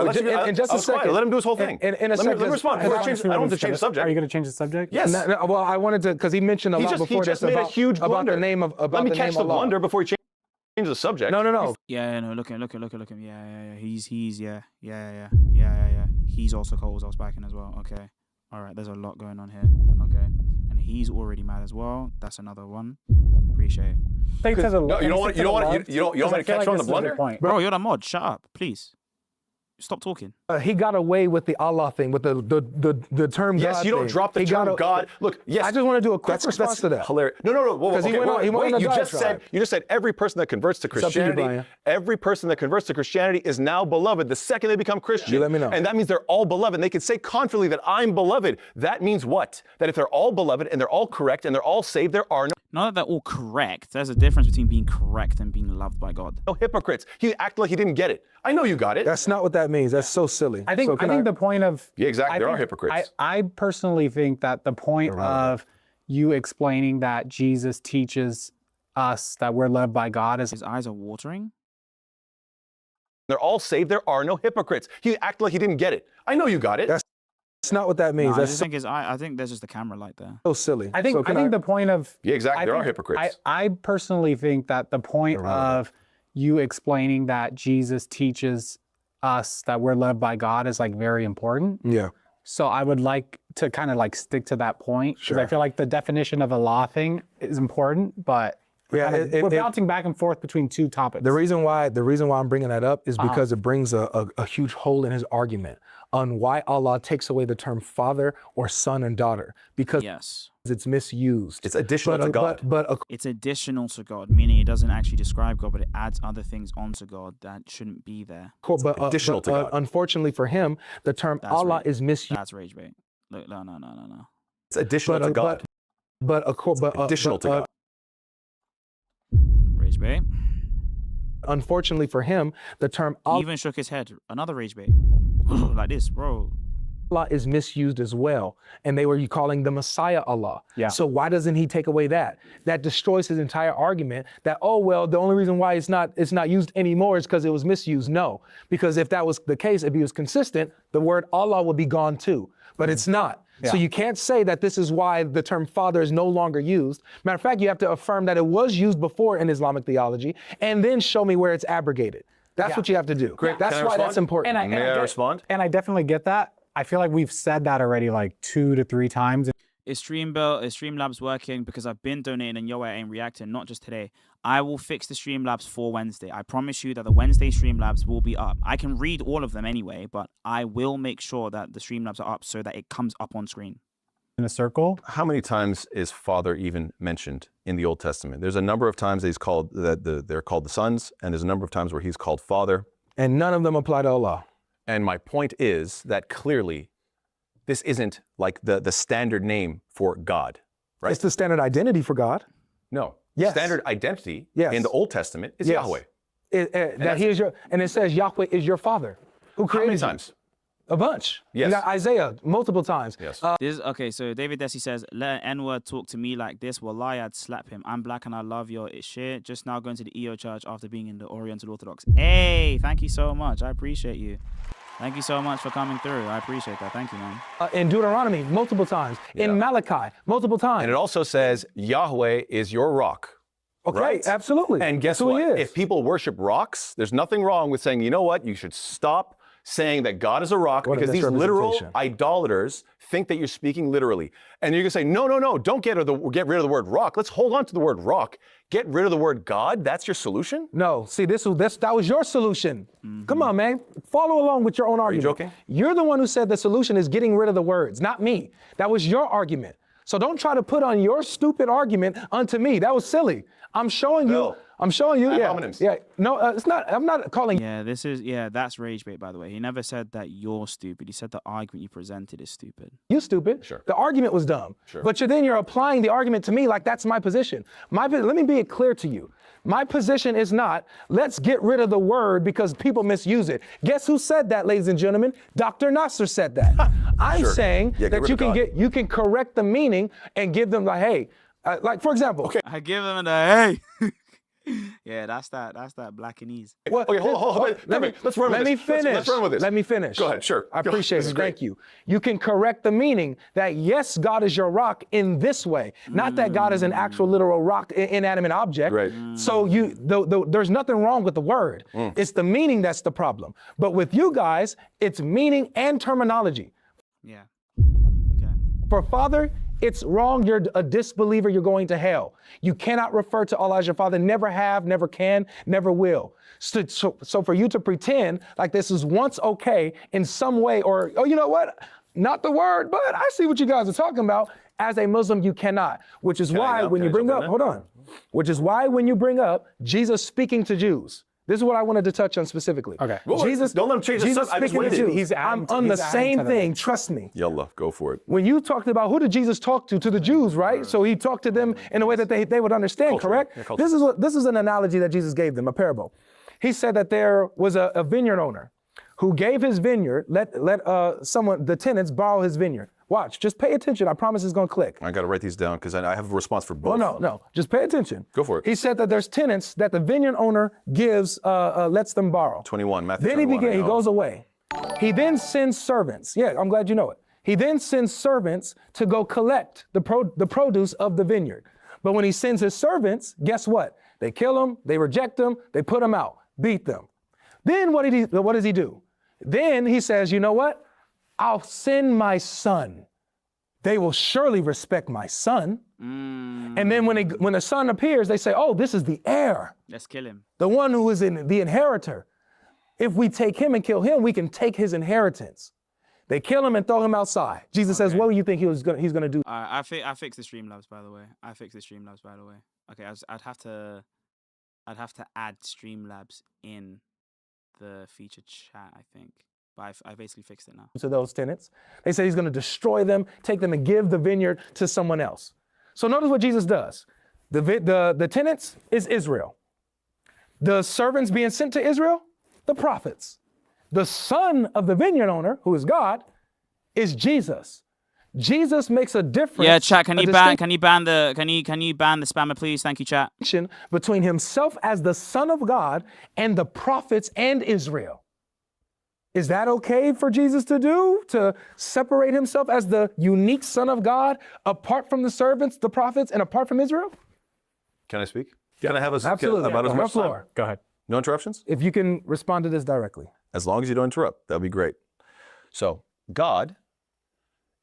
S3: in
S2: just a second.
S3: Let him do his whole thing.
S2: In a
S3: let
S2: second.
S3: me respond. I don't want to change the subject.
S4: Are you going to change the subject?
S3: Yes.
S2: Well, I wanted to, because he mentioned a lot before
S3: just
S2: this
S3: made a
S2: about,
S3: huge
S2: about
S3: blunder.
S2: the name of about
S3: Let me
S2: the
S3: catch
S2: name
S3: the
S2: of Allah.
S3: blunder before he changes the subject.
S2: No.
S1: Yeah, no, look at him. Yeah. He's yeah. He's also cold as I was backing as well. Okay. All right, there's a lot going on here. Okay. And he's already mad as well. That's another one. Appreciate it.
S3: No, you don't want to catch on the blunder?
S1: Bro, you're the mod. Shut up, please. Stop talking.
S2: He got away with the Allah thing, with the term God.
S3: Yes, you don't
S2: thing.
S3: drop the
S2: He
S3: term
S2: got
S3: God. Look, yes.
S2: I just want to do a quick response to that.
S3: Hilarious. No.
S2: Because he went on a
S3: you
S2: diatribe.
S3: just said every person that converts to
S2: up to you,
S3: Christianity,
S2: Brian.
S3: every person that converts to Christianity is now beloved the second they become Christian.
S2: You let me know.
S3: And that means they're all beloved. And they can say confidently that I'm beloved. That means what? That if they're all beloved and they're all correct and they're all saved, there are
S1: Not that they're all correct. There's a difference between being correct and being loved by God.
S3: no hypocrites. He acted like he didn't get it. I know you got it.
S2: That's not what that means. That's so silly.
S4: I think the point of
S3: Yeah, exactly.
S4: I
S3: There are
S4: think-
S3: hypocrites.
S4: I personally think that the point of you explaining that Jesus teaches us that we're loved by God is
S1: His eyes are watering.
S3: They're all saved. There are no hypocrites. He acted like he didn't get it. I know you got it.
S2: That's not what that means.
S1: No, I
S2: That's
S1: just think his eye. I think there's just a camera light there.
S2: so silly.
S4: I think the point of
S3: Yeah, exactly.
S4: I
S3: There are
S4: think-
S3: hypocrites.
S4: I personally think that the point of you explaining that Jesus teaches us that we're loved by God is like very important.
S2: Yeah.
S4: So I would like to kind of like stick to that point because I
S2: Sure.
S4: feel like the definition of a law thing is important, but
S2: Yeah,
S4: we're bouncing back and forth between two topics.
S2: The reason why I'm bringing that up is because it brings a huge hole in his argument on why Allah takes away the term father or son and daughter, because
S1: Yes.
S2: it's misused.
S3: It's additional to God.
S2: But
S1: It's additional to God, meaning it doesn't actually describe God, but it adds other things onto God that shouldn't be there.
S3: additional to God.
S2: Unfortunately for him, the term
S1: That's
S2: Allah
S1: right.
S2: is misused.
S1: That's rage bait. Look, no.
S3: It's additional to God. Additional to God.
S1: Rage bait.
S2: Unfortunately for him, the term
S1: He
S2: Allah
S1: even shook his head. Another rage bait. Like this, bro.
S2: Allah is misused as well. And they were calling the Messiah Allah.
S4: Yeah.
S2: So why doesn't he take away that? That destroys his entire argument that, oh, well, the only reason why it's not used anymore is because it was misused. No, because if that was the case, if he was consistent, the word Allah would be gone too, but it's not. So you can't say that this is why the term father is no longer used. Matter of fact, you have to affirm that it was used before in Islamic theology and then show me where it's abrogated. That's what you have to do.
S3: Great.
S2: That's
S3: Can I
S2: why
S3: respond?
S2: that's important.
S3: May I respond?
S4: And I definitely get that. I feel like we've said that already like 2 to 3 times.
S1: Is Streamlabs working? Because I've been donating and Yoa ain't reacting, not just today. I will fix the Streamlabs for Wednesday. I promise you that the Wednesday Streamlabs will be up. I can read all of them anyway, but I will make sure that the Streamlabs are up so that it comes up on screen.
S4: In a circle.
S3: How many times is father even mentioned in the Old Testament? There's a number of times that he's called they're called the sons, and there's a number of times where he's called father.
S2: And none of them apply to Allah.
S3: And my point is that clearly this isn't like the standard name for God, right?
S2: It's the standard identity for God.
S3: No.
S2: Yes.
S3: Standard identity
S2: Yes.
S3: in the Old Testament is
S2: Yes.
S3: Yahweh.
S2: That he is your, and it says Yahweh is your father. Who
S3: How
S2: created
S3: many
S2: you.
S3: times?
S2: A bunch.
S3: Yes.
S2: You got Isaiah multiple times.
S3: Yes.
S1: Okay, so David Desi says, let an N-word talk to me like this. Wallahi, I'd slap him. I'm black and I love your shit. Just now going to the EO church after being in the Oriental Orthodox. Hey, thank you so much. I appreciate you. Thank you so much for coming through. I appreciate that. Thank you, man.
S2: In Deuteronomy, multiple times. In Malachi, multiple times.
S3: And it also says Yahweh is your rock.
S2: Okay,
S3: right?
S2: absolutely.
S3: And guess
S2: That's who
S3: what?
S2: he is.
S3: If people worship rocks, there's nothing wrong with saying, you know what? You should stop saying that God is a rock,
S2: What a
S3: because these literal
S2: misrepresentation.
S3: idolaters think that you're speaking literally. And you're gonna say, no, don't get rid of the word rock. Let's hold on to the word rock. Get rid of the word God. That's your solution?
S2: No, see, that was your solution. Come on, man. Follow along with your own argument.
S3: joking?
S2: You're the one who said the solution is getting rid of the words, not me. That was your argument. So don't try to put on your stupid argument onto me. That was silly. I'm showing you.
S3: No.
S2: I'm showing you.
S3: Ad
S2: Yeah.
S3: hominems.
S2: Yeah. No, it's not. I'm not calling.
S1: Yeah, that's rage bait, by the way. He never said that you're stupid. He said the argument you presented is stupid.
S2: You stupid.
S3: Sure.
S2: The argument was dumb.
S3: Sure.
S2: But you're applying the argument to me like that's my position. Let me be clear to you. My position is not, let's get rid of the word because people misuse it. Guess who said that, ladies and gentlemen? Dr. Nasser said that. I'm
S3: Sure.
S2: saying
S3: Yeah, get
S2: that
S3: rid of
S2: you can correct the meaning and give them like, hey, like for example. Okay.
S1: I give him the hey. Yeah, that's that blackenese.
S2: What,
S3: Okay, hold on. Let's run with
S2: let
S3: this.
S2: me finish.
S3: Let's run with this.
S2: Let me finish.
S3: Go ahead, sure.
S2: I
S3: Go.
S2: appreciate
S3: This
S2: it.
S3: is great.
S2: Thank you. You can correct the meaning that yes, God is your rock in this way, not that God is an actual literal rock, inanimate object.
S3: Right.
S2: So there's nothing wrong with the word. It's the meaning that's the problem. But with you guys, it's meaning and terminology.
S1: Yeah. Okay.
S2: For father, it's wrong. You're a disbeliever. You're going to hell. You cannot refer to Allah as your father. Never have, never can, never will. So for you to pretend like this is once okay in some way, or, oh, you know what? Not the word, but I see what you guys are talking about. As a Muslim, you cannot. Which is why when you bring up, hold on. Which is why when you bring up Jesus speaking to Jews, this is what I wanted to touch on specifically.
S4: Okay.
S2: Jesus,
S3: Don't let him change the
S2: Jesus
S3: subject. I just
S2: speaking to
S3: waited.
S2: Jews. I'm on the same thing. Trust me.
S3: Yallah, go for it.
S2: When you talked about who did Jesus talk to the Jews, right? So he talked to them in a way that they would understand, correct?
S3: Yeah, culture.
S2: This is an analogy that Jesus gave them, a parable. He said that there was a vineyard owner who gave his vineyard, let the tenants borrow his vineyard. Watch, just pay attention. I promise it's gonna click.
S3: I got to write these down because I have a response for both.
S2: Oh, no, just pay attention.
S3: Go for it.
S2: He said that there's tenants that the vineyard owner lets them borrow.
S3: 21, Matthew
S2: Then he
S3: 21, I know.
S2: goes away. He then sends servants. Yeah, I'm glad you know it. He then sends servants to go collect the produce of the vineyard. But when he sends his servants, guess what? They kill him, they reject him, they put him out, beat them. Then what does he do? Then he says, you know what? I'll send my son. They will surely respect my son. And then when the son appears, they say, oh, this is the heir,
S1: Let's kill him.
S2: the one who is the inheritor. If we take him and kill him, we can take his inheritance. They kill him and throw him outside. Jesus says, what do you think he's gonna do?
S1: I fixed the Streamlabs, by the way. Okay, I'd have to add Streamlabs in the featured chat, I think. But I basically fixed it now.
S2: To those tenants. They say he's going to destroy them, take them and give the vineyard to someone else. So notice what Jesus does. The tenants is Israel. The servants being sent to Israel, the prophets. The son of the vineyard owner, who is God, is Jesus. Jesus makes a difference.
S1: Yeah, chat. Can
S2: a
S1: you ban the spammer, please? Thank you, chat.
S2: distinction between himself as the Son of God and the prophets and Israel. Is that okay for Jesus to do? To separate himself as the unique Son of God apart from the servants, the prophets, and apart from Israel?
S3: Can I speak? Can I have a
S2: Absolutely.
S3: about as
S2: On
S3: much
S2: the
S3: time?
S2: floor.
S4: Go ahead.
S3: No interruptions?
S2: If you can respond to this directly.
S3: As long as you don't interrupt, that would be great. So, God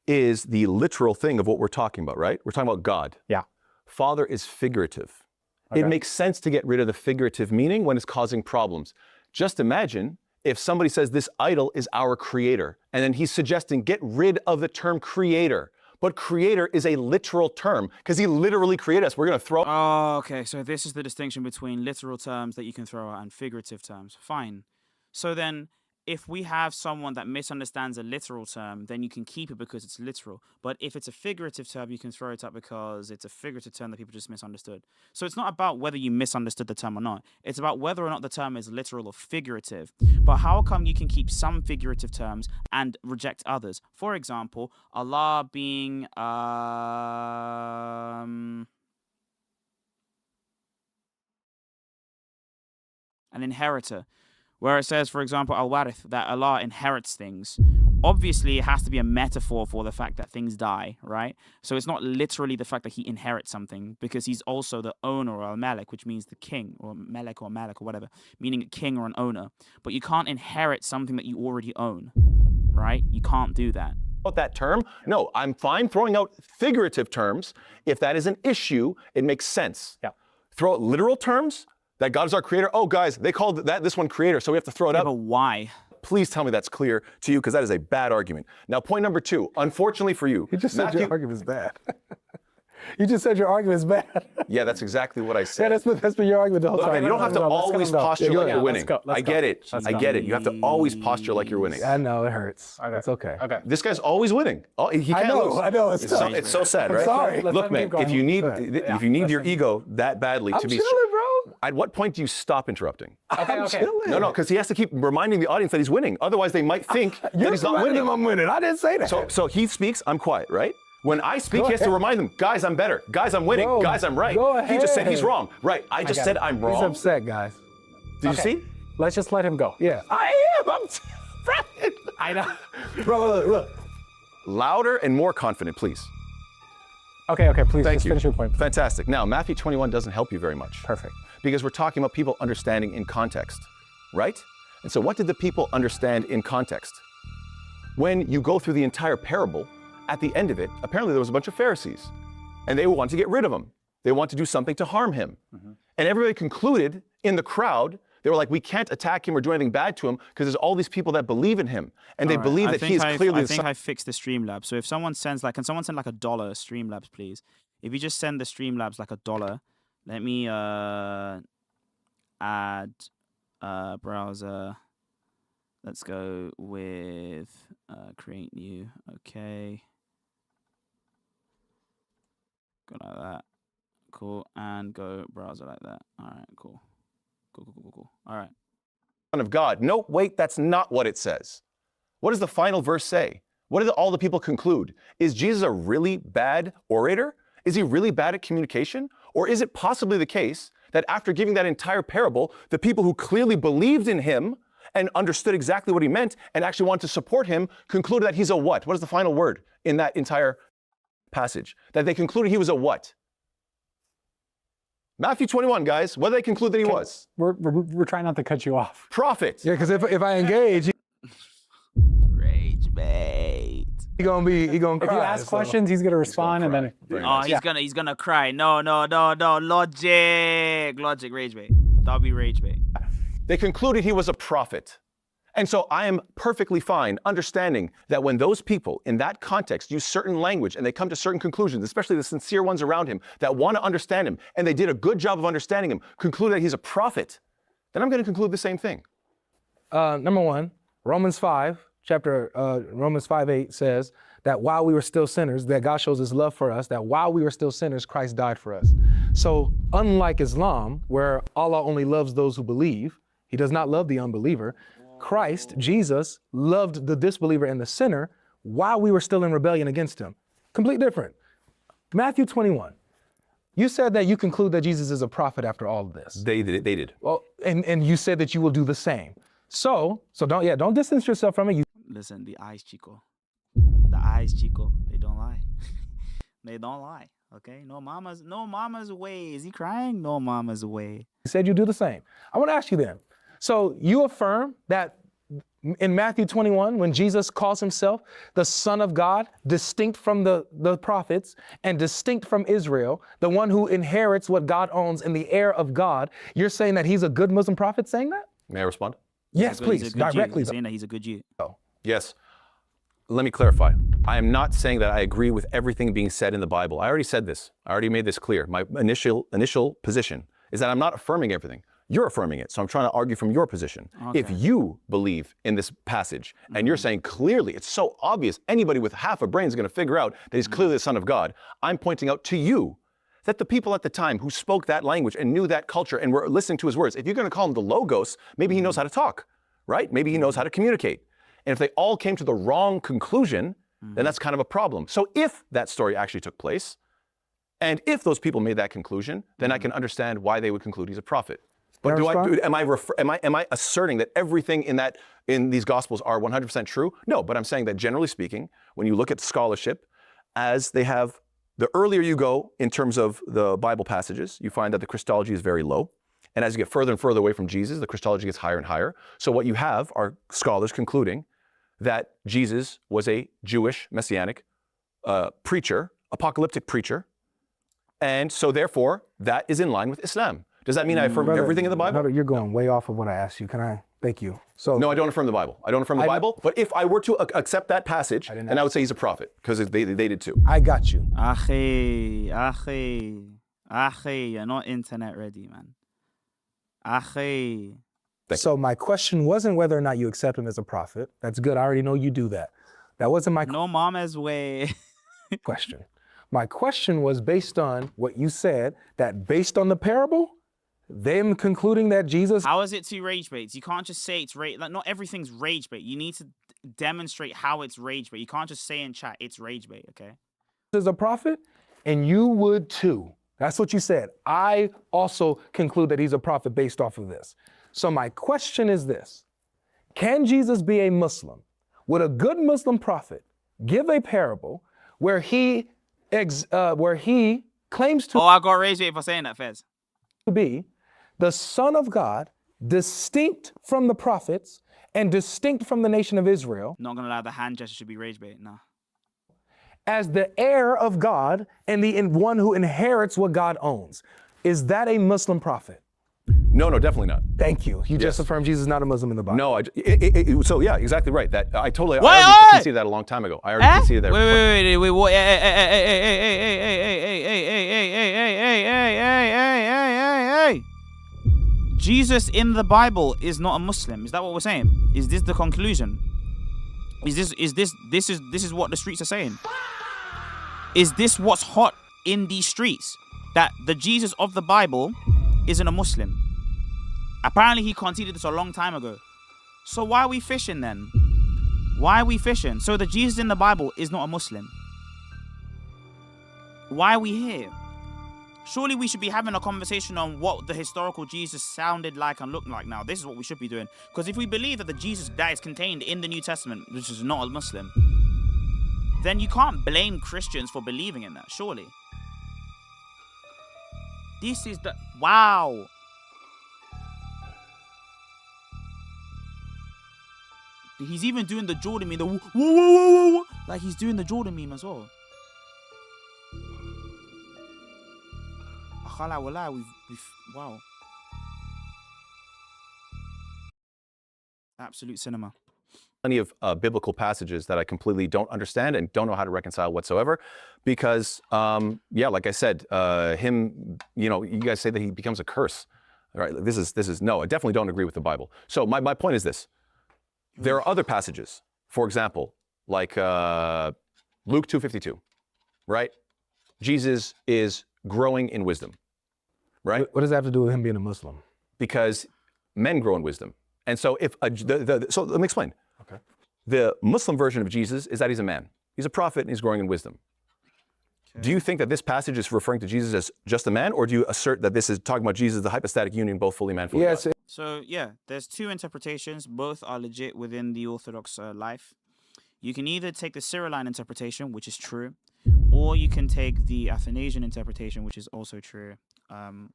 S3: is the literal thing of what we're talking about, right? We're talking about God.
S4: Yeah.
S3: Father is figurative.
S4: Okay.
S3: It makes sense to get rid of the figurative meaning when it's causing problems. Just imagine if somebody says this idol is our creator, and then he's suggesting get rid of the term creator. But creator is a literal term because he literally created us. We're going to throw.
S1: Oh, okay. So this is the distinction between literal terms that you can throw out and figurative terms. Fine. So then, if we have someone that misunderstands a literal term, then you can keep it because it's literal. But if it's a figurative term, you can throw it out because it's a figurative term that people just misunderstood. So it's not about whether you misunderstood the term or not. It's about whether or not the term is literal or figurative. But how come you can keep some figurative terms and reject others? For example, Allah being an inheritor. Where it says, for example, al-warith, that Allah inherits things. Obviously, it has to be a metaphor for the fact that things die, right? So it's not literally the fact that he inherits something, because he's also the owner, or al-malik, which means the king, or malik or whatever, meaning a king or an owner. But you can't inherit something that you already own, right? You can't do that.
S3: That term. No, I'm fine throwing out figurative terms. If that is an issue, it makes sense.
S4: Yeah.
S3: Throw out literal terms, that God is our creator. Oh, guys, they called this one creator, so we have to throw it
S1: Yeah,
S3: out.
S1: but why?
S3: Please tell me that's clear to you, because that is a bad argument. Now, point number 2, unfortunately for you,
S2: You just said
S3: Matthew-
S2: your argument's bad. You just said your argument's bad.
S3: Yeah, that's exactly what I said.
S2: Yeah, that's been your argument the whole
S3: Look,
S2: time.
S3: man, you don't have to always posture like you're winning. I get it.
S4: Let's
S3: I
S4: go.
S3: get it. You have to always posture like you're winning.
S2: I know, it hurts. It's okay.
S4: Okay.
S3: This guy's always winning. Oh, he
S2: I
S3: can't
S2: know,
S3: lose.
S2: I know. It's tough.
S3: It's so sad,
S2: I'm
S3: right?
S2: sorry.
S4: Let's
S3: Look,
S4: let
S3: man,
S4: him go
S3: if you need
S2: ahead.
S3: your ego that badly
S2: I'm
S3: to be,
S2: chilling, bro.
S3: at what point do you stop interrupting?
S4: Okay.
S2: Chilling.
S3: No, because he has to keep reminding the audience that he's winning. Otherwise, they might think that
S2: You're
S3: he's not
S2: reminding
S3: winning.
S2: them I'm winning. I didn't say that.
S3: So he speaks, I'm quiet, right? When I speak,
S2: Go
S3: he has to
S2: ahead.
S3: remind them, guys, I'm better. Guys, I'm winning.
S2: Bro,
S3: Guys, I'm right.
S2: go
S3: He just said he's
S2: ahead.
S3: wrong. Right. I just
S4: got
S3: said
S4: it.
S3: I'm
S2: He's
S3: wrong.
S2: upset, guys.
S3: Did you see?
S4: Let's just let him go.
S2: Yeah. I am. I'm
S4: I know.
S2: Bro, look.
S3: Louder and more confident, please.
S4: Okay, please
S3: Thank
S4: just
S3: you.
S4: finish your point.
S3: Fantastic. Now, Matthew 21 doesn't help you very much.
S4: Perfect.
S3: Because we're talking about people understanding in context, right? And so what did the people understand in context? When you go through the entire parable, at the end of it, apparently there was a bunch of Pharisees, and they wanted to get rid of him. They wanted to do something to harm him. And everybody concluded in the crowd, they were like, we can't attack him or do anything bad to him because there's all these people that believe in him. And they
S1: All right,
S3: believe that he is clearly
S1: I
S3: the
S1: think
S3: son.
S1: I fixed the Streamlabs. So if someone sends can someone send like $1 Streamlabs, please? If you just send the Streamlabs like $1, let me add browser. Let's go with create new. Okay. Go like that. Cool. And go browser like that. All right, cool. Cool. All right.
S3: Son of God. No, wait, that's not what it says. What does the final verse say? What did all the people conclude? Is Jesus a really bad orator? Is he really bad at communication? Or is it possibly the case that after giving that entire parable, the people who clearly believed in him and understood exactly what he meant and actually wanted to support him concluded that he's a what? What is the final word in that entire passage? That they concluded he was a what? Matthew 21, guys, what did they conclude that he was?
S4: We're trying not to cut you off.
S3: Prophet.
S2: Yeah, because if I engage,
S1: Rage bait.
S2: he gonna cry.
S4: If you ask
S2: so-
S4: questions, he's gonna respond, and then
S3: Very
S1: Oh,
S3: nice.
S1: he's gonna cry. No. Logic, rage bait. That'll be rage bait.
S3: They concluded he was a prophet. And so I am perfectly fine understanding that when those people in that context use certain language and they come to certain conclusions, especially the sincere ones around him that want to understand him, and they did a good job of understanding him, conclude that he's a prophet, then I'm going to conclude the same thing.
S2: Number one, Romans 5:8 says that while we were still sinners, that God shows his love for us, that while we were still sinners, Christ died for us. So unlike Islam, where Allah only loves those who believe, he does not love the unbeliever. Christ, Jesus, loved the disbeliever and the sinner while we were still in rebellion against him. Complete different. Matthew 21. You said that you conclude that Jesus is a prophet after all of this.
S3: They did.
S2: Well, and you said that you will do the same. So don't distance yourself from it. You
S1: Listen, the eyes, Chico. The eyes, Chico. They don't lie. They don't lie. Okay? No mama's away. Is he crying? No mama's away.
S2: said you do the same. I want to ask you then. So you affirm that in Matthew 21, when Jesus calls himself the Son of God, distinct from the prophets and distinct from Israel, the one who inherits what God owns and the heir of God, you're saying that he's a good Muslim prophet saying that?
S3: May I respond?
S2: Yes, please, directly.
S1: Saying that he's a good Jew.
S3: Yes. Let me clarify. I am not saying that I agree with everything being said in the Bible. I already said this. I already made this clear. My initial position is that I'm not affirming everything. You're affirming it, so I'm trying to argue from your position.
S1: Okay.
S3: If you believe in this passage, and you're saying clearly, it's so obvious, anybody with half a brain is going to figure out that he's clearly the Son of God, I'm pointing out to you that the people at the time who spoke that language and knew that culture and were listening to his words, if you're going to call him the Logos, maybe he knows how to talk, right? Maybe he knows how to communicate. And if they all came to the wrong conclusion, then that's kind of a problem. So if that story actually took place, and if those people made that conclusion, then I can understand why they would conclude he's a prophet. But am I asserting that everything in these Gospels are 100% true? No, but I'm saying that generally speaking, when you look at scholarship, as they have, the earlier you go in terms of the Bible passages, you find that the Christology is very low. And as you get further and further away from Jesus, the Christology gets higher and higher. So what you have are scholars concluding that Jesus was a Jewish messianic preacher, apocalyptic preacher. And so therefore, that is in line with Islam. Does that mean I affirm everything in the Bible?
S2: Brother, you're going way off of what I asked you. Can I? Thank you. So
S3: No, I don't affirm the Bible. I don't affirm the Bible. But if I were to accept that passage, then I would say he's a prophet, because they did too.
S2: I got you.
S1: Ache, you're not internet ready, man. Ache.
S2: So my question wasn't whether or not you accept him as a prophet. That's good. I already know you do that. That wasn't my
S1: No mama's way.
S2: question. My question was based on what you said, that based on the parable, them concluding that Jesus
S1: How is it two rage baits? You can't just say it's rage. Like, not everything's rage bait. You need to demonstrate how it's rage bait. You can't just say in chat it's rage bait, okay?
S2: is a prophet, and you would too. That's what you said. I also conclude that he's a prophet based off of this. So my question is this: can Jesus be a Muslim? Would a good Muslim prophet give a parable where he claims to
S1: Oh, I got rage bait for saying that, Fez.
S2: be the Son of God, distinct from the prophets and distinct from the nation of Israel,
S1: Not gonna lie, the hand gesture should be rage bait. Nah.
S2: as the heir of God and the one who inherits what God owns? Is that a Muslim prophet?
S3: No, definitely not.
S2: Thank you. You just affirmed Jesus is not a Muslim in the Bible.
S3: No, so yeah, exactly right. That I totally I
S1: Wait,
S3: already
S1: wait!
S3: conceded that a long time ago. I already conceded that.
S1: Wait, what? Hey. Jesus in the Bible is not a Muslim. Is that what we're saying? Is this the conclusion? Is this what the streets are saying? Is this what's hot in these streets? That the Jesus of the Bible isn't a Muslim. Apparently he conceded this a long time ago. So why are we fishing then? Why are we fishing? So the Jesus in the Bible is not a Muslim. Why are we here? Surely we should be having a conversation on what the historical Jesus sounded like and looked like now. This is what we should be doing. Because if we believe that the Jesus that is contained in the New Testament, which is not a Muslim, then you can't blame Christians for believing in that, surely. This is the... Wow. He's even doing the Jordan meme. The whoa, whoa, whoa, whoa. Like he's doing the Jordan meme as well. I can't lie, wallah, we've wow. Absolute cinema.
S3: Plenty of biblical passages that I completely don't understand and don't know how to reconcile whatsoever, because like I said, you guys say that he becomes a curse, right? This is no, I definitely don't agree with the Bible. So my point is this: there are other passages, for example, like Luke 2:52, right? Jesus is growing in wisdom, right?
S2: What does that have to do with him being a Muslim?
S3: Because men grow in wisdom, and so if so let me explain.
S2: Okay.
S3: The Muslim version of Jesus is that he's a man. He's a prophet and he's growing in wisdom. Do you think that this passage is referring to Jesus as just a man, or do you assert that this is talking about Jesus, the hypostatic union, both fully man, fully God?
S1: So yeah, there's two interpretations. Both are legit within the Orthodox life. You can either take the Cyrilline interpretation, which is true, or you can take the Athanasian interpretation, which is also true,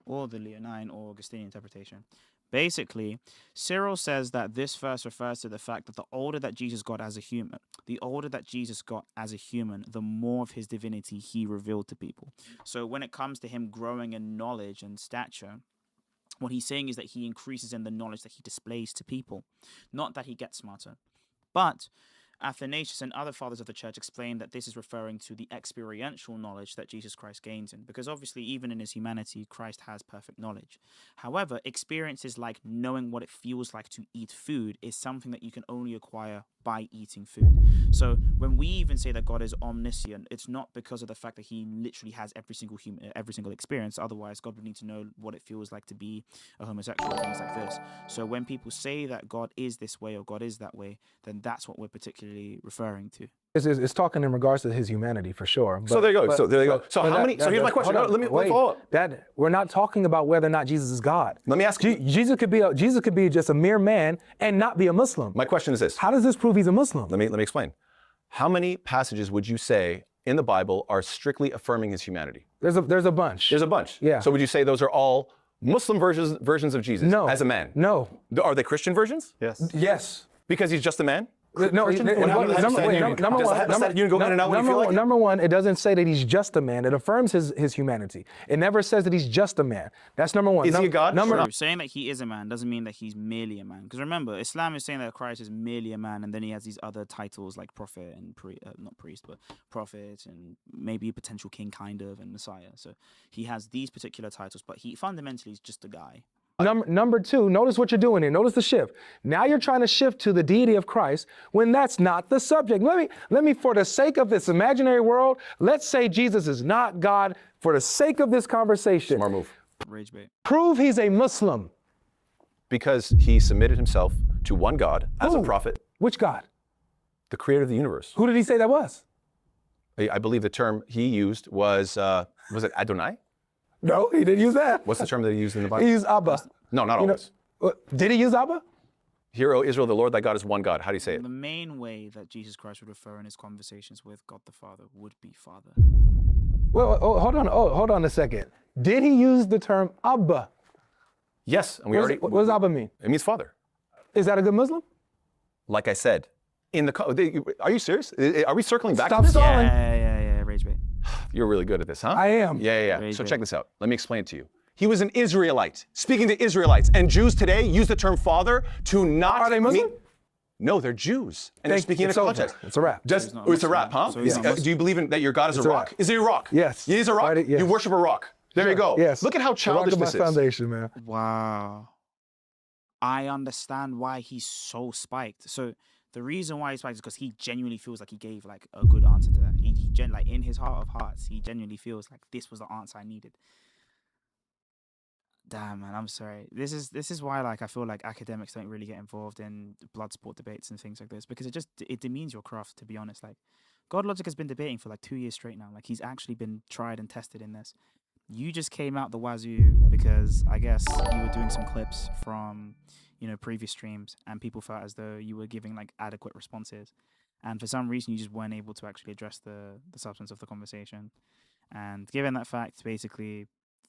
S1: or the Leonine or Augustinian interpretation. Basically, Cyril says that this verse refers to the fact that the older that Jesus got as a human, the more of his divinity he revealed to people. So when it comes to him growing in knowledge and stature, what he's saying is that he increases in the knowledge that he displays to people, not that he gets smarter. But Athanasius and other fathers of the church explain that this is referring to the experiential knowledge that Jesus Christ gains in, because obviously even in his humanity, Christ has perfect knowledge. However, experiences like knowing what it feels like to eat food is something that you can only acquire by eating food. So when we even say that God is omniscient, it's not because of the fact that he literally has every single experience. Otherwise, God would need to know what it feels like to be a homosexual, things like this. So when people say that God is this way or God is that way, then that's what we're particularly referring to.
S2: It's talking in regards to his humanity for sure.
S3: So there you go. So here's my question. Let me follow up.
S2: That we're not talking about whether or not Jesus is God.
S3: Let me ask you.
S2: Jesus could be just a mere man and not be a Muslim.
S3: My question is this.
S2: How does this prove he's a Muslim?
S3: Let me explain. How many passages would you say in the Bible are strictly affirming his humanity?
S2: There's a bunch.
S3: There's a bunch.
S2: Yeah.
S3: So would you say those are all Muslim versions of Jesus
S2: No.
S3: as a man?
S2: No.
S3: Are they Christian versions?
S4: Yes.
S2: Yes.
S3: Because he's just a man?
S2: No, number one, it doesn't say that he's just a man. It affirms his humanity. It never says that he's just a man. That's number one.
S3: Is he a God?
S1: Saying that he is a man doesn't mean that he's merely a man. Because remember, Islam is saying that Christ is merely a man, and then he has these other titles like prophet and not priest, but prophet and maybe a potential king, kind of, and Messiah. So he has these particular titles, but he fundamentally is just a guy.
S2: Number two, notice what you're doing here. Notice the shift. Now you're trying to shift to the deity of Christ when that's not the subject. Let me, for the sake of this imaginary world, let's say Jesus is not God for the sake of this conversation.
S3: Smart move.
S1: Rage bait.
S2: Prove he's a Muslim.
S3: Because he submitted himself to one God as a prophet,
S2: Which God?
S3: the creator of the universe.
S2: Who did he say that was?
S3: I believe the term he used was it Adonai?
S2: No, he didn't use that.
S3: What's the term that he used in the Bible?
S2: He used Abba.
S3: No, not always.
S2: Did he use Abba?
S3: Hear, O Israel, the Lord thy God is one God. How do you say it?
S1: The main way that Jesus Christ would refer in his conversations with God the Father would be Father.
S2: Well, hold on a second. Did he use the term Abba?
S3: Yes, and
S2: What does Abba mean?
S3: It means father.
S2: Is that a good Muslim?
S3: Like I said, are you serious? Are we circling back?
S2: Stop
S3: to this?
S2: stalling.
S1: Yeah, rage bait.
S3: You're really good at this, huh?
S2: I am.
S3: Yeah.
S1: Very
S3: So
S1: good.
S3: check this out. Let me explain it to you. He was an Israelite, speaking to Israelites, and Jews today use the term father to not.
S2: Are they Muslim?
S3: No, they're Jews, and they're speaking in a
S2: It's over.
S3: context.
S2: It's a wrap.
S1: he's not
S3: It's a
S1: Muslim.
S3: wrap, huh?
S1: So he's not Muslim.
S3: Do you believe that your God is
S2: It's
S3: a
S2: a
S3: rock?
S2: wrap.
S3: Is he a rock?
S2: Yes.
S3: He is a rock.
S2: Yes.
S3: You worship a rock. There you go.
S2: Yes.
S3: Look at how childish
S2: The rock
S3: this
S2: of my
S3: is.
S2: foundation, man.
S1: Wow. I understand why he's so spiked. So the reason why he's spiked is because he genuinely feels like he gave like a good answer to that. He like in his heart of hearts, he genuinely feels like this was the answer I needed. Damn, man, I'm sorry. This is why like I feel like academics don't really get involved in blood sport debates and things like this, because it demeans your craft, to be honest. Like GodLogic has been debating for like 2 years straight now. Like he's actually been tried and tested in this. You just came out the wazoo because I guess you were doing some clips from, previous streams, and people felt as though you were giving like adequate responses. And for some reason, you just weren't able to actually address the substance of the conversation. And given that fact, basically,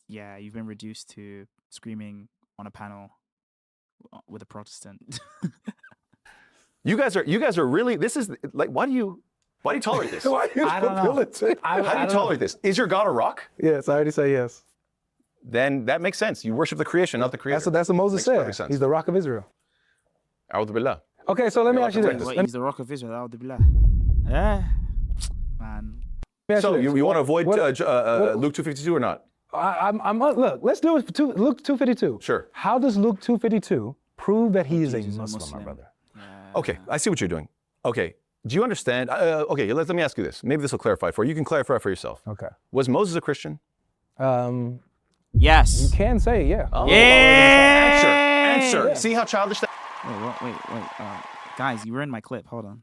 S1: yeah, you've been reduced to screaming on a panel with a Protestant.
S3: You guys are really. This is like, why do you tolerate this?
S2: Why do you
S4: I don't know.
S2: fulfill it, too?
S3: How do you tolerate this? Is your God a rock?
S2: Yes, I already say yes.
S3: Then that makes sense. You worship the creation, not the creator.
S2: That's what Moses
S3: Makes
S2: said.
S3: perfect sense.
S2: He's the rock of Israel.
S3: A'udhu billah.
S2: Okay, so let me
S3: Yeah,
S2: ask you
S3: like
S2: this.
S3: the
S1: Wait, he's the rock of Israel. A'udhu billah. Man.
S3: So you want to avoid
S2: what-
S3: Luke 2:52 or not?
S2: Look, let's do it for Luke 2:52.
S3: Sure.
S2: How does Luke 2:52 prove that he is a
S1: Jesus, a
S2: Muslim, my
S1: Muslim.
S2: brother?
S3: Okay, I see what you're doing. Okay, do you understand? Okay, let me ask you this. Maybe this will clarify for you. You can clarify for yourself.
S2: Okay.
S3: Was Moses a Christian?
S2: You
S1: Yes.
S2: can say, yeah.
S3: Oh,
S1: Yeah.
S3: Answer. See how childish that.
S1: Wait. Guys, you ruined my clip. Hold on.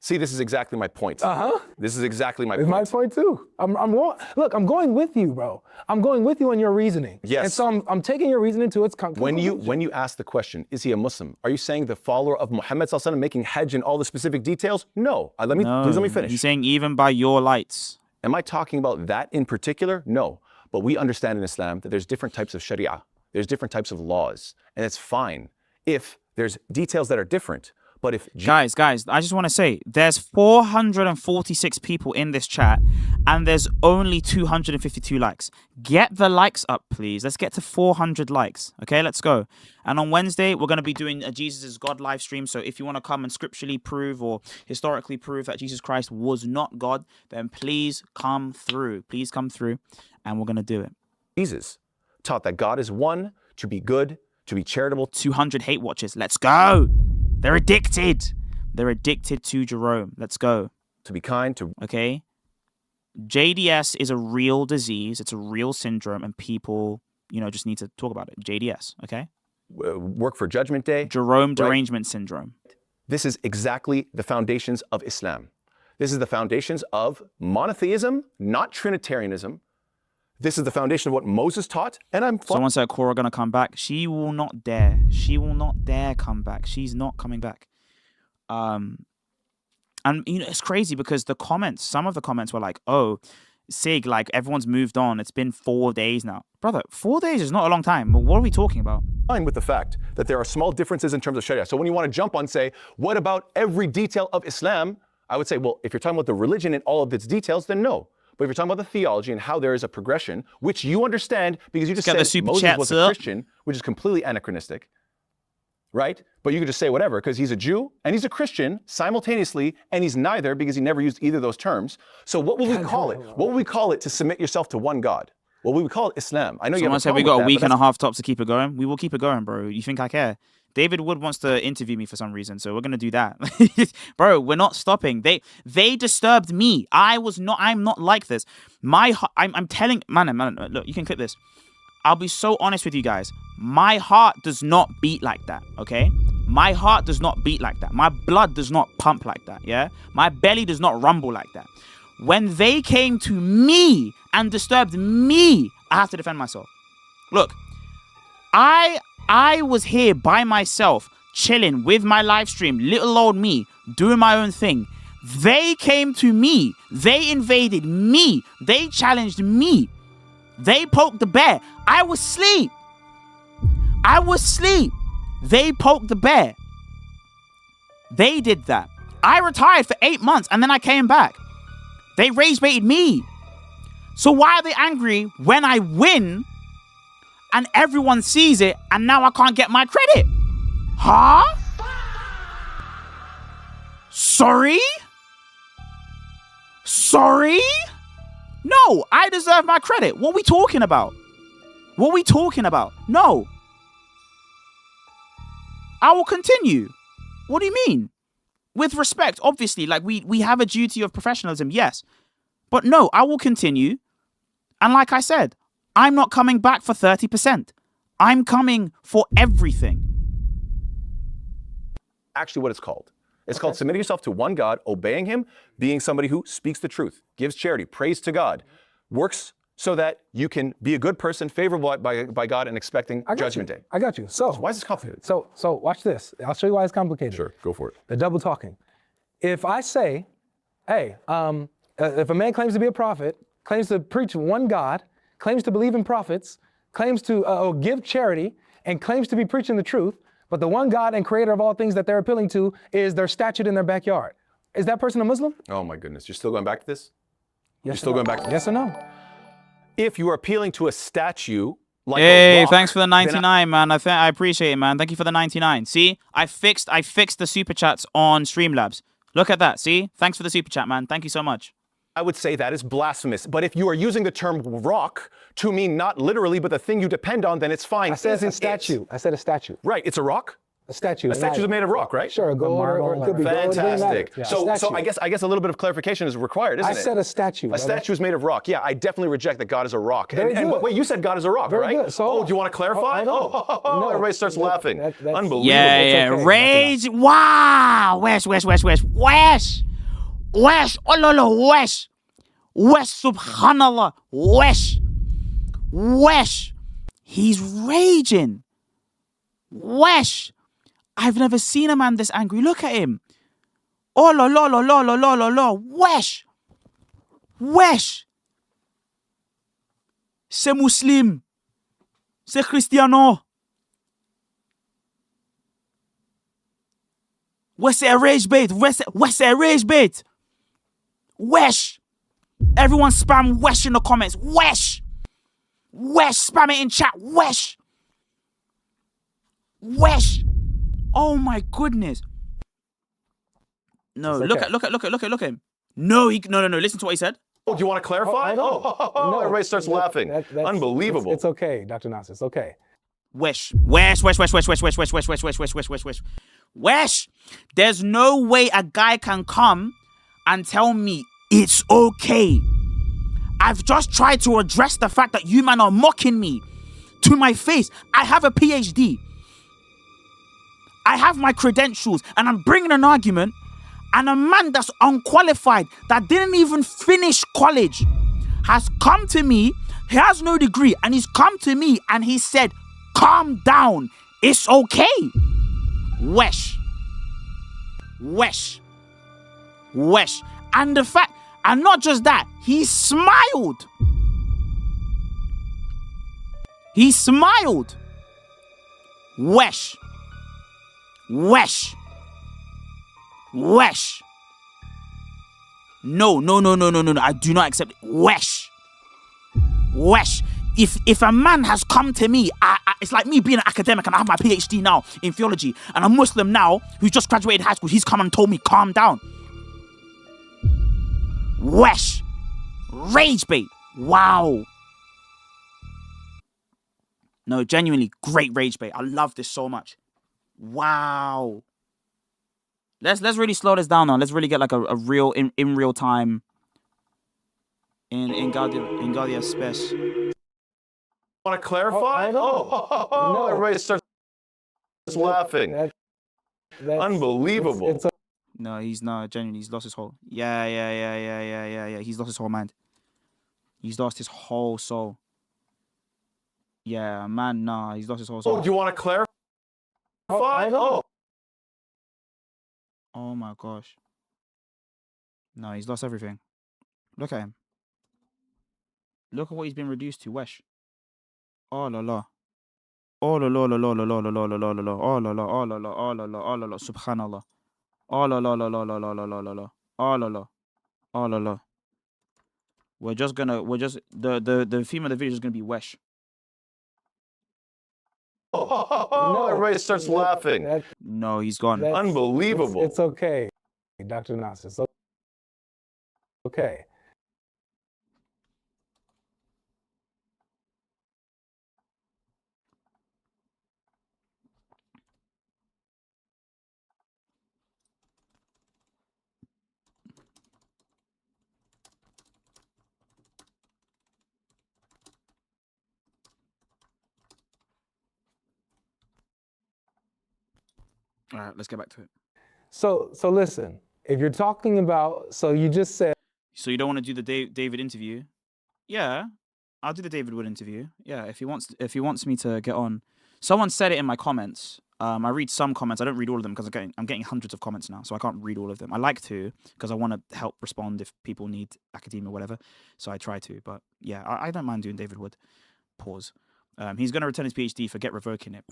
S3: See, this is exactly my point. This is exactly my
S2: It's
S3: point.
S2: my point too. Look, I'm going with you, bro. I'm going with you on your reasoning.
S3: Yes.
S2: And so I'm taking your reasoning to its conclusion.
S3: When you ask the question, is he a Muslim? Are you saying the follower of Muhammad sallallahu alaihi wasallam making Hajj and all the specific details? No. Please let me finish.
S1: He's saying even by your lights.
S3: Am I talking about that in particular? No. But we understand in Islam that there's different types of sharia. There's different types of laws. And it's fine if there's details that are different. But if
S1: Guys, I just want to say, there's 446 people in this chat, and there's only 252 likes. Get the likes up, please. Let's get to 400 likes. Okay, let's go. And on Wednesday, we're going to be doing a Jesus is God live stream. So if you want to come and scripturally prove or historically prove that Jesus Christ was not God, then please come through. Please come through, and we're going to do it.
S3: Jesus taught that God is one, to be good, to be charitable.
S1: 200 hate watchers. Let's go. They're addicted. They're addicted to Jerome. Let's go.
S3: To be kind, to
S1: Okay. JDS is a real disease. It's a real syndrome, and people, just need to talk about it. JDS. Okay.
S3: work for Judgment Day.
S1: Jerome derangement syndrome.
S3: This is exactly the foundations of Islam. This is the foundations of monotheism, not Trinitarianism. This is the foundation of what Moses taught, and
S1: Someone said Cora gonna come back. She will not dare. She will not dare come back. She's not coming back. And it's crazy because some of the comments were like, "Oh, Sig, like everyone's moved on. It's been 4 days now, brother. 4 days is not a long time. But what are we talking about?"
S3: Fine with the fact that there are small differences in terms of Sharia. So when you want to jump on, say, what about every detail of Islam? I would say, well, if you're talking about the religion and all of its details, then no. But if you're talking about the theology and how there is a progression, which you understand because you just said Moses was a Christian, which is completely anachronistic, right? But you could just say whatever because he's a Jew and he's a Christian simultaneously, and he's neither because he never used either of those terms. So what will we call it? What will we call it to submit yourself to one God? What will we call it? Islam. I know
S1: Someone
S3: you have a
S1: said we
S3: problem
S1: got a
S3: with
S1: week
S3: that,
S1: and a half tops to keep it going. We will keep it going, bro. You think I care? David Wood wants to interview me for some reason, so we're gonna do that. Bro, we're not stopping. They disturbed me. I'm not like this. I'm telling man, look, you can clip this. I'll be so honest with you guys. My heart does not beat like that, okay? My heart does not beat like that. My blood does not pump like that, yeah? My belly does not rumble like that. When they came to me and disturbed me, I have to defend myself. Look, I was here by myself, chilling with my live stream, little old me, doing my own thing. They came to me. They invaded me. They challenged me. They poked the bear. I was asleep. They poked the bear. They did that. I retired for 8 months and then I came back. They rage baited me. So why are they angry when I win and everyone sees it and now I can't get my credit? Huh? Sorry? No, I deserve my credit. What are we talking about? No. I will continue. What do you mean? With respect, obviously, like we have a duty of professionalism, yes. But no, I will continue. And like I said, I'm not coming back for 30%. I'm coming for everything.
S3: Actually what it's called. It's called submitting yourself to one God, obeying him, being somebody who speaks the truth, gives charity, prays to God, works so that you can be a good person, favorable by God, and expecting Judgment Day.
S2: I got you. So
S3: why is this complicated?
S2: So watch this. I'll show you why it's complicated.
S3: Sure, go for it.
S2: The double talking. If I say, hey, if a man claims to be a prophet, claims to preach one God, claims to believe in prophets, claims to give charity, and claims to be preaching the truth, but the one God and creator of all things that they're appealing to is their statue in their backyard. Is that person a Muslim?
S3: Oh my goodness, you're still going back to this?
S2: Yes.
S3: You're still going back to this?
S2: Yes or no?
S3: If you are appealing to a statue, like
S1: Hey,
S3: a rock,
S1: thanks for the 99, man. I appreciate it, man. Thank you for the 99. See, I fixed the super chats on Streamlabs. Look at that. See, thanks for the super chat, man. Thank you so much.
S3: I would say that is blasphemous. But if you are using the term rock to mean not literally, but the thing you depend on, then it's fine.
S2: I said it's a statue. I said a statue.
S3: Right, it's a rock?
S2: A statue.
S3: A statue is made of rock, right?
S2: Sure, gold or it could be gold.
S3: Fantastic.
S2: Yeah.
S3: So I guess a little bit of clarification is required, isn't it?
S2: I said a statue.
S3: A statue is made of rock. Yeah, I definitely reject that God is a rock. And wait, you said God is a rock,
S2: Very
S3: right?
S2: good. So,
S3: do you want to clarify?
S2: No,
S3: everybody starts laughing.
S2: that's
S3: Unbelievable.
S1: Yeah.
S2: okay.
S1: Rage. Wow. Wesh. Wesh. Oh, lolo, wesh. Wesh, subhanallah. Wesh. Wesh. He's raging. Wesh. I've never seen a man this angry. Look at him. Oh, lo, lo, lo, lo, lo, lo, lo, lo. Wesh. Wesh. C'est Muslim. C'est Cristiano. Where's the rage bait? Where's the rage bait? Wesh. Everyone spam Wesh in the comments. Wesh. Wesh. Spam it in chat. Wesh. Wesh. Oh my goodness. No, look at him. No, no. Listen to what he said.
S3: Oh, do you want to clarify?
S2: No,
S3: Everybody starts laughing. Unbelievable.
S2: It's okay, Dr. Nasser. It's okay.
S1: Wesh. Wesh. There's no way a guy can come and tell me it's okay. I've just tried to address the fact that you man are mocking me to my face. I have a PhD. I have my credentials and I'm bringing an argument, and a man that's unqualified, that didn't even finish college, has come to me. He has no degree, and he's come to me and he said, calm down, it's okay. Wesh. And the fact, and not just that, he smiled. Wesh. No. I do not accept it. Wesh. If a man has come to me, it's like me being an academic and I have my PhD now in theology, and a Muslim now who's just graduated high school, he's come and told me, calm down. Wesh. Rage bait. Wow. No, genuinely great rage bait. I love this so much. Wow. Let's really slow this down now. Let's really get like a real in real time in Guardia Spes.
S3: Want to clarify? No, everybody starts laughing. Unbelievable.
S1: No, he's not. Genuinely, he's lost his whole. Yeah. He's lost his whole mind. He's lost his whole soul. Yeah, man, nah, he's lost his whole soul.
S3: Oh, do you want to clarify?
S1: Oh my gosh. No, he's lost everything. Look at him. Look at what he's been reduced to, Wesh. Oh la la. Oh la la la la la la la la la la la. Oh la la, oh la la, oh la la, oh la la, subhanallah. Oh la la la la la la la la la la. Oh la la. Oh la la. The theme of the video is gonna be Wesh.
S3: No, everybody starts laughing.
S1: No, he's gone.
S3: Unbelievable.
S2: It's okay, Dr. Nasser. It's okay.
S1: All right, let's get back to it.
S2: So listen, if you're talking about, so you just said.
S1: So you don't want to do the David interview? Yeah, I'll do the David Wood interview. Yeah, if he wants me to get on. Someone said it in my comments. I read some comments. I don't read all of them because I'm getting hundreds of comments now, so I can't read all of them. I like to because I want to help respond if people need academia or whatever. So I try to, but yeah, I don't mind doing David Wood. Pause. He's going to return his PhD for revoking it.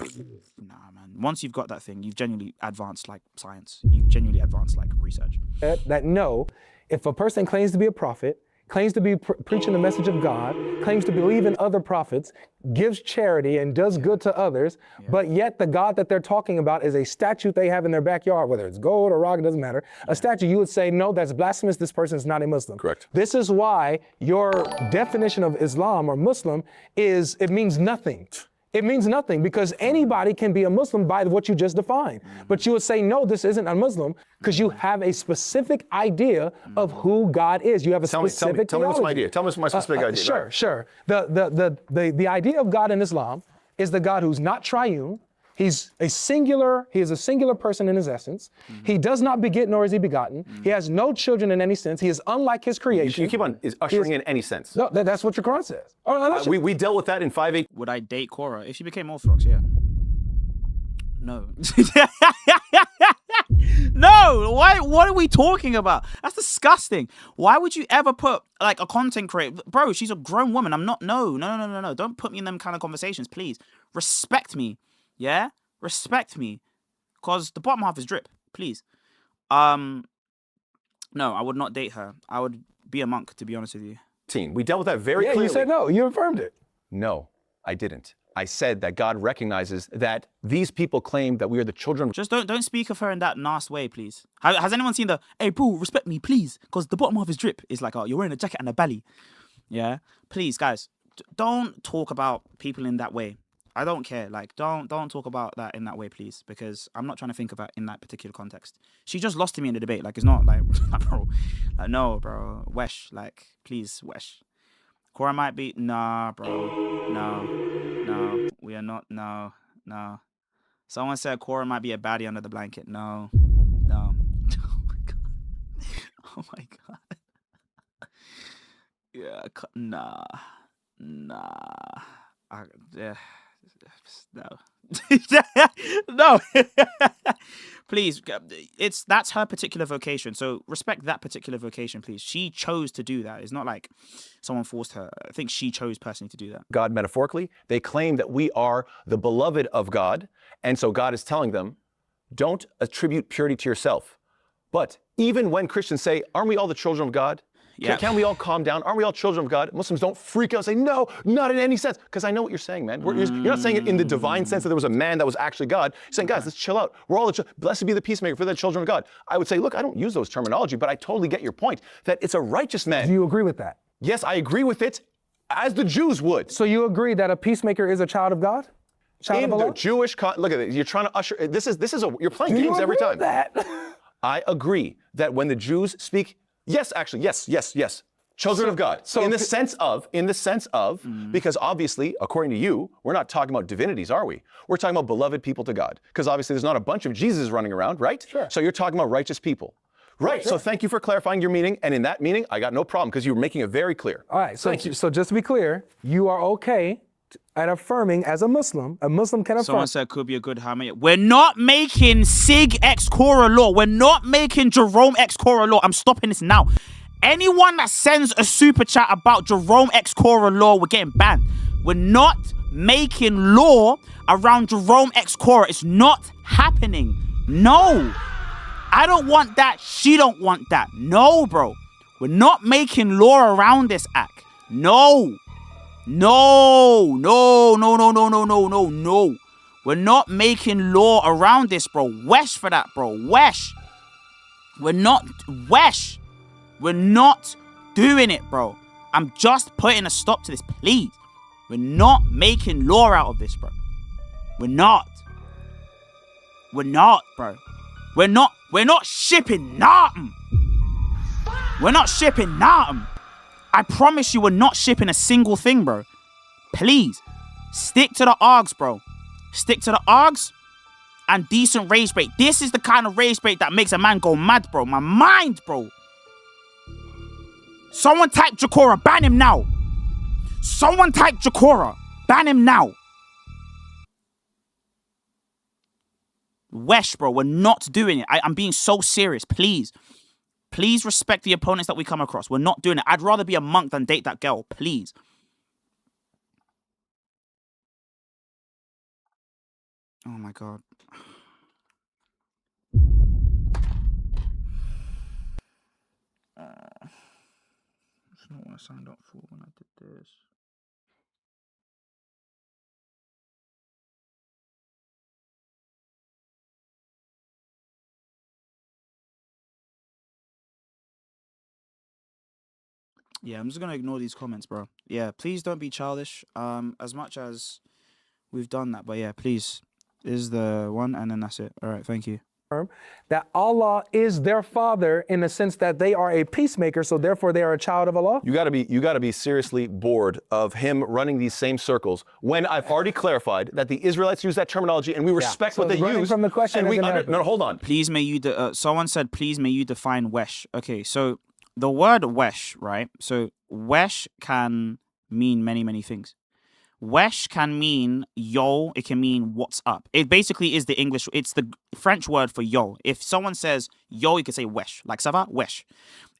S1: Nah, man. Once you've got that thing, you've genuinely advanced like science. You've genuinely advanced like research.
S2: That no, if a person claims to be a prophet, claims to be preaching the message of God, claims to believe in other prophets, gives charity and does good to others, but yet the God that they're talking about is a statue they have in their backyard, whether it's gold or rock, it doesn't matter. A statue, you would say, no, that's blasphemous. This person is not a Muslim.
S3: Correct.
S2: This is why your definition of Islam or Muslim is, it means nothing. It means nothing because anybody can be a Muslim by what you just defined. But you would say, no, this isn't a Muslim because you have a specific idea of who God is. You have a specific
S3: Tell me what's my idea. Tell me what's my specific idea.
S2: Sure. The idea of God in Islam is the God who's not triune, He's a singular, he is a singular person in his essence. He does not beget nor is he begotten. He has no children in any sense. He is unlike his creation.
S3: You keep on ushering in any sense.
S2: No, that's what your Quran says. Oh, no,
S3: We dealt with that in 5:8.
S1: Would I date Cora if she became Orthodox? Yeah. No. No. Why? What are we talking about? That's disgusting. Why would you ever put like a content creator? Bro, she's a grown woman. I'm not. No. Don't put me in them kind of conversations, please. Respect me. Yeah. Respect me. Cause the bottom half is drip. Please. No, I would not date her. I would be a monk, to be honest with you.
S3: We dealt with that very clearly.
S2: You said no. You affirmed it.
S3: No, I didn't. I said that God recognizes that these people claim that we are the children.
S1: Just don't speak of her in that nasty way, please. Has anyone seen the, hey bro, respect me, please? Because the bottom half is drip. It's like, oh, you're wearing a jacket and a belly. Yeah? Please, guys, don't talk about people in that way. I don't care. Like, don't talk about that in that way, please. Because I'm not trying to think of that in that particular context. She just lost to me in the debate. Like, it's not like, bro. Like, no, bro. Wesh. Like, please, Wesh. Cora might be, nah, bro. No, we are not. No. Someone said Cora might be a baddie under the blanket. No. Oh my god. Oh my god. Yeah. Nah. No. No. Please, that's her particular vocation. So respect that particular vocation, please. She chose to do that. It's not like someone forced her. I think she chose personally to do that.
S3: God metaphorically, they claim that we are the beloved of God. And so God is telling them, don't attribute purity to yourself. But even when Christians say, aren't we all the children of God?
S1: Yeah.
S3: Can we all calm down? Aren't we all children of God? Muslims don't freak out and say, no, not in any sense. Because I know what you're saying, man. You're not saying it in the divine sense that there was a man that was actually God. You're saying, guys, let's chill out. We're all blessed be the peacemaker for the children of God. I would say, look, I don't use those terminology, but I totally get your point that it's a righteous man.
S2: Do you agree with that?
S3: Yes, I agree with it, as the Jews would.
S2: So you agree that a peacemaker is a child of God?
S3: In the Jewish, look at it. You're trying to usher. You're playing games every time.
S2: That?
S3: I agree that when the Jews speak, yes. Children of God. So in the sense of, because obviously, according to you, we're not talking about divinities, are we? We're talking about beloved people to God. Because obviously there's not a bunch of Jesus running around, right?
S2: Sure.
S3: So you're talking about righteous people. Right. Sure. So thank you for clarifying your meaning. And in that meaning, I got no problem because you were making it very clear.
S2: All right. So,
S3: thank you.
S2: So just to be clear, you are okay at affirming as a Muslim can affirm.
S1: Someone said could be a good hammer. We're not making Sig X Cora law. We're not making Jerome X Cora law. I'm stopping this now. Anyone that sends a super chat about Jerome X Cora law, we're getting banned. We're not making law around Jerome X Cora. It's not happening. No. I don't want that. She don't want that. No, bro. We're not making law around this act. No. We're not making law around this, bro. Wesh for that, bro. Wesh. We're not doing it, bro. I'm just putting a stop to this, please. We're not making law out of this, bro. We're not, bro. We're not shipping nothing. We're not shipping nothing. I promise you we're not shipping a single thing, bro. Please, stick to the args, bro. Stick to the args and decent rage bait. This is the kind of rage bait that makes a man go mad, bro. My mind, bro. Someone type Jakora, ban him now. Someone type Jakora, ban him now. Wesh, bro, we're not doing it. I'm being so serious, please. Please respect the opponents that we come across. We're not doing it. I'd rather be a monk than date that girl, please. Oh my God. That's not what I signed up for when I did this. Yeah, I'm just gonna ignore these comments, bro. Yeah, please don't be childish. As much as we've done that, but yeah, please. This is the one, and then that's it. All right, thank you.
S2: that Allah is their father in the sense that they are a peacemaker, so therefore they are a child of Allah?
S3: You gotta be seriously bored of him running these same circles when I've already clarified that the Israelites use that terminology and we respect
S2: So
S3: what they
S2: running
S3: use.
S2: from the question
S3: and we
S2: isn't
S3: no, hold on.
S1: Please may you, someone said, please may you define wesh. Okay, so the word wesh, right? So wesh can mean many, many things. Wesh can mean yo, it can mean what's up. It basically is the English, it's the French word for yo. If someone says yo, you can say wesh. Like ça va? Wesh.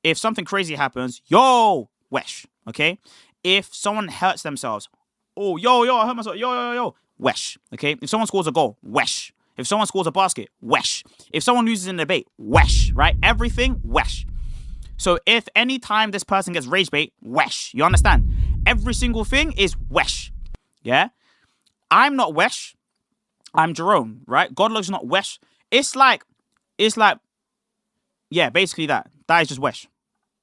S1: If something crazy happens, yo, wesh. Okay? If someone hurts themselves, oh, yo, I hurt myself, yo, wesh. Okay? If someone scores a goal, wesh. If someone scores a basket, wesh. If someone loses in a debate, wesh, right? Everything, wesh. So if any time this person gets rage bait, wesh. You understand? Every single thing is wesh. Yeah? I'm not wesh. I'm Jerome, right? GodLogic's not wesh. It's like, yeah, basically that. That is just wesh.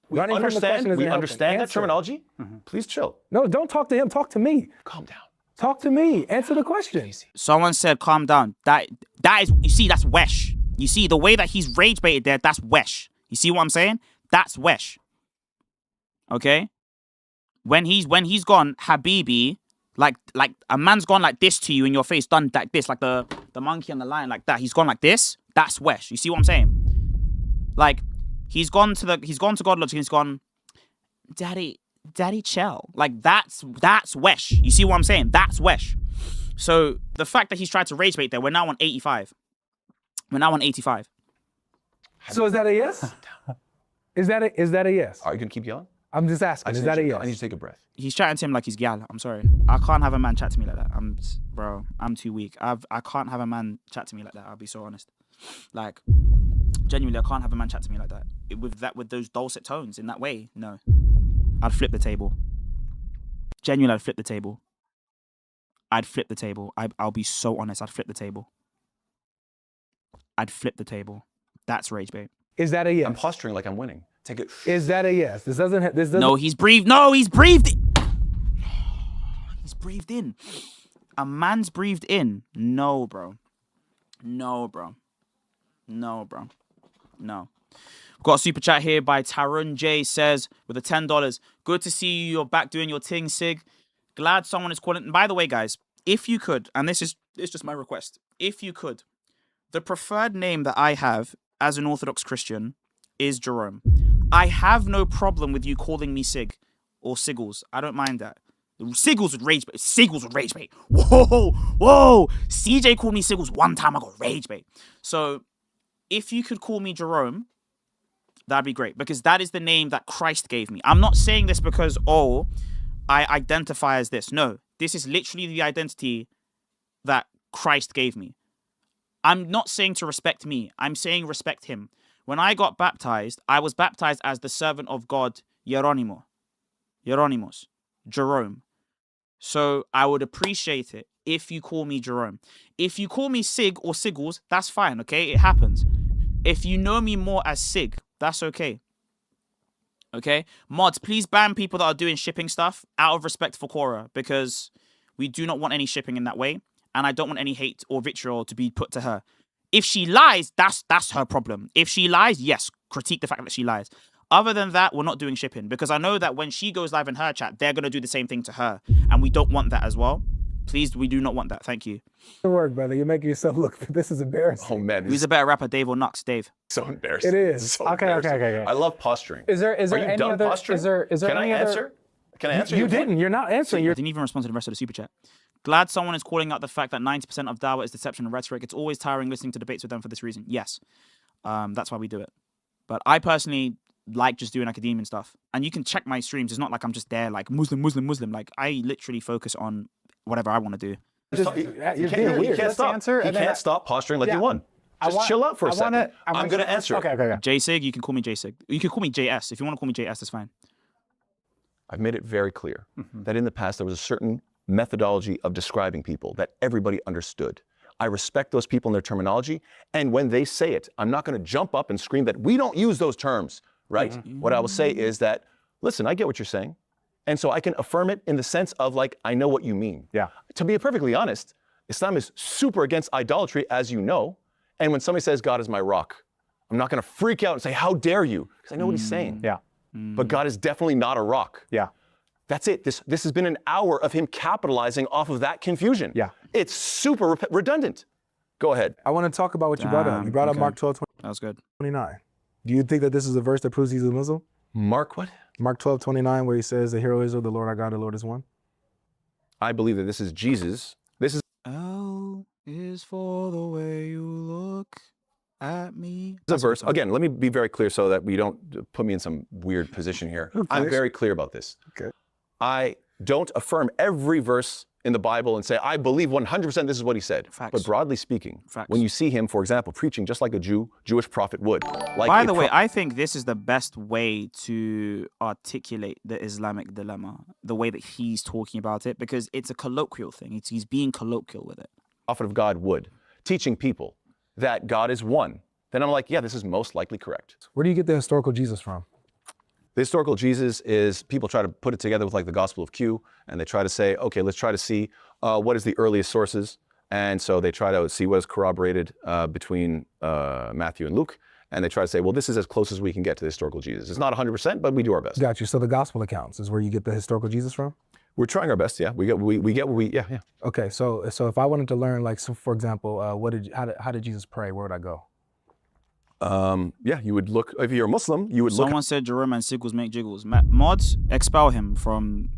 S3: We
S2: Running from the question
S3: understand,
S2: isn't
S3: we
S2: helping.
S3: understand that
S2: Answer.
S3: terminology. Please chill.
S2: No, don't talk to him. Talk to me.
S3: Calm down.
S2: Talk to me. Answer the question.
S1: Someone said, calm down. That is, you see, that's wesh. You see, the way that he's rage baited there, that's wesh. You see what I'm saying? That's wesh. Okay? When he's gone, Habibi, like a man's gone like this to you in your face, done like this, like the monkey and the lion, like that. He's gone like this. That's wesh. You see what I'm saying? Like, he's gone to GodLogic and he's gone, Daddy, chill. Like, that's wesh. You see what I'm saying? That's wesh. So the fact that he's tried to rage bait there, we're now on 85.
S2: So is that a yes? Is that a yes?
S3: Are you gonna keep yelling?
S2: I'm just asking. Is that a yes?
S3: I need you to take a breath.
S1: He's chatting to him like he's gal. I'm sorry. I can't have a man chat to me like that. I'm too weak. I can't have a man chat to me like that. I'll be so honest. Like, genuinely, I can't have a man chat to me like that. With those dulcet tones in that way. No. I'd flip the table. Genuinely, I'd flip the table. I'll be so honest. I'd flip the table. That's rage bait.
S2: Is that a yes?
S3: I'm posturing like I'm winning. Take it.
S2: Is that a yes? This doesn't.
S1: No, he's breathed. No, he's breathed. He's breathed in. A man's breathed in. No, bro. No. We've got a super chat here by Tarun J. Says with a $10. Good to see you. You're back doing your thing, Sig. Glad someone is calling. By the way, guys, if you could, and it's just my request, if you could, the preferred name that I have as an Orthodox Christian is Jerome. I have no problem with you calling me Sig or Siggles. I don't mind that. Siggles would rage bait. Whoa. CJ called me Siggles one time. I got rage bait. So if you could call me Jerome, that'd be great, because that is the name that Christ gave me. I'm not saying this because, I identify as this. No, this is literally the identity that Christ gave me. I'm not saying to respect me. I'm saying respect him. When I got baptized, I was baptized as the servant of God, Hieronymus, Jerome. So I would appreciate it if you call me Jerome. If you call me Sig or Siggles, that's fine, okay? It happens. If you know me more as Sig, that's okay. Okay? Mods, please ban people that are doing shipping stuff out of respect for Quora, because we do not want any shipping in that way, and I don't want any hate or vitriol to be put to her. If she lies, that's her problem. If she lies, yes, critique the fact that she lies. Other than that, we're not doing shipping, because I know that when she goes live in her chat, they're going to do the same thing to her, and we don't want that as well. Please, we do not want that. Thank you.
S2: Good work, brother. You're making yourself look. This is embarrassing.
S3: Oh man,
S1: Who's a better rapper, Dave or Nux? Dave.
S3: so embarrassing.
S2: It is.
S3: So
S4: Okay.
S3: embarrassing. I love posturing.
S4: Is there
S3: Are you
S4: any
S3: done
S4: other?
S3: posturing?
S4: Is there
S3: Can
S4: any
S3: I
S4: other?
S3: answer? Can I answer?
S2: You
S3: your point?
S2: didn't. You're not answering.
S1: I
S2: You're
S1: didn't even respond to the rest of the super chat. Glad someone is calling out the fact that 90% of Dawah is deception and rhetoric. It's always tiring listening to debates with them for this reason. Yes, that's why we do it. But I personally like just doing academia and stuff. And you can check my streams. It's not like I'm just there like Muslim. Like, I literally focus on whatever I want to do.
S2: you're being weird.
S3: You can't stop.
S4: answer,
S3: You
S4: and then
S3: can't stop posturing like
S4: Yeah.
S3: you won. Just chill out for a second. I'm going to answer.
S4: Okay.
S1: JSig, you can call me JSig. You can call me JS. If you want to call me JS, that's fine.
S3: I've made it very clear that in the past there was a certain methodology of describing people that everybody understood. I respect those people and their terminology, and when they say it, I'm not going to jump up and scream that we don't use those terms, right? What I will say is that, listen, I get what you're saying, and so I can affirm it in the sense of like, I know what you mean.
S4: Yeah.
S3: To be perfectly honest, Islam is super against idolatry, as you know, And when somebody says God is my rock, I'm not going to freak out and say, how dare you? Because I know what he's saying.
S4: Yeah.
S3: But God is definitely not a rock.
S4: Yeah.
S3: That's it. This has been an hour of him capitalizing off of that confusion.
S4: Yeah.
S3: It's super redundant. Go ahead.
S2: I want to talk about what you brought up. You brought up
S1: okay.
S2: Mark 12,
S1: That was good.
S2: 29. Do you think that this is a verse that proves he's a Muslim?
S3: Mark what?
S2: Mark 12, 29, where he says, the hero Israel, the Lord our God, the Lord is one.
S3: I believe that this is Jesus. This is
S1: L is for the way you look at me.
S3: a verse. Again, let me be very clear so that we don't put me in some weird position here. I'm very clear about this.
S2: Okay.
S3: I don't affirm every verse in the Bible and say, I believe 100% this is what he said.
S1: Facts.
S3: But broadly speaking,
S1: Facts.
S3: when you see him, for example, preaching just like a Jewish prophet would. Like
S1: By
S3: a
S1: the way, I think this is the best way to articulate the Islamic dilemma, the way that he's talking about it, because it's a colloquial thing. He's being colloquial with it.
S3: prophet of God would, teaching people that God is one, then I'm like, yeah, this is most likely correct.
S2: Where do you get the historical Jesus from?
S3: The historical Jesus is, people try to put it together with like the Gospel of Q, and they try to say, okay, let's try to see what is the earliest sources. And so they try to see what is corroborated between Matthew and Luke. And they try to say, well, this is as close as we can get to the historical Jesus. It's not 100%, but we do our best.
S2: Got you. So the gospel accounts is where you get the historical Jesus from?
S3: We're trying our best, yeah. We get what we, yeah.
S2: Okay, so if I wanted to learn, like, so for example, how did Jesus pray? Where would I go?
S3: Yeah, you would look, if you're a Muslim, you would look
S1: Someone said Jerome and Siggles make jiggles. Mods, expel him from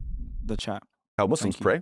S1: the chat.
S3: how Muslims
S1: Thank you.
S3: pray.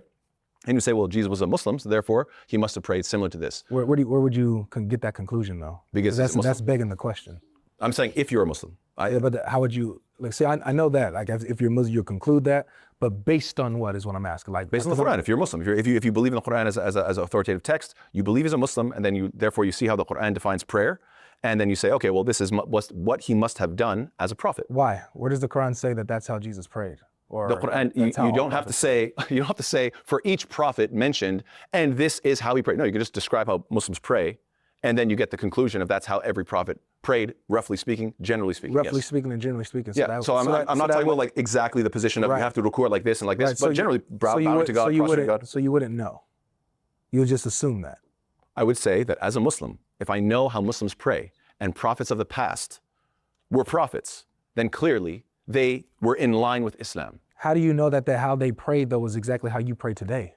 S3: And you say, well, Jesus was a Muslim, so therefore he must have prayed similar to this.
S2: Where would you get that conclusion though?
S3: Because he's a
S2: that's
S3: Muslim.
S2: begging the question.
S3: I'm saying if you're a Muslim.
S2: Yeah, but how would you, like, see, I know that, like, if you're Muslim, you'll conclude that, but based on what is what I'm asking? Like,
S3: Based on the Quran, if you're Muslim, if you believe in the Quran as an authoritative text, you believe as a Muslim, and then therefore you see how the Quran defines prayer, and then you say, okay, well, this is what he must have done as a prophet.
S2: Why? Where does the Quran say that that's how Jesus prayed? Or
S3: The Quran, you
S2: that's how all
S3: don't have to
S2: prophets-
S3: say, you don't have to say for each prophet mentioned, and this is how he prayed. No, you can just describe how Muslims pray, and then you get the conclusion of that's how every prophet prayed, roughly speaking, generally speaking.
S2: Roughly
S3: yes.
S2: speaking and generally speaking.
S3: Yeah, so I'm not talking about like exactly the position of
S2: Right.
S3: you have to record like this and like this,
S2: Right,
S3: but
S2: you-
S3: generally
S2: so you
S3: bowing
S2: would-
S3: to God,
S2: so you
S3: prostrate to
S2: wouldn't-
S3: God.
S2: So you wouldn't know. You would just assume that.
S3: I would say that as a Muslim, if I know how Muslims pray and prophets of the past were prophets, then clearly they were in line with Islam.
S2: How do you know that how they prayed though was exactly how you pray today?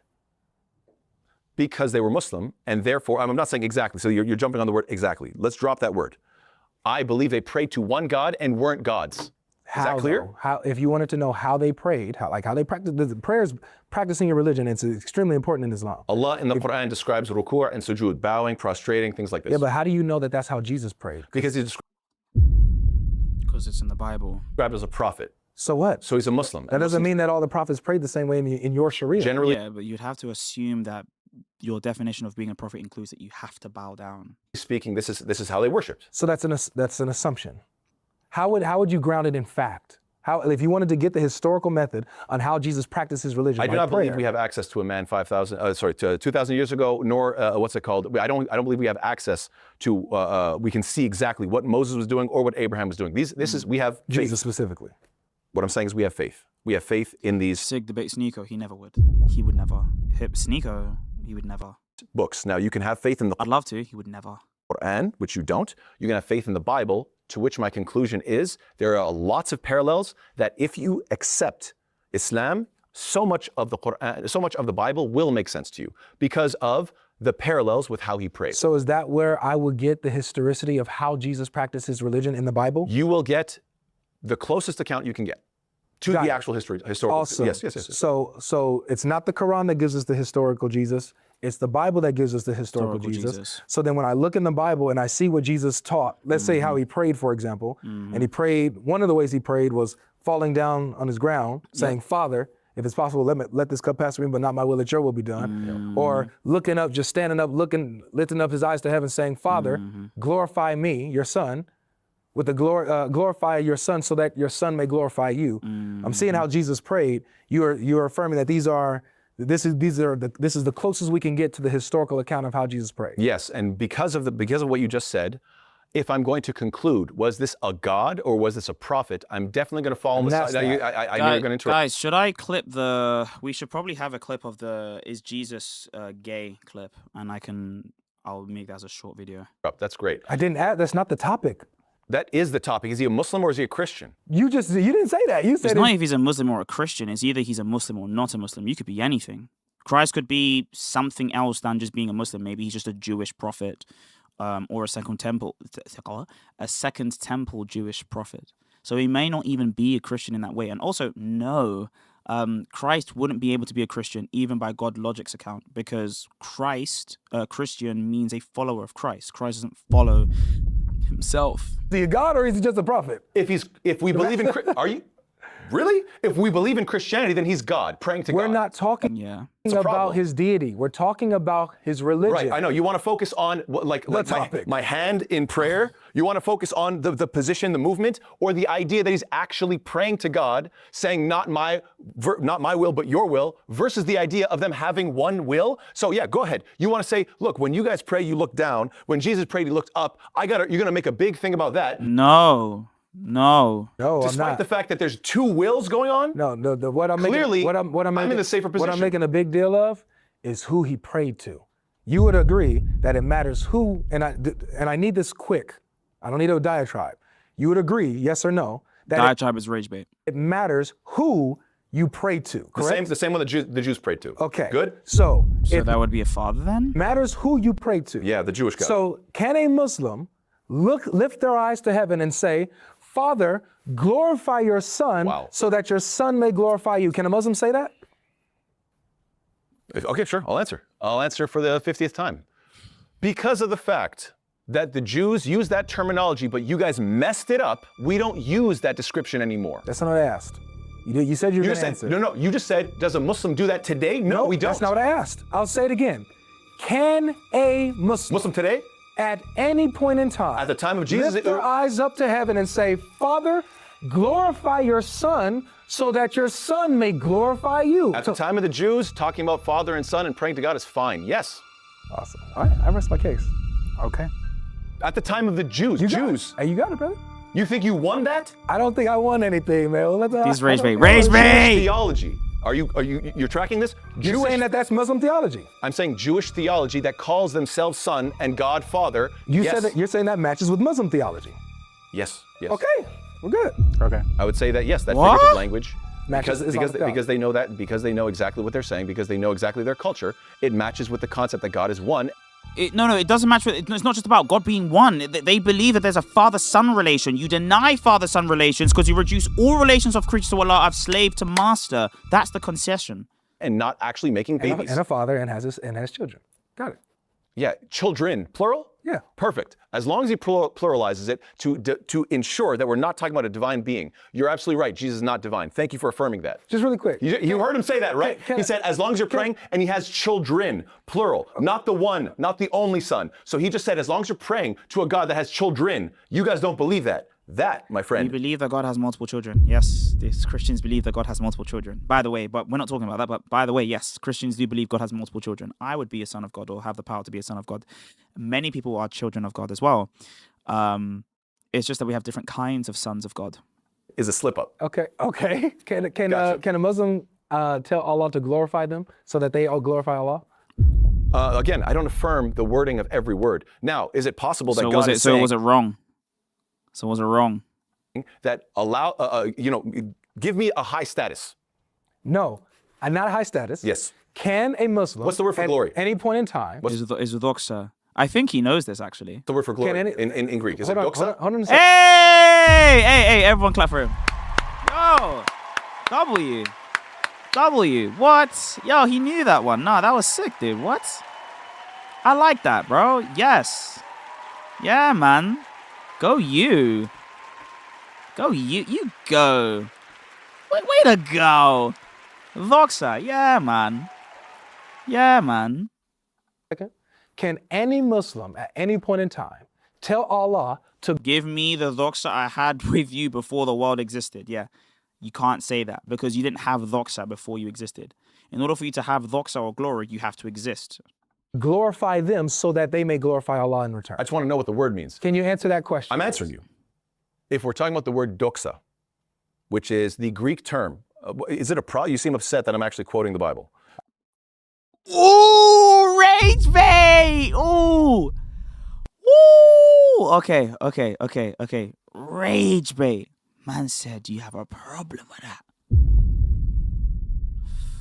S3: Because they were Muslim, and therefore, I'm not saying exactly, so you're jumping on the word exactly. Let's drop that word. I believe they prayed to one God and weren't gods. Is that clear?
S2: Though? How, if you wanted to know how they prayed, how they practiced, the prayers, practicing your religion, it's extremely important in Islam.
S3: Allah in the Quran describes ruku' and sujood, bowing, prostrating, things like this.
S2: Yeah, but how do you know that that's how Jesus prayed?
S3: Because he's
S1: Because it's in the Bible.
S3: described as a prophet,
S2: So what?
S3: so he's a Muslim.
S2: That doesn't mean that all the prophets prayed the same way in your Sharia.
S3: Generally
S1: Yeah, but you'd have to assume that your definition of being a prophet includes that you have to bow down.
S3: speaking, this is how they worshipped.
S2: So that's an assumption. How would you ground it in fact? How, if you wanted to get the historical method on how Jesus practiced his religion?
S3: I do
S2: like
S3: not believe
S2: prayer,
S3: we have access to a man 2,000 years ago, nor what's it called? I don't believe we have access to. We can see exactly what Moses was doing or what Abraham was doing. We have faith.
S2: Jesus specifically.
S3: What I'm saying is we have faith. We have faith in these
S1: Sig debates Nico, he never would. He would never. Nico, he would never.
S3: books. Now you can have faith in the
S1: I'd love to, he would never.
S3: Quran, which you don't. You can have faith in the Bible, to which my conclusion is there are lots of parallels that if you accept Islam, so much of the Quran, so much of the Bible will make sense to you because of the parallels with how he prayed.
S2: So is that where I would get the historicity of how Jesus practiced his religion in the Bible?
S3: You will get the closest account you can get to
S2: Got
S3: the
S2: it.
S3: actual historical.
S2: Also,
S3: Yes.
S2: So it's not the Quran that gives us the historical Jesus. It's the Bible that gives us the historical
S1: Historical
S2: Jesus.
S1: Jesus.
S2: So then when I look in the Bible and I see what Jesus taught, let's say how he prayed, for example, and he prayed, one of the ways he prayed was falling down on his ground, saying, Father, if it's possible, let this cup pass from me, but not my will, that your will be done. Or looking up, just standing up, lifting up his eyes to heaven, saying, Father, glorify me, your son, with the glorify your son so that your son may glorify you. I'm seeing how Jesus prayed. You're affirming that this is the closest we can get to the historical account of how Jesus prayed.
S3: Yes, and because of what you just said, if I'm going to conclude, was this a god or was this a prophet? I'm definitely going to fall on the
S2: And
S3: side.
S2: that's
S3: Now, I know you're going to interrupt.
S1: Guys, should I clip we should probably have a clip of the is Jesus gay clip, and I'll make that as a short video.
S3: That's great.
S2: I didn't add. That's not the topic.
S3: That is the topic. Is he a Muslim or is he a Christian?
S2: You didn't say that. You said
S1: It's not if he's a Muslim or a Christian. It's either he's a Muslim or not a Muslim. You could be anything. Christ could be something else than just being a Muslim. Maybe he's just a Jewish prophet, or a second temple Jewish prophet. So he may not even be a Christian in that way. And also, no, Christ wouldn't be able to be a Christian even by GodLogic's account, because Christian means a follower of Christ. Christ doesn't follow himself.
S2: Is he a god or is he just a prophet?
S3: If we believe in, are you really? If we believe in Christianity, then he's God praying to God.
S2: We're not talking
S1: Yeah.
S2: about
S3: problem.
S2: his deity. We're talking about his religion.
S3: Right, I know. You want to focus on my hand in prayer? You want to focus on the position, the movement, or the idea that he's actually praying to God, saying not my will, but your will, versus the idea of them having one will? So yeah, go ahead. You want to say, look, when you guys pray, you look down. When Jesus prayed, he looked up. You're going to make a big thing about that.
S1: No.
S2: No,
S3: Despite
S2: I'm not.
S3: the fact that there's two wills going on?
S2: No, what I'm
S3: Clearly,
S2: making, what I'm making,
S3: in the safer
S2: What I'm
S3: position.
S2: making a big deal of is who he prayed to. You would agree that it matters who, and I need this quick. I don't need a diatribe. You would agree, yes or no, that
S1: Diatribe is rage bait.
S2: it matters who you pray to, correct?
S3: The same one the Jews prayed to.
S2: Okay.
S3: Good?
S2: So
S1: So
S2: it
S1: that would be a father then?
S2: matters who you pray to.
S3: Yeah, the Jewish God.
S2: So can a Muslim lift their eyes to heaven and say, Father, glorify your son so that your son may glorify you? Can a Muslim say that?
S3: Okay, sure, I'll answer. I'll answer for the 50th time. Because of the fact that the Jews use that terminology, but you guys messed it up, we don't use that description anymore.
S2: That's not what I asked. You said you were going to answer.
S3: No, you just said, does a Muslim do that today? No, we don't.
S2: That's not what I asked. I'll say it again. Can a Muslim
S3: today?
S2: At any point in time,
S3: At the time of Jesus,
S2: lift their eyes up to heaven and say, Father, glorify your son so that your son may glorify you.
S3: At the time of the Jews, talking about Father and Son and praying to God is fine, yes.
S2: Awesome. All right, I rest my case.
S4: Okay.
S3: At the time of the Jews,
S2: You got it, brother.
S3: You think you won that?
S2: I don't think I won anything, man.
S1: He's rage bait. Rage bait!
S3: Theology. You're tracking this?
S2: You're saying that that's Muslim theology.
S3: I'm saying Jewish theology that calls themselves Son and God Father.
S2: Said that, you're saying that matches with Muslim theology.
S3: Yes.
S2: Okay, we're good.
S4: Okay.
S3: I would say that yes, that
S1: What?
S3: figurative language.
S2: Matches Islamic theology.
S3: Because they know that, because they know exactly what they're saying, because they know exactly their culture, it matches with the concept that God is one.
S1: No, it doesn't match with. It's not just about God being one. They believe that there's a father-son relation. You deny father-son relations because you reduce all relations of creatures to Allah of slave to master. That's the concession.
S3: And not actually making babies.
S2: And a father and has children. Got it.
S3: Yeah, children, plural?
S2: Yeah.
S3: Perfect. As long as he pluralizes it to ensure that we're not talking about a divine being. You're absolutely right. Jesus is not divine. Thank you for affirming that.
S2: Just really quick.
S3: You heard him say that, right? He said, as long as you're praying, and he has children, plural, not the one, not the only son. So he just said, as long as you're praying to a God that has children, you guys don't believe that. That, my
S1: We
S3: friend.
S1: believe that God has multiple children. Yes, these Christians believe that God has multiple children. By the way, but we're not talking about that. But by the way, yes, Christians do believe God has multiple children. I would be a son of God or have the power to be a son of God. Many people are children of God as well. It's just that we have different kinds of sons of God.
S3: Is a slip up.
S2: Okay. Can
S3: Gotcha.
S2: a Muslim tell Allah to glorify them so that they all glorify Allah?
S3: Again, I don't affirm the wording of every word. Now, is it possible that God is
S1: So
S3: saying
S1: was it wrong? So was it wrong?
S3: that give me a high status?
S2: No, not high status.
S3: Yes.
S2: Can a Muslim?
S3: What's the word for
S2: at
S3: glory?
S2: Any point in time.
S1: Is doxa? I think he knows this actually.
S3: The word for glory
S2: Can
S3: in Greek. Is it
S2: Hold
S3: doxa?
S2: on a second.
S1: Hey! Everyone clap for him. Yo! W. What? Yo, he knew that one. Nah, that was sick, dude. What? I like that, bro. Yes. Yeah, man. Go you. You go. Way to go. Doxa. Yeah, man.
S2: Can any Muslim at any point in time tell Allah to
S1: Give me the doxa I had with you before the world existed. Yeah. You can't say that because you didn't have doxa before you existed. In order for you to have doxa or glory, you have to exist.
S2: glorify them so that they may glorify Allah in return?
S3: I just want to know what the word means.
S2: Can you answer that question?
S3: I'm answering you. If we're talking about the word doxa, which is the Greek term, is it a problem? You seem upset that I'm actually quoting the Bible.
S1: Oh, Rage bait! Ooh! Woo! Okay. Rage bait. Man said, do you have a problem with that?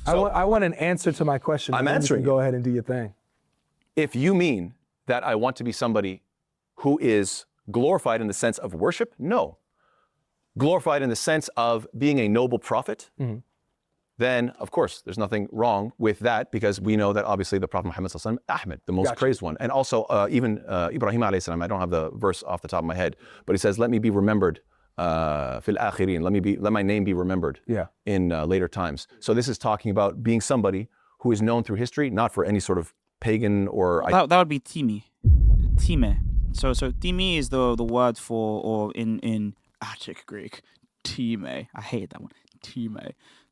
S2: I want an answer to my question.
S3: I'm
S2: and then you
S3: answering
S2: can go ahead and do your thing.
S3: If you mean that I want to be somebody who is glorified in the sense of worship, no. Glorified in the sense of being a noble prophet, then of course there's nothing wrong with that, because we know that obviously the Prophet Muhammad sallallahu alaihi wasallam, Ahmed, the most praised one, and also even Ibrahim alayhi salam. I don't have the verse off the top of my head, but he says, "Let me be remembered fil akhirin." Let my name be remembered in later times. So this is talking about being somebody who is known through history, not for any sort of pagan or
S1: that would be time. So time is the word for, or in Attic Greek, time. I hate that one.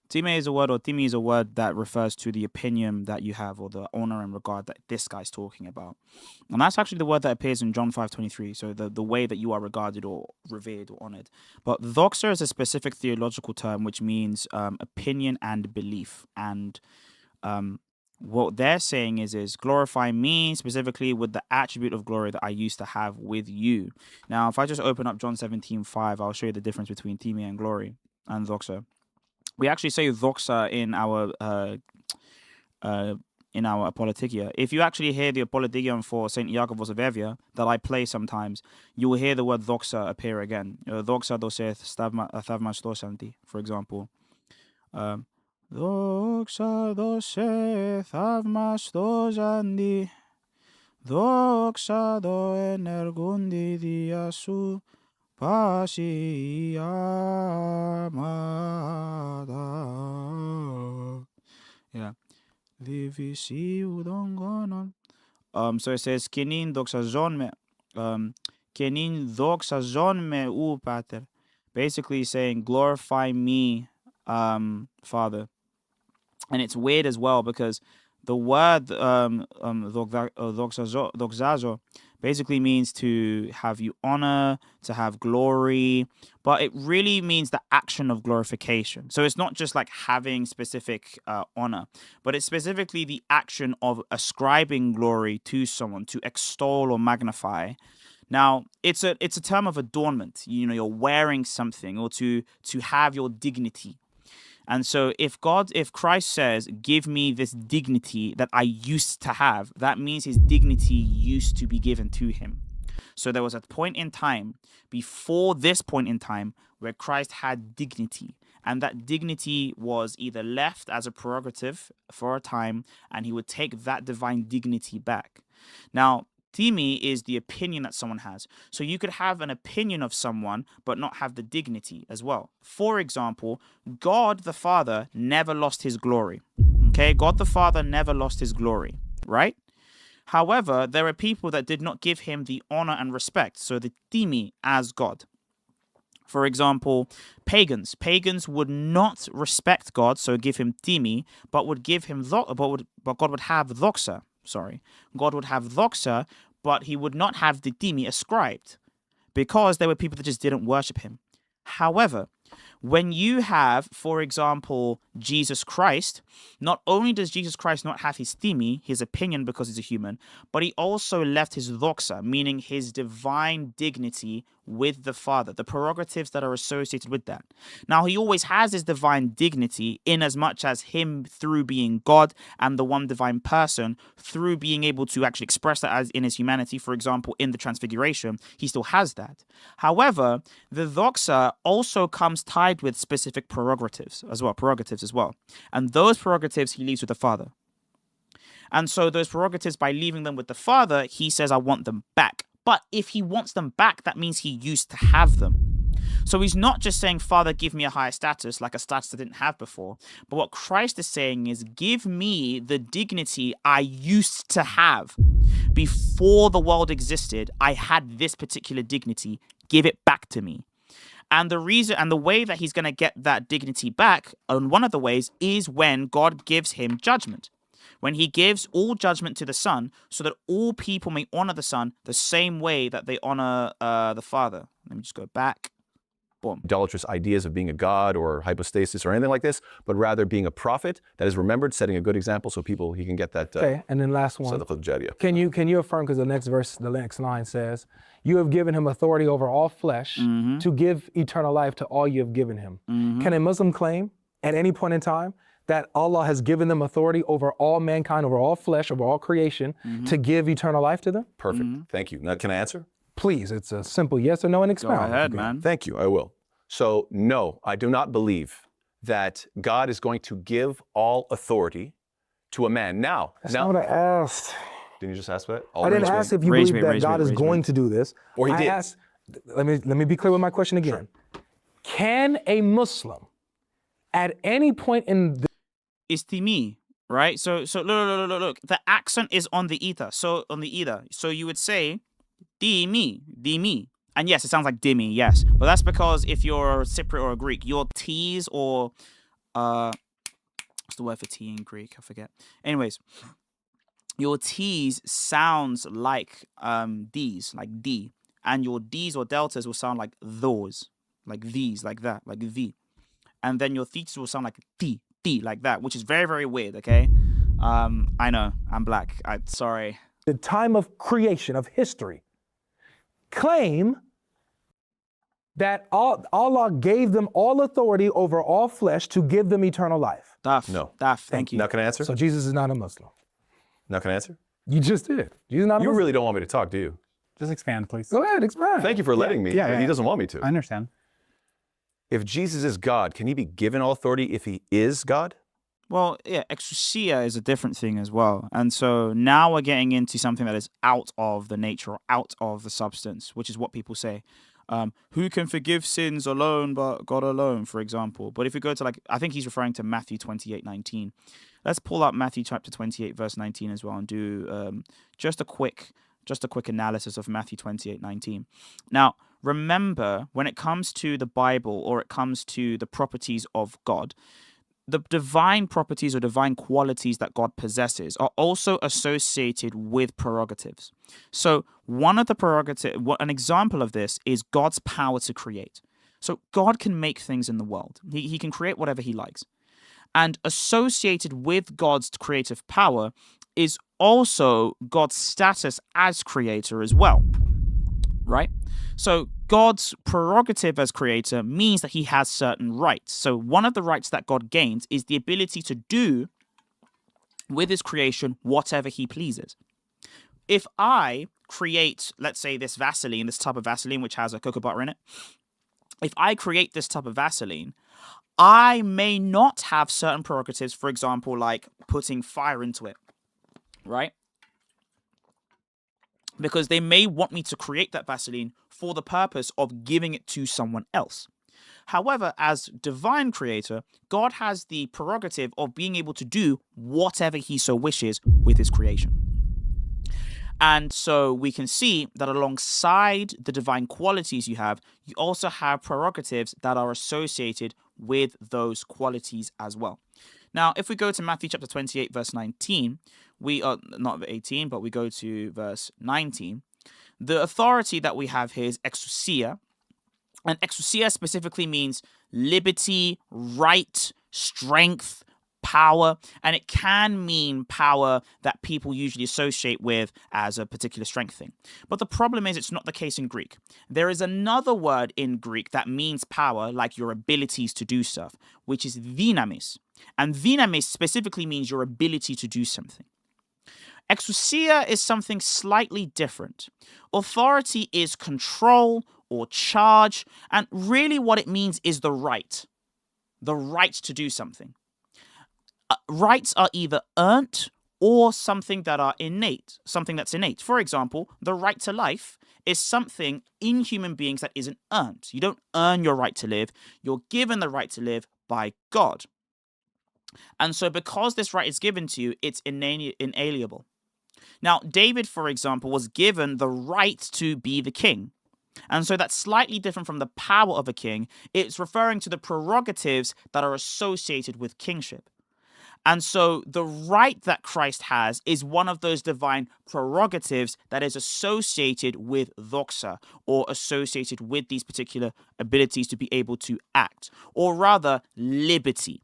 S1: Time is a word, or timi is a word that refers to the opinion that you have, or the honor and regard that this guy's talking about. And that's actually the word that appears in John 5:23. So the way that you are regarded or revered or honored. But doxa is a specific theological term which means opinion and belief. And what they're saying is glorify me specifically with the attribute of glory that I used to have with you. Now, if I just open up John 17:5, I'll show you the difference between timi and glory and doxa. We actually say doxa in our apologia. If you actually hear the apologion for Saint Jacob of Sevilla that I play sometimes, you will hear the word doxa appear again. Doxa doseth thavmas dosanti, for example. Doxa doseth thavmas dosanti, doxa do energundi diasu. Pasi amada. Yeah. Divisi udongonon. So it says kenin doxazon me u pater. Basically saying glorify me, Father. And it's weird as well because the word doxazo basically means to have you honor, to have glory, but it really means the action of glorification. So it's not just like having specific honor, but it's specifically the action of ascribing glory to someone, to extol or magnify. Now, it's a term of adornment. You know, you're wearing something, or to have your dignity. And so if Christ says, give me this dignity that I used to have, that means his dignity used to be given to him. So there was a point in time before this point in time where Christ had dignity. And that dignity was either left as a prerogative for a time, and he would take that divine dignity back. Now, timi is the opinion that someone has. So you could have an opinion of someone, but not have the dignity as well. For example, God the Father never lost his glory. Okay, God the Father never lost his glory, right? However, there are people that did not give him the honor and respect. So the timi as God. For example, pagans. Pagans would not respect God, so give him timi, but would give him but God would have doxa. God would have doxa, but he would not have the timi ascribed, because there were people that just didn't worship him. However, when you have, for example, Jesus Christ, not only does Jesus Christ not have his timi, his opinion, because he's a human, but he also left his doxa, meaning his divine dignity with the Father, the prerogatives that are associated with that. Now, he always has his divine dignity in as much as him through being God and the one divine person through being able to actually express that as in his humanity. For example, in the Transfiguration, he still has that. However, the doxa also comes tied with specific prerogatives as well. And those prerogatives he leaves with the Father. And so those prerogatives, by leaving them with the Father, he says, I want them back. But if he wants them back, that means he used to have them. So he's not just saying, Father, give me a higher status, like a status I didn't have before. But what Christ is saying is, give me the dignity I used to have. Before the world existed, I had this particular dignity. Give it back to me. And the reason and the way that he's going to get that dignity back, and one of the ways, is when God gives him judgment. When he gives all judgment to the Son, so that all people may honor the Son the same way that they honor the Father. Let me just go back. Boom.
S3: idolatrous ideas of being a god or hypostasis or anything like this, but rather being a prophet that is remembered, setting a good example so he can get that.
S2: Okay, and then last one.
S3: Sadaqah al-Jariyah.
S2: Can you affirm, because the next line says, you have given him authority over all flesh to give eternal life to all you have given him. Can a Muslim claim at any point in time that Allah has given them authority over all mankind, over all flesh, over all creation, to give eternal life to them?
S3: Perfect. Thank you. Now, can I answer?
S2: Please, it's a simple yes or no and
S1: Go
S2: expound.
S1: ahead, man.
S3: Thank you. I will. So, no, I do not believe that God is going to give all authority to a man.
S2: That's not what I asked.
S3: Didn't you just ask that?
S2: I didn't ask if you
S1: Rage
S2: believe
S1: bait,
S2: that
S1: rage
S2: God
S1: bait,
S2: is
S1: rage
S2: going
S1: bait.
S2: to do this.
S3: Or he
S2: I
S3: did.
S2: asked, let me be clear with my question again. Can a Muslim at any point in the
S1: It's the me, right? So look. The accent is on the ether. So on the either. So you would say the me. And yes, it sounds like dimmy, yes. But that's because if you're a Cypriot or a Greek, your T's or what's the word for T in Greek? I forget. Anyways, your T's sounds like D's, like D. And your D's or deltas will sound like those, like these, like that, like the. And then your thetas will sound like T, like that, which is very, very weird, okay? I know, I'm black. Sorry.
S2: time of creation, of history, claim that Allah gave them all authority over all flesh to give them eternal life?
S3: No.
S1: Thank you.
S3: Now can I answer?
S2: So Jesus is not a Muslim.
S3: Now can I answer?
S2: You just did. Jesus is not a
S3: You
S2: Muslim.
S3: really don't want me to talk, do you?
S4: Just expand, please.
S2: Go ahead, expand.
S3: Thank you for letting me.
S4: yeah,
S3: He
S4: yeah.
S3: doesn't want me to.
S4: I understand.
S3: If Jesus is God, can he be given all authority if he is God?
S1: Well, yeah, exousia is a different thing as well. And so now we're getting into something that is out of the nature or out of the substance, which is what people say. Who can forgive sins alone but God alone, for example. But if we go to I think he's referring to Matthew 28:19. Let's pull up Matthew chapter 28, verse 19 as well and do just a quick analysis of Matthew 28:19. Now, remember, when it comes to the Bible or it comes to the properties of God, the divine properties or divine qualities that God possesses are also associated with prerogatives. So one of the an example of this is God's power to create. So God can make things in the world. He can create whatever he likes. And associated with God's creative power is also God's status as creator as well, right? So God's prerogative as creator means that he has certain rights. So one of the rights that God gains is the ability to do with his creation whatever he pleases. If I create, let's say, this Vaseline, this tub of Vaseline, which has a cocoa butter in it, if I create this tub of Vaseline, I may not have certain prerogatives, for example, like putting fire into it, right? Because they may want me to create that Vaseline for the purpose of giving it to someone else. However, as divine creator, God has the prerogative of being able to do whatever he so wishes with his creation. And so we can see that alongside the divine qualities you also have prerogatives that are associated with those qualities as well. Now, if we go to Matthew chapter 28, verse 19, we are not 18, but we go to verse 19. The authority that we have here is exousia. And exousia specifically means liberty, right, strength, power, and it can mean power that people usually associate with as a particular strength thing. But the problem is it's not the case in Greek. There is another word in Greek that means power, like your abilities to do stuff, which is dynamis. And dynamis specifically means your ability to do something. Exousia is something slightly different. Authority is control or charge, and really what it means is the right to do something. Rights are either earned or something that are innate, something that's innate. For example, the right to life is something in human beings that isn't earned. You don't earn your right to live. You're given the right to live by God. And so because this right is given to you, it's inalienable. Now, David, for example, was given the right to be the king. And so that's slightly different from the power of a king. It's referring to the prerogatives that are associated with kingship. And so the right that Christ has is one of those divine prerogatives that is associated with doxa, or associated with these particular abilities to be able to act, or rather liberty.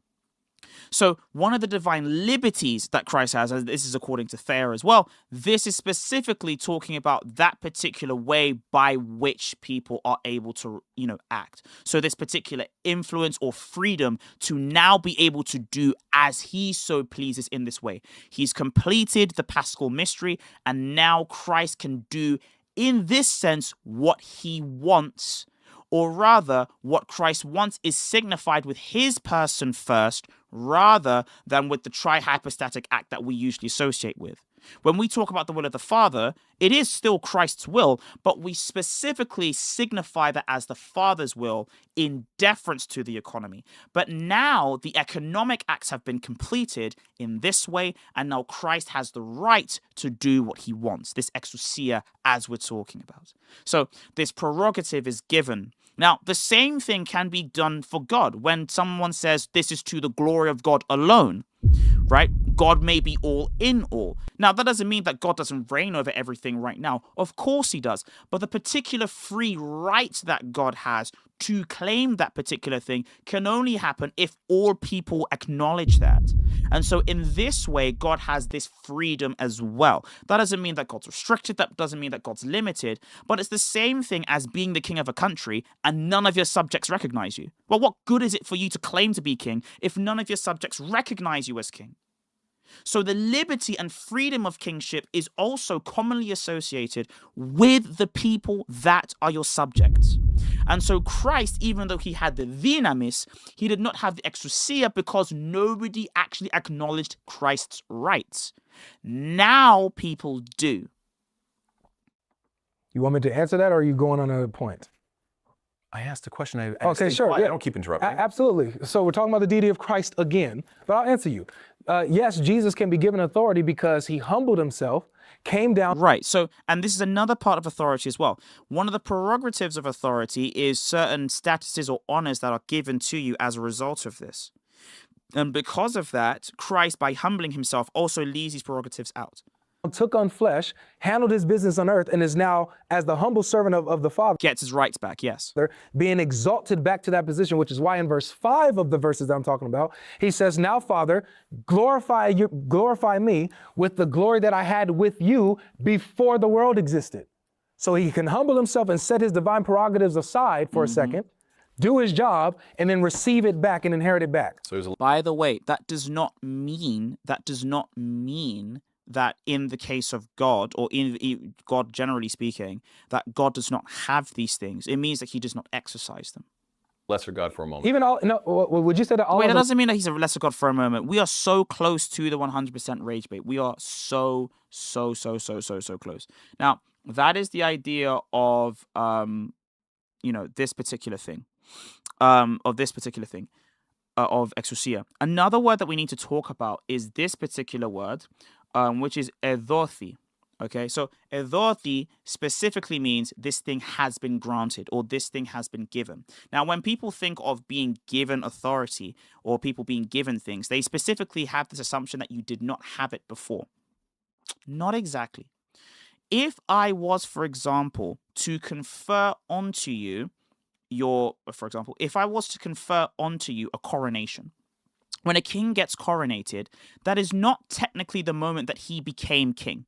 S1: So one of the divine liberties that Christ has, and this is according to Thayer as well, this is specifically talking about that particular way by which people are able to, act. So this particular influence or freedom to now be able to do as he so pleases in this way. He's completed the Paschal mystery, and now Christ can do in this sense what he wants. Or rather, what Christ wants is signified with his person first, rather than with the trihypostatic act that we usually associate with. When we talk about the will of the Father, it is still Christ's will, but we specifically signify that as the Father's will in deference to the economy. But now the economic acts have been completed in this way, and now Christ has the right to do what he wants, this exousia as we're talking about. So this prerogative is given. Now, the same thing can be done for God. When someone says this is to the glory of God alone, right? God may be all in all. Now, that doesn't mean that God doesn't reign over everything right now. Of course he does. But the particular free right that God has to claim that particular thing can only happen if all people acknowledge that. And so in this way, God has this freedom as well. That doesn't mean that God's restricted. That doesn't mean that God's limited. But it's the same thing as being the king of a country and none of your subjects recognize you. Well, what good is it for you to claim to be king if none of your subjects recognize you as king? So the liberty and freedom of kingship is also commonly associated with the people that are your subjects. And so Christ, even though he had the dynamis, he did not have the exousia because nobody actually acknowledged Christ's rights. Now people do.
S2: You want me to answer that, or are you going on a point?
S3: I asked a question.
S2: Okay, sure.
S3: I don't keep interrupting.
S2: Absolutely. So we're talking about the deity of Christ again, but I'll answer you. Yes, Jesus can be given authority because he humbled himself, came down.
S1: Right. So, and this is another part of authority as well. One of the prerogatives of authority is certain statuses or honors that are given to you as a result of this. And because of that, Christ, by humbling himself, also leaves these prerogatives out.
S2: Took on flesh, handled his business on earth, and is now, as the humble servant of the Father,
S1: Gets his rights back, yes.
S2: being exalted back to that position, which is why in verse 5 of the verses that I'm talking about, he says, now, Father, glorify me with the glory that I had with you before the world existed. So he can humble himself and set his divine prerogatives aside for a second, do his job, and then receive it back and inherit it back.
S3: So
S1: By the way, that does not mean that in the case of God, or in God generally speaking, that God does not have these things. It means that he does not exercise them.
S3: lesser God for a moment.
S2: Even all, no, would you say that all
S1: Wait,
S2: of
S1: that
S2: them?
S1: doesn't mean that he's a lesser God for a moment. We are so close to the 100% rage bait. We are so close. Now, that is the idea of, this particular thing, of exousia. Another word that we need to talk about is this particular word, which is edorthi. Okay, so edorthi specifically means this thing has been granted or this thing has been given. Now, when people think of being given authority or people being given things, they specifically have this assumption that you did not have it before. Not exactly. If I was, for example, to confer onto you if I was to confer onto you a coronation, when a king gets coronated, that is not technically the moment that he became king.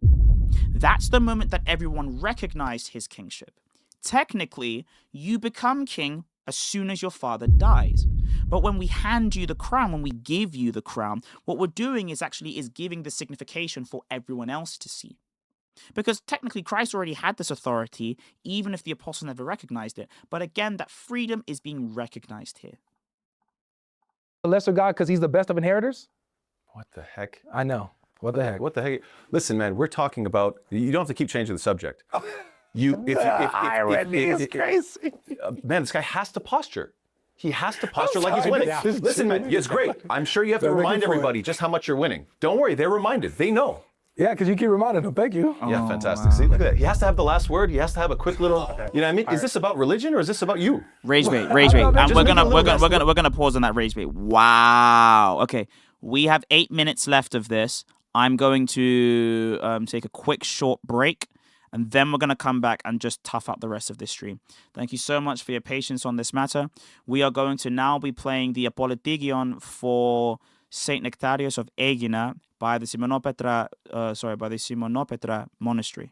S1: That's the moment that everyone recognized his kingship. Technically, you become king as soon as your father dies. But when we hand you the crown, when we give you the crown, what we're doing is giving the signification for everyone else to see. Because technically Christ already had this authority, even if the apostle never recognized it. But again, that freedom is being recognized here.
S2: A lesser God because he's the best of inheritors?
S3: What the heck?
S2: I know. What the heck?
S3: What the heck? Listen, man, we're talking about, you don't have to keep changing the subject.
S2: Irony is crazy.
S3: Man, this guy has to posture. He has to posture like he's winning. Listen, man, it's great. I'm sure you have to remind everybody just how much you're winning. Don't worry, they're reminded. They know.
S2: Yeah, because you keep reminding him. Thank you.
S3: Yeah, fantastic. See, look at that. He has to have the last word. He has to have a quick little, you know what I mean? Is this about religion or is this about you?
S1: Rage bait. And we're gonna pause on that rage bait. Wow. Okay. We have 8 minutes left of this. I'm going to take a quick short break, and then we're going to come back and just tough out the rest of this stream. Thank you so much for your patience on this matter. We are going to now be playing the Apoletigion for Saint Nectarius of Aegina by the Simonopetra monastery.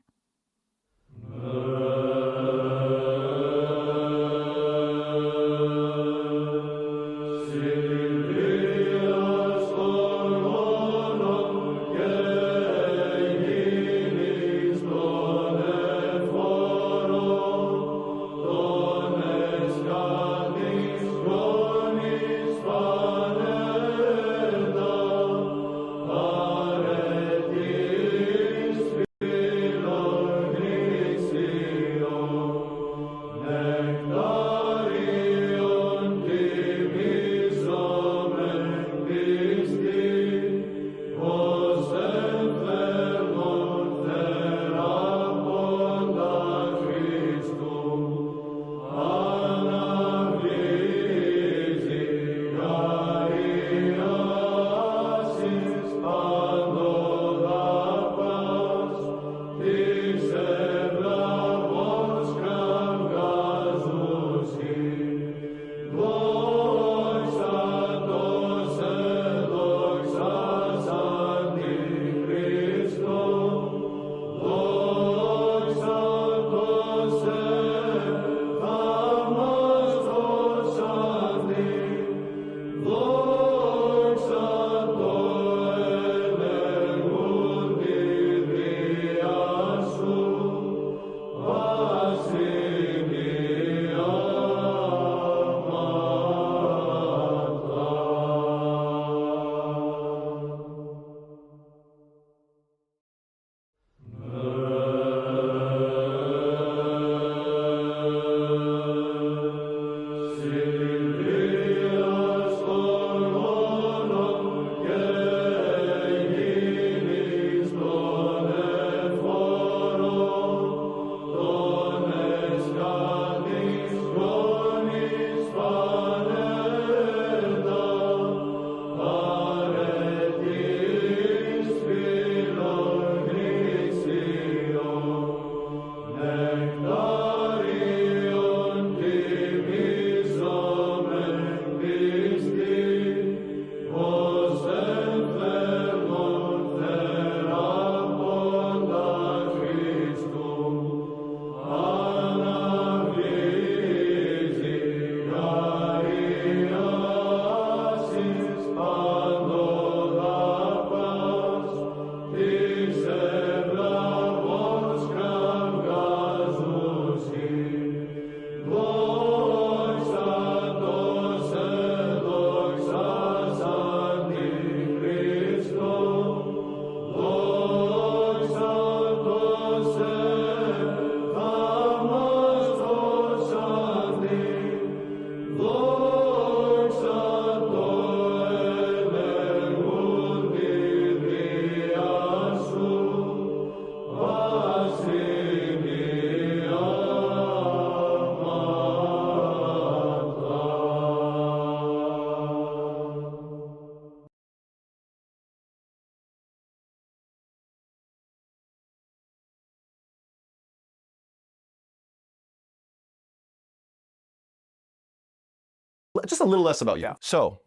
S3: Just a little less about you.
S4: Yeah.
S3: So,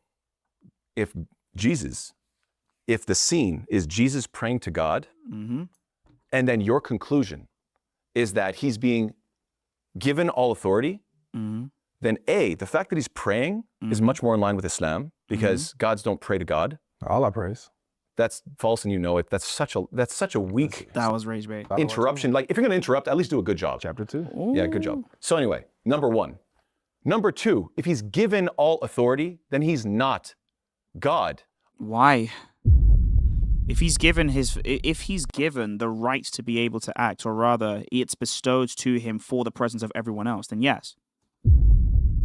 S3: if the scene is Jesus praying to God,
S1: Mm-hmm.
S3: and then your conclusion is that he's being given all authority,
S1: Mm-hmm.
S3: then the fact that he's praying is much more in line with Islam, because gods don't pray to God.
S2: All I praise.
S3: That's false, and you know it. That's such a weak
S1: That was rage bait.
S3: interruption. Like, if you're going to interrupt, at least do a good job.
S2: Chapter 2.
S3: Yeah, good job. So anyway, number one. Number two, if he's given all authority, then he's not God.
S1: Why? If he's given the right to be able to act, or rather, it's bestowed to him for the presence of everyone else, then yes.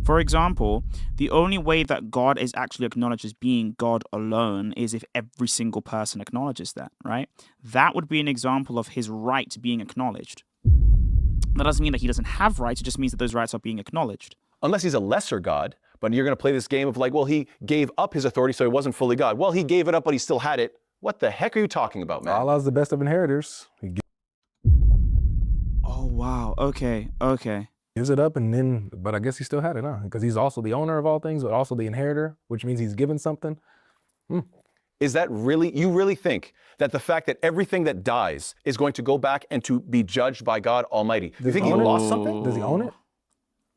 S1: For example, the only way that God is actually acknowledged as being God alone is if every single person acknowledges that, right? That would be an example of his right being acknowledged. That doesn't mean that he doesn't have rights, it just means that those rights are being acknowledged.
S3: Unless he's a lesser God, But you're going to play this game of like, well, he gave up his authority, so he wasn't fully God. Well, he gave it up, but he still had it. What the heck are you talking about, man?
S2: Allah's the best of inheritors. He
S1: Oh wow. Okay. Okay.
S2: gives it up, and then, but I guess he still had it, huh? Because he's also the owner of all things, but also the inheritor, which means he's given something.
S3: Is that really, you really think that the fact that everything that dies is going to go back and to be judged by God Almighty? Do you think he
S2: own it?
S3: lost something?
S2: Does he own it?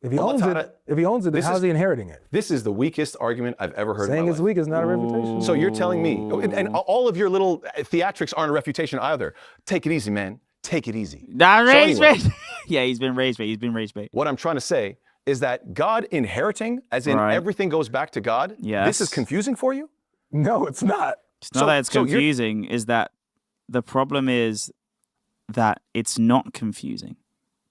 S2: If he
S3: Allah
S2: owns
S3: Ta'ala-
S2: it, then
S3: this
S2: how's
S3: is-
S2: he inheriting it?
S3: This is the weakest argument I've ever heard in
S2: Saying
S3: my
S2: it's
S3: life.
S2: weak is not a refutation.
S3: So you're telling me, and all of your little theatrics aren't a refutation either. Take it easy, man. Take it easy.
S1: That
S3: So
S1: raised
S3: anyway.
S1: bait. Yeah, he's been raised bait. He's been raised bait.
S3: What I'm trying to say is that God inheriting, as in
S1: Right.
S3: everything goes back to God,
S1: Yes.
S3: this is confusing for you?
S2: No, it's not.
S1: It's not
S3: So-
S1: that it's
S3: so you're-
S1: confusing, is that the problem is that it's not confusing.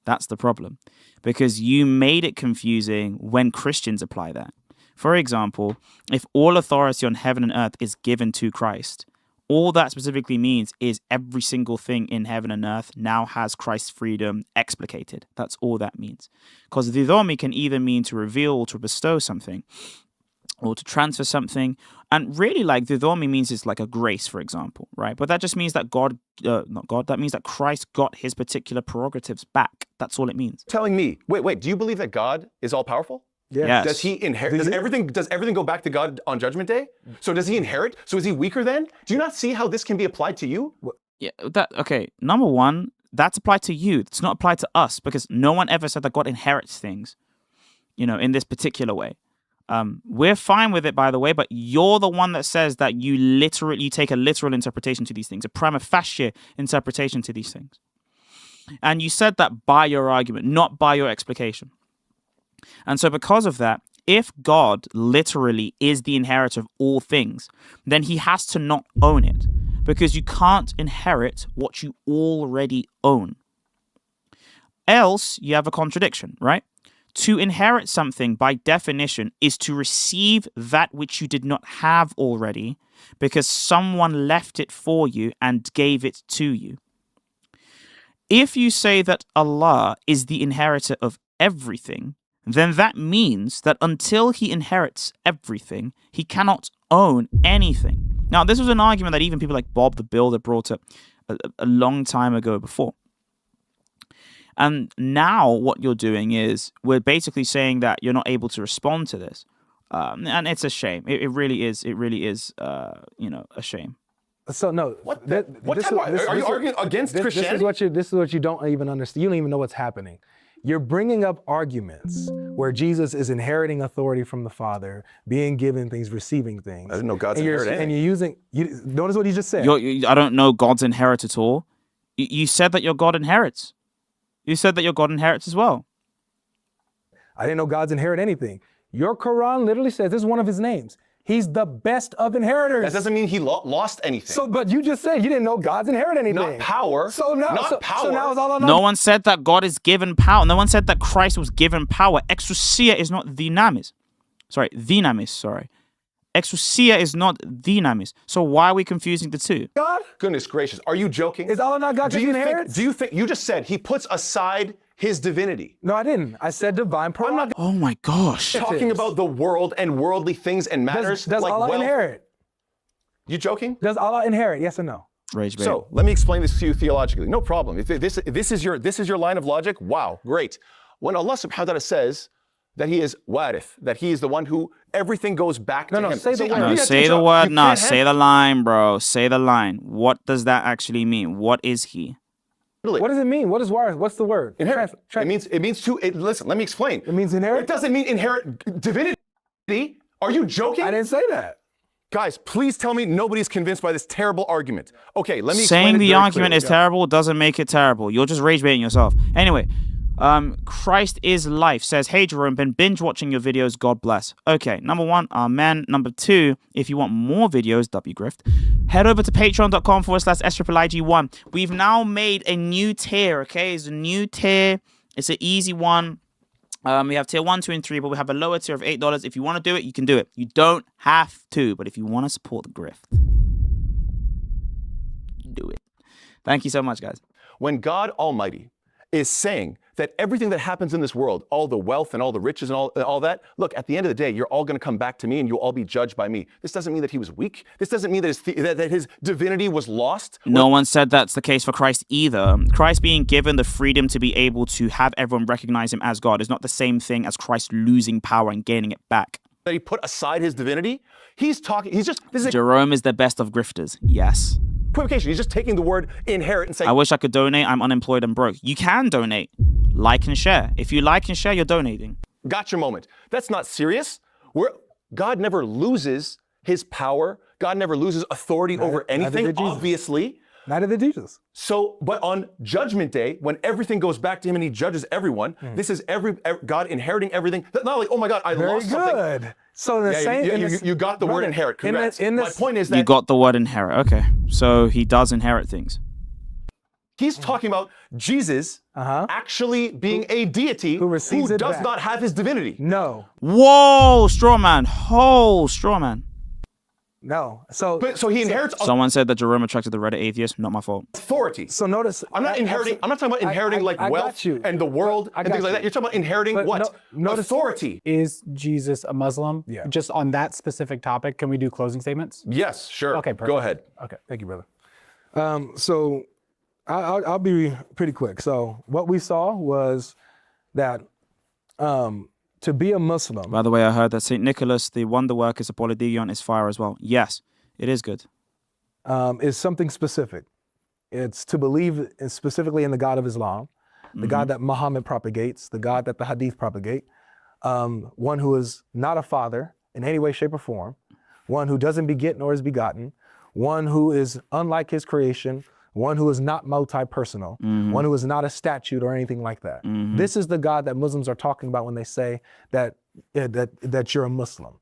S1: That's the problem. Because you made it confusing when Christians apply that. For example, if all authority on heaven and earth is given to Christ, all that specifically means is every single thing in heaven and earth now has Christ's freedom explicated. That's all that means. Because didomi can either mean to reveal or to bestow something, or to transfer something. And really, like, didomi means it's like a grace, for example, right? But that just means that that means that Christ got his particular prerogatives back. That's all it means.
S3: Telling me, wait, do you believe that God is all powerful?
S2: Yeah.
S1: Yes.
S3: Does he inherit? Does everything go back to God on Judgment Day? So does he inherit? So is he weaker then? Do you not see how this can be applied to you?
S1: Yeah, okay. Number one, that's applied to you. It's not applied to us, because no one ever said that God inherits things, in this particular way. We're fine with it, by the way, but you're the one that says that you take a literal interpretation to these things, a prima facie interpretation to these things. And you said that by your argument, not by your explication. And so because of that, if God literally is the inheritor of all things, then he has to not own it, because you can't inherit what you already own. Else you have a contradiction, right? To inherit something, by definition, is to receive that which you did not have already, because someone left it for you and gave it to you. If you say that Allah is the inheritor of everything, then that means that until he inherits everything, he cannot own anything. Now, this was an argument that even people like Bob the Builder brought up a long time ago before. And now what you're doing is we're basically saying that you're not able to respond to this. And it's a shame. It really is. It really is, a shame.
S2: So no.
S3: What type of, are you arguing against Christianity?
S2: This is what you don't even understand. You don't even know what's happening. You're bringing up arguments where Jesus is inheriting authority from the Father, being given things, receiving things.
S3: I didn't know God's
S2: and
S3: inheriting.
S2: And you're using. Notice what he just said.
S1: I don't know God's inherit at all. You said that your God inherits. You said that your God inherits as well.
S2: I didn't know God's inherit anything. Your Quran literally says this is one of his names. He's the best of inheritors.
S3: That doesn't mean he lost anything.
S2: So, but you just said you didn't know God's inherit anything.
S3: Not power.
S2: So now,
S3: not power.
S2: So now it's all
S1: No one said that God is given power. No one said that Christ was given power. Exousia is not dynamis. Sorry. Exousia is not dynamis. So why are we confusing the two?
S2: God?
S3: Goodness gracious. Are you joking?
S2: Is Allah not God
S3: do
S2: just
S3: you
S2: inherits?
S3: do you think, you just said he puts aside his divinity.
S2: No, I didn't. I said divine prerogative.
S1: Oh my gosh.
S3: Talking about the world and worldly things and matters
S2: Does
S3: like
S2: Allah
S3: wealth.
S2: inherit?
S3: You joking?
S2: Does Allah inherit? Yes or no?
S1: Rage bait.
S3: So let me explain this to you theologically. No problem. If this is your line of logic, wow, great. When Allah subhanahu wa ta'ala says that he is warith, that he is the one who everything goes back to him.
S2: say the word.
S3: I
S1: No,
S3: really have to
S1: say the
S3: interrupt.
S1: word.
S3: You
S1: No,
S3: can't
S1: say the line, bro. Say the line. What does that actually mean? What is he?
S3: handle it.
S2: What does it mean? What is warith? What's the word?
S3: Inherit. It means to. Listen, let me explain.
S2: It means inherit?
S3: It doesn't mean inherit divinity. Are you joking?
S2: I didn't say that.
S3: Guys, please tell me nobody's convinced by this terrible argument. Okay, let me explain
S1: Saying
S3: it
S1: the
S3: very
S1: argument
S3: clearly.
S1: is terrible doesn't make it terrible. You're just rage baiting yourself. Anyway, Christ is life says, hey Jerome, been binge watching your videos, God bless. Okay, number one, amen. Number two, if you want more videos, W Grift, head over to patreon.com/SIIIG1. We've now made a new tier, okay? It's a new tier. It's an easy one. We have tier 1, 2, and 3, but we have a lower tier of $8. If you want to do it, you can do it. You don't have to, but if you want to support the grift, do it. Thank you so much, guys.
S3: When God Almighty is saying that everything that happens in this world, all the wealth and all the riches and all that, look, at the end of the day, you're all going to come back to me and you'll all be judged by me. This doesn't mean that he was weak. This doesn't mean that his divinity was lost.
S1: No one said that's the case for Christ either. Christ being given the freedom to be able to have everyone recognize him as God is not the same thing as Christ losing power and gaining it back.
S3: That he put aside his divinity. This is a
S1: Jerome is the best of grifters. Yes.
S3: equivocation. He's just taking the word inherit and saying,
S1: I wish I could donate. I'm unemployed and broke. You can donate. Like and share. If you like and share, you're donating.
S3: got your moment. That's not serious. God never loses his power. God never loses authority over anything, obviously.
S2: Neither did Jesus.
S3: So, but on Judgment Day, when everything goes back to him and he judges everyone, this is God inheriting everything. Not like, oh my God, I lost something.
S2: Very good. So the same.
S3: You got the word inherit. Congrats. My point is that
S1: You got the word inherit. Okay. So he does inherit things.
S3: he's talking about Jesus actually being a deity who
S2: receives it
S3: does
S2: back.
S3: not have his divinity.
S2: No.
S1: Whoa, straw man. Whole straw man.
S2: No. So
S3: He inherits
S1: Someone said that Jerome attracted the Reddit atheist. Not my fault.
S3: authority.
S2: So notice.
S3: I'm not talking about inheriting like
S2: I got
S3: wealth
S2: you.
S3: and the world
S2: I
S3: and things
S2: got
S3: like
S2: you.
S3: that. You're talking about inheriting
S2: But
S3: what?
S2: notice-
S3: Authority.
S4: Is Jesus a Muslim?
S2: Yeah.
S4: Just on that specific topic, can we do closing statements?
S3: Yes, sure.
S4: Okay, perfect.
S3: Go ahead.
S2: Okay, thank you, brother. So I'll be pretty quick. So what we saw was that to be a Muslim,
S1: By the way, I heard that St. Nicholas, the wonder worker, Apolodion, is fire as well. Yes, it is good.
S2: is something specific. It's to believe specifically in the God of Islam, the God that Muhammad propagates, the God that the Hadith propagate, one who is not a father in any way, shape, or form, one who doesn't beget nor is begotten, one who is unlike his creation, one who is not multi-personal, one who is not a statute or anything like that. This is the God that Muslims are talking about when they say that you're a Muslim.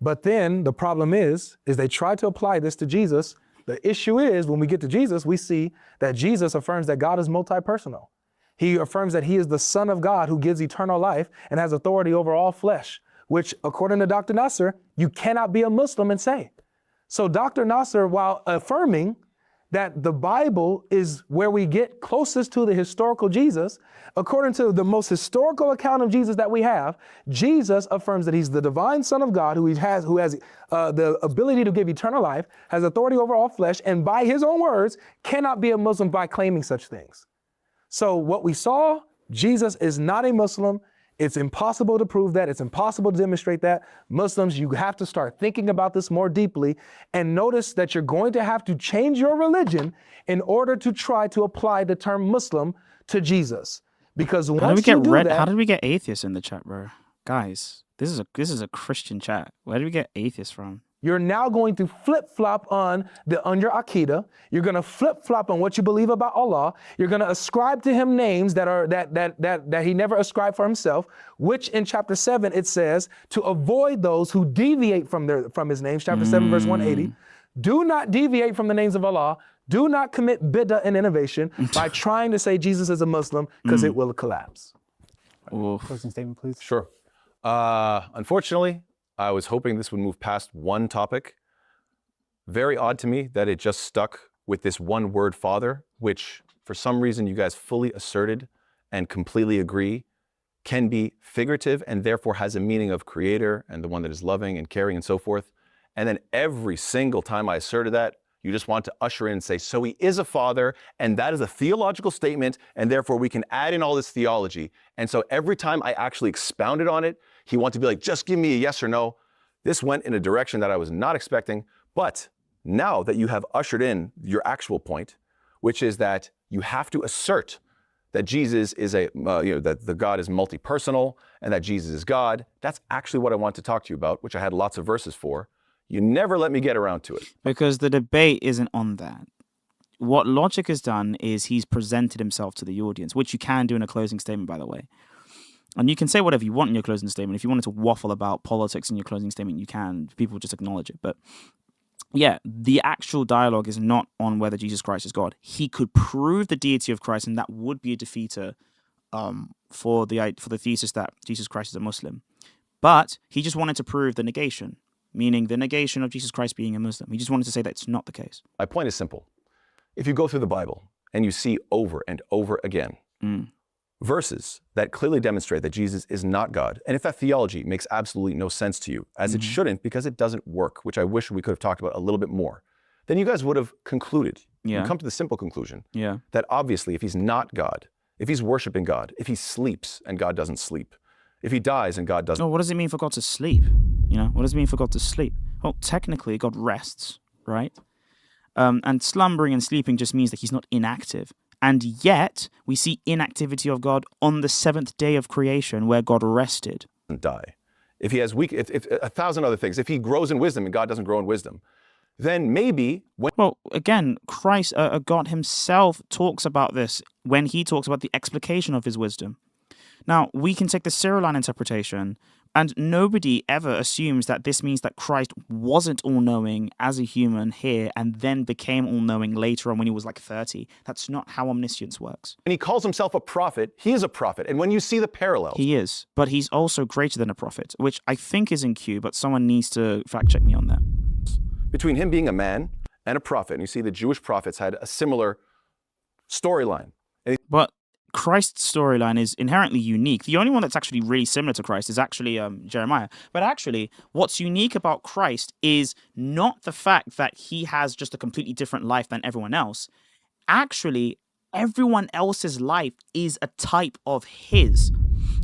S2: But then the problem is they try to apply this to Jesus. The issue is when we get to Jesus, we see that Jesus affirms that God is multi-personal. He affirms that he is the Son of God who gives eternal life and has authority over all flesh, which according to Dr. Nasser, you cannot be a Muslim and say. So Dr. Nasser, while affirming that the Bible is where we get closest to the historical Jesus, according to the most historical account of Jesus that we have, Jesus affirms that he's the divine Son of God who has the ability to give eternal life, has authority over all flesh, and by his own words, cannot be a Muslim by claiming such things. So what we saw, Jesus is not a Muslim. It's impossible to prove that. It's impossible to demonstrate that. Muslims, you have to start thinking about this more deeply and notice that you're going to have to change your religion in order to try to apply the term Muslim to Jesus. Because once you do that,
S1: How did we get atheists in the chat, bro? Guys, this is a Christian chat. Where did we get atheists from?
S2: you're now going to flip-flop on your Aqidah. You're going to flip-flop on what you believe about Allah. You're going to ascribe to him names that he never ascribed for himself, which in chapter 7 it says to avoid those who deviate from his names. Chapter 7 verse 180. Do not deviate from the names of Allah. Do not commit bid'ah and innovation by trying to say Jesus is a Muslim, because it will collapse.
S4: Closing statement, please.
S3: Sure. Unfortunately, I was hoping this would move past one topic. Very odd to me that it just stuck with this one word, Father, which for some reason you guys fully asserted and completely agree can be figurative and therefore has a meaning of creator and the one that is loving and caring and so forth. And then every single time I asserted that, you just want to usher in and say, so he is a father, and that is a theological statement, and therefore we can add in all this theology. And so every time I actually expounded on it, he wanted to be like, just give me a yes or no. This went in a direction that I was not expecting. But now that you have ushered in your actual point, which is that you have to assert that Jesus is that the God is multi-personal and that Jesus is God, that's actually what I want to talk to you about, which I had lots of verses for. You never let me get around to it.
S1: Because the debate isn't on that. What Logic has done is he's presented himself to the audience, which you can do in a closing statement, by the way. And you can say whatever you want in your closing statement. If you wanted to waffle about politics in your closing statement, you can. People just acknowledge it. But yeah, the actual dialogue is not on whether Jesus Christ is God. He could prove the deity of Christ, and that would be a defeater for the thesis that Jesus Christ is a Muslim. But he just wanted to prove the negation, meaning the negation of Jesus Christ being a Muslim. He just wanted to say that it's not the case.
S3: My point is simple. If you go through the Bible and you see over and over again verses that clearly demonstrate that Jesus is not God, and if that theology makes absolutely no sense to you, as it shouldn't because it doesn't work, which I wish we could have talked about a little bit more, then you guys would have concluded, you come to the simple conclusion that obviously if he's not God, if he's worshiping God, if he sleeps and God doesn't sleep, if he dies and God doesn't.
S1: Oh, what does it mean for God to sleep? What does it mean for God to sleep? Well, technically, God rests, right? And slumbering and sleeping just means that he's not inactive. And yet, we see inactivity of God on the seventh day of creation where God rested.
S3: Die. If he has if 1,000 other things, if he grows in wisdom and God doesn't grow in wisdom, then maybe when.
S1: Well, again, Christ, God himself talks about this when he talks about the explication of his wisdom. Now, we can take the Cyrilline interpretation, and nobody ever assumes that this means that Christ wasn't all-knowing as a human here and then became all-knowing later on when he was like 30. That's not how omniscience works.
S3: When he calls himself a prophet, he is a prophet. And when you see the parallels.
S1: He is, but he's also greater than a prophet, which I think is in queue, but someone needs to fact-check me on that.
S3: Between him being a man and a prophet, and you see the Jewish prophets had a similar storyline.
S1: But Christ's storyline is inherently unique. The only one that's actually really similar to Christ is actually Jeremiah. But actually, what's unique about Christ is not the fact that he has just a completely different life than everyone else. Actually, everyone else's life is a type of his.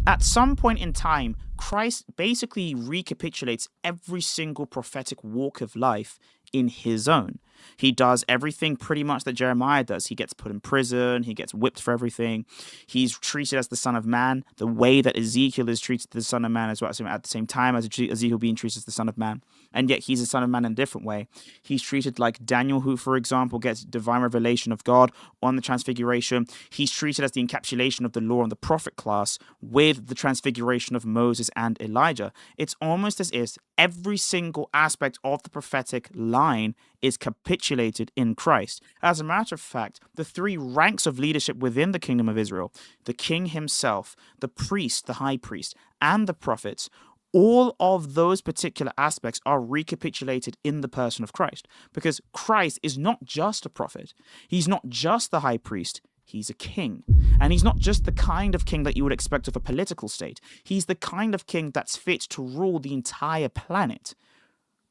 S1: At some point in time, Christ basically recapitulates every single prophetic walk of life in his own. He does everything pretty much that Jeremiah does. He gets put in prison. He gets whipped for everything. He's treated as the Son of Man, the way that Ezekiel is treated as the Son of Man as well, at the same time as Ezekiel being treated as the Son of Man. And yet he's a Son of Man in a different way. He's treated like Daniel, who, for example, gets divine revelation of God on the Transfiguration. He's treated as the encapsulation of the law and the prophet class with the Transfiguration of Moses and Elijah. It's almost as if every single aspect of the prophetic line is capitulated in Christ. As a matter of fact, the three ranks of leadership within the kingdom of Israel, the king himself, the priest, the high priest, and the prophets, all of those particular aspects are recapitulated in the person of Christ. Because Christ is not just a prophet. He's not just the high priest. He's a king. And he's not just the kind of king that you would expect of a political state. He's the kind of king that's fit to rule the entire planet.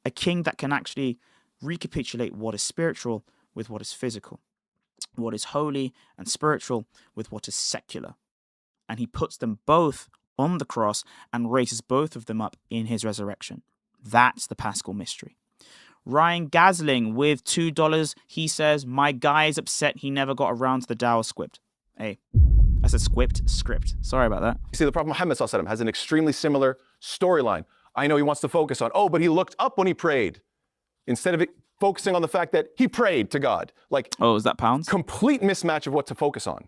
S1: A king that can actually recapitulate what is spiritual with what is physical, what is holy and spiritual with what is secular. And he puts them both on the cross and raises both of them up in his resurrection. That's the Paschal mystery. Ryan Gasling with $2, he says, my guy is upset he never got around to the Dower script. Hey, I said script. Sorry about that.
S3: You see, the Prophet Muhammad ﷺ has an extremely similar storyline. I know he wants to focus on, but he looked up when he prayed, instead of it focusing on the fact that he prayed to God. Like,
S1: oh, is that pounds?
S3: Complete mismatch of what to focus on.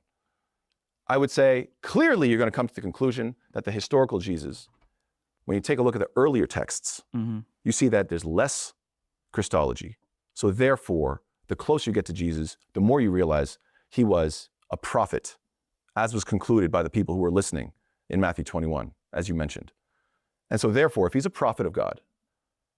S3: I would say, clearly you're going to come to the conclusion that the historical Jesus, when you take a look at the earlier texts, you see that there's less Christology. So therefore, the closer you get to Jesus, the more you realize he was a prophet, as was concluded by the people who were listening in Matthew 21, as you mentioned. And so therefore, if he's a prophet of God,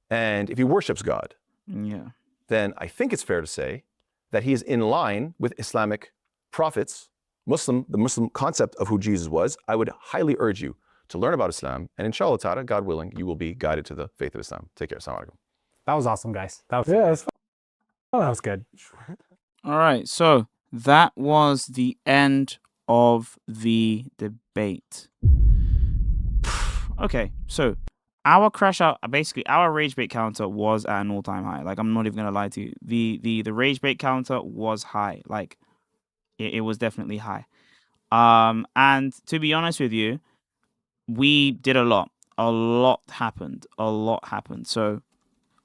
S3: and if he worships God, then I think it's fair to say that he is in line with Islamic prophets, the Muslim concept of who Jesus was. I would highly urge you to learn about Islam, and inshallah ta'ala, God willing, you will be guided to the faith of Islam. Take care. Assalamu alaikum.
S4: That was awesome, guys. That was good.
S1: All right, so that was the end of the debate. Okay, so our crash out, basically our rage bait counter was at an all-time high. Like, I'm not even gonna lie to you. The rage bait counter was high. Like, it was definitely high. And to be honest with you, we did a lot. A lot happened. So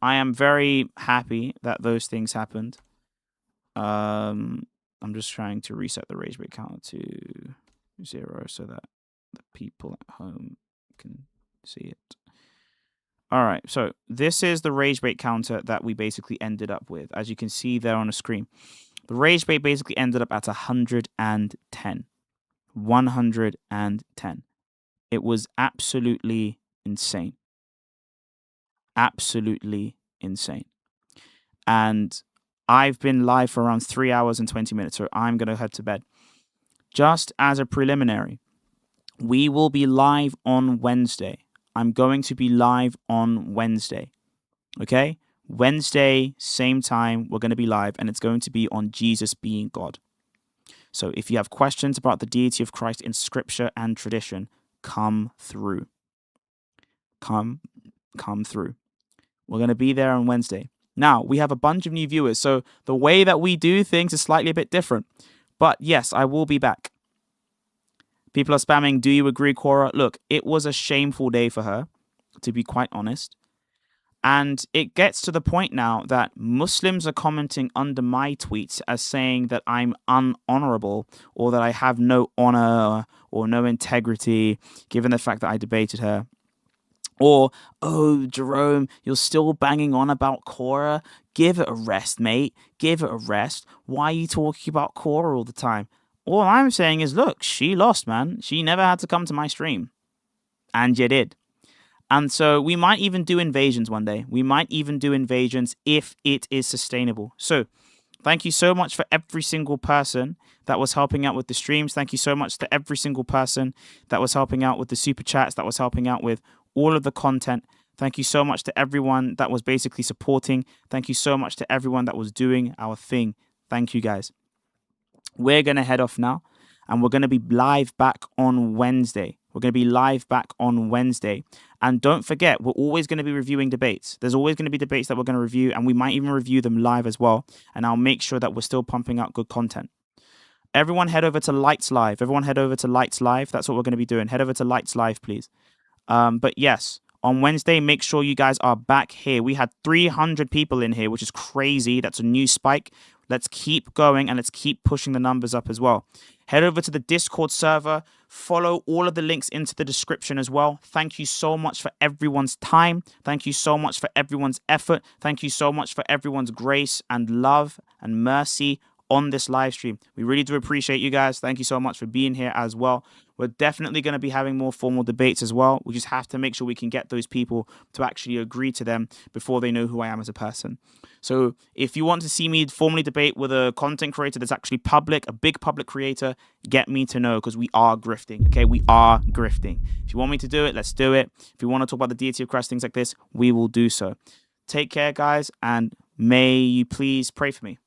S1: I am very happy that those things happened. I'm just trying to reset the rage bait counter to 0 so that the people at home can see it. All right, so this is the rage bait counter that we basically ended up with. As you can see there on the screen, the rage bait basically ended up at 110. 110. It was absolutely insane. Absolutely insane. And I've been live for around 3 hours and 20 minutes, so I'm going to head to bed. just as a preliminary, we will be live on Wednesday. I'm going to be live on Wednesday. Okay? Wednesday, same time, we're going to be live, and it's going to be on Jesus being God. So if you have questions about the deity of Christ in scripture and tradition, come through. Come through. We're going to be there on Wednesday. Now, we have a bunch of new viewers, so the way that we do things is slightly a bit different. But yes, I will be back. People are spamming, do you agree, Cora? Look, it was a shameful day for her, to be quite honest. And it gets to the point now that Muslims are commenting under my tweets as saying that I'm unhonorable or that I have no honor or no integrity, given the fact that I debated her. Or, oh, Jerome, you're still banging on about Cora. Give it a rest, mate. Give it a rest. Why are you talking about Cora all the time? All I'm saying is, look, she lost, man. She never had to come to my stream. And you did. And so we might even do invasions one day. We might even do invasions if it is sustainable. So thank you so much for every single person that was helping out with the streams. Thank you so much to every single person that was helping out with the super chats, that was helping out with all of the content. Thank you so much to everyone that was basically supporting. Thank you so much to everyone that was doing our thing. Thank you, guys. We're going to head off now, and we're going to be live back on Wednesday. We're going to be live back on Wednesday. And don't forget, we're always going to be reviewing debates. There's always going to be debates that we're going to review, and we might even review them live as well. And I'll make sure that we're still pumping out good content. Everyone head over to Lights Live. Everyone head over to Lights Live. That's what we're going to be doing. Head over to Lights Live, please. But yes, on Wednesday, make sure you guys are back here. We had 300 people in here, which is crazy. That's a new spike. Let's keep going, and let's keep pushing the numbers up as well. Head over to the Discord server. Follow all of the links into the description as well. Thank you so much for everyone's time. Thank you so much for everyone's effort. Thank you so much for everyone's grace and love and mercy on this live stream. We really do appreciate you guys. Thank you so much for being here as well. We're definitely going to be having more formal debates as well. We just have to make sure we can get those people to actually agree to them before they know who I am as a person. So if you want to see me formally debate with a content creator that's actually public, a big public creator, get me to know, because we are grifting. Okay, we are grifting. If you want me to do it, let's do it. If you want to talk about the deity of Christ, things like this, we will do so. Take care, guys, and may you please pray for me.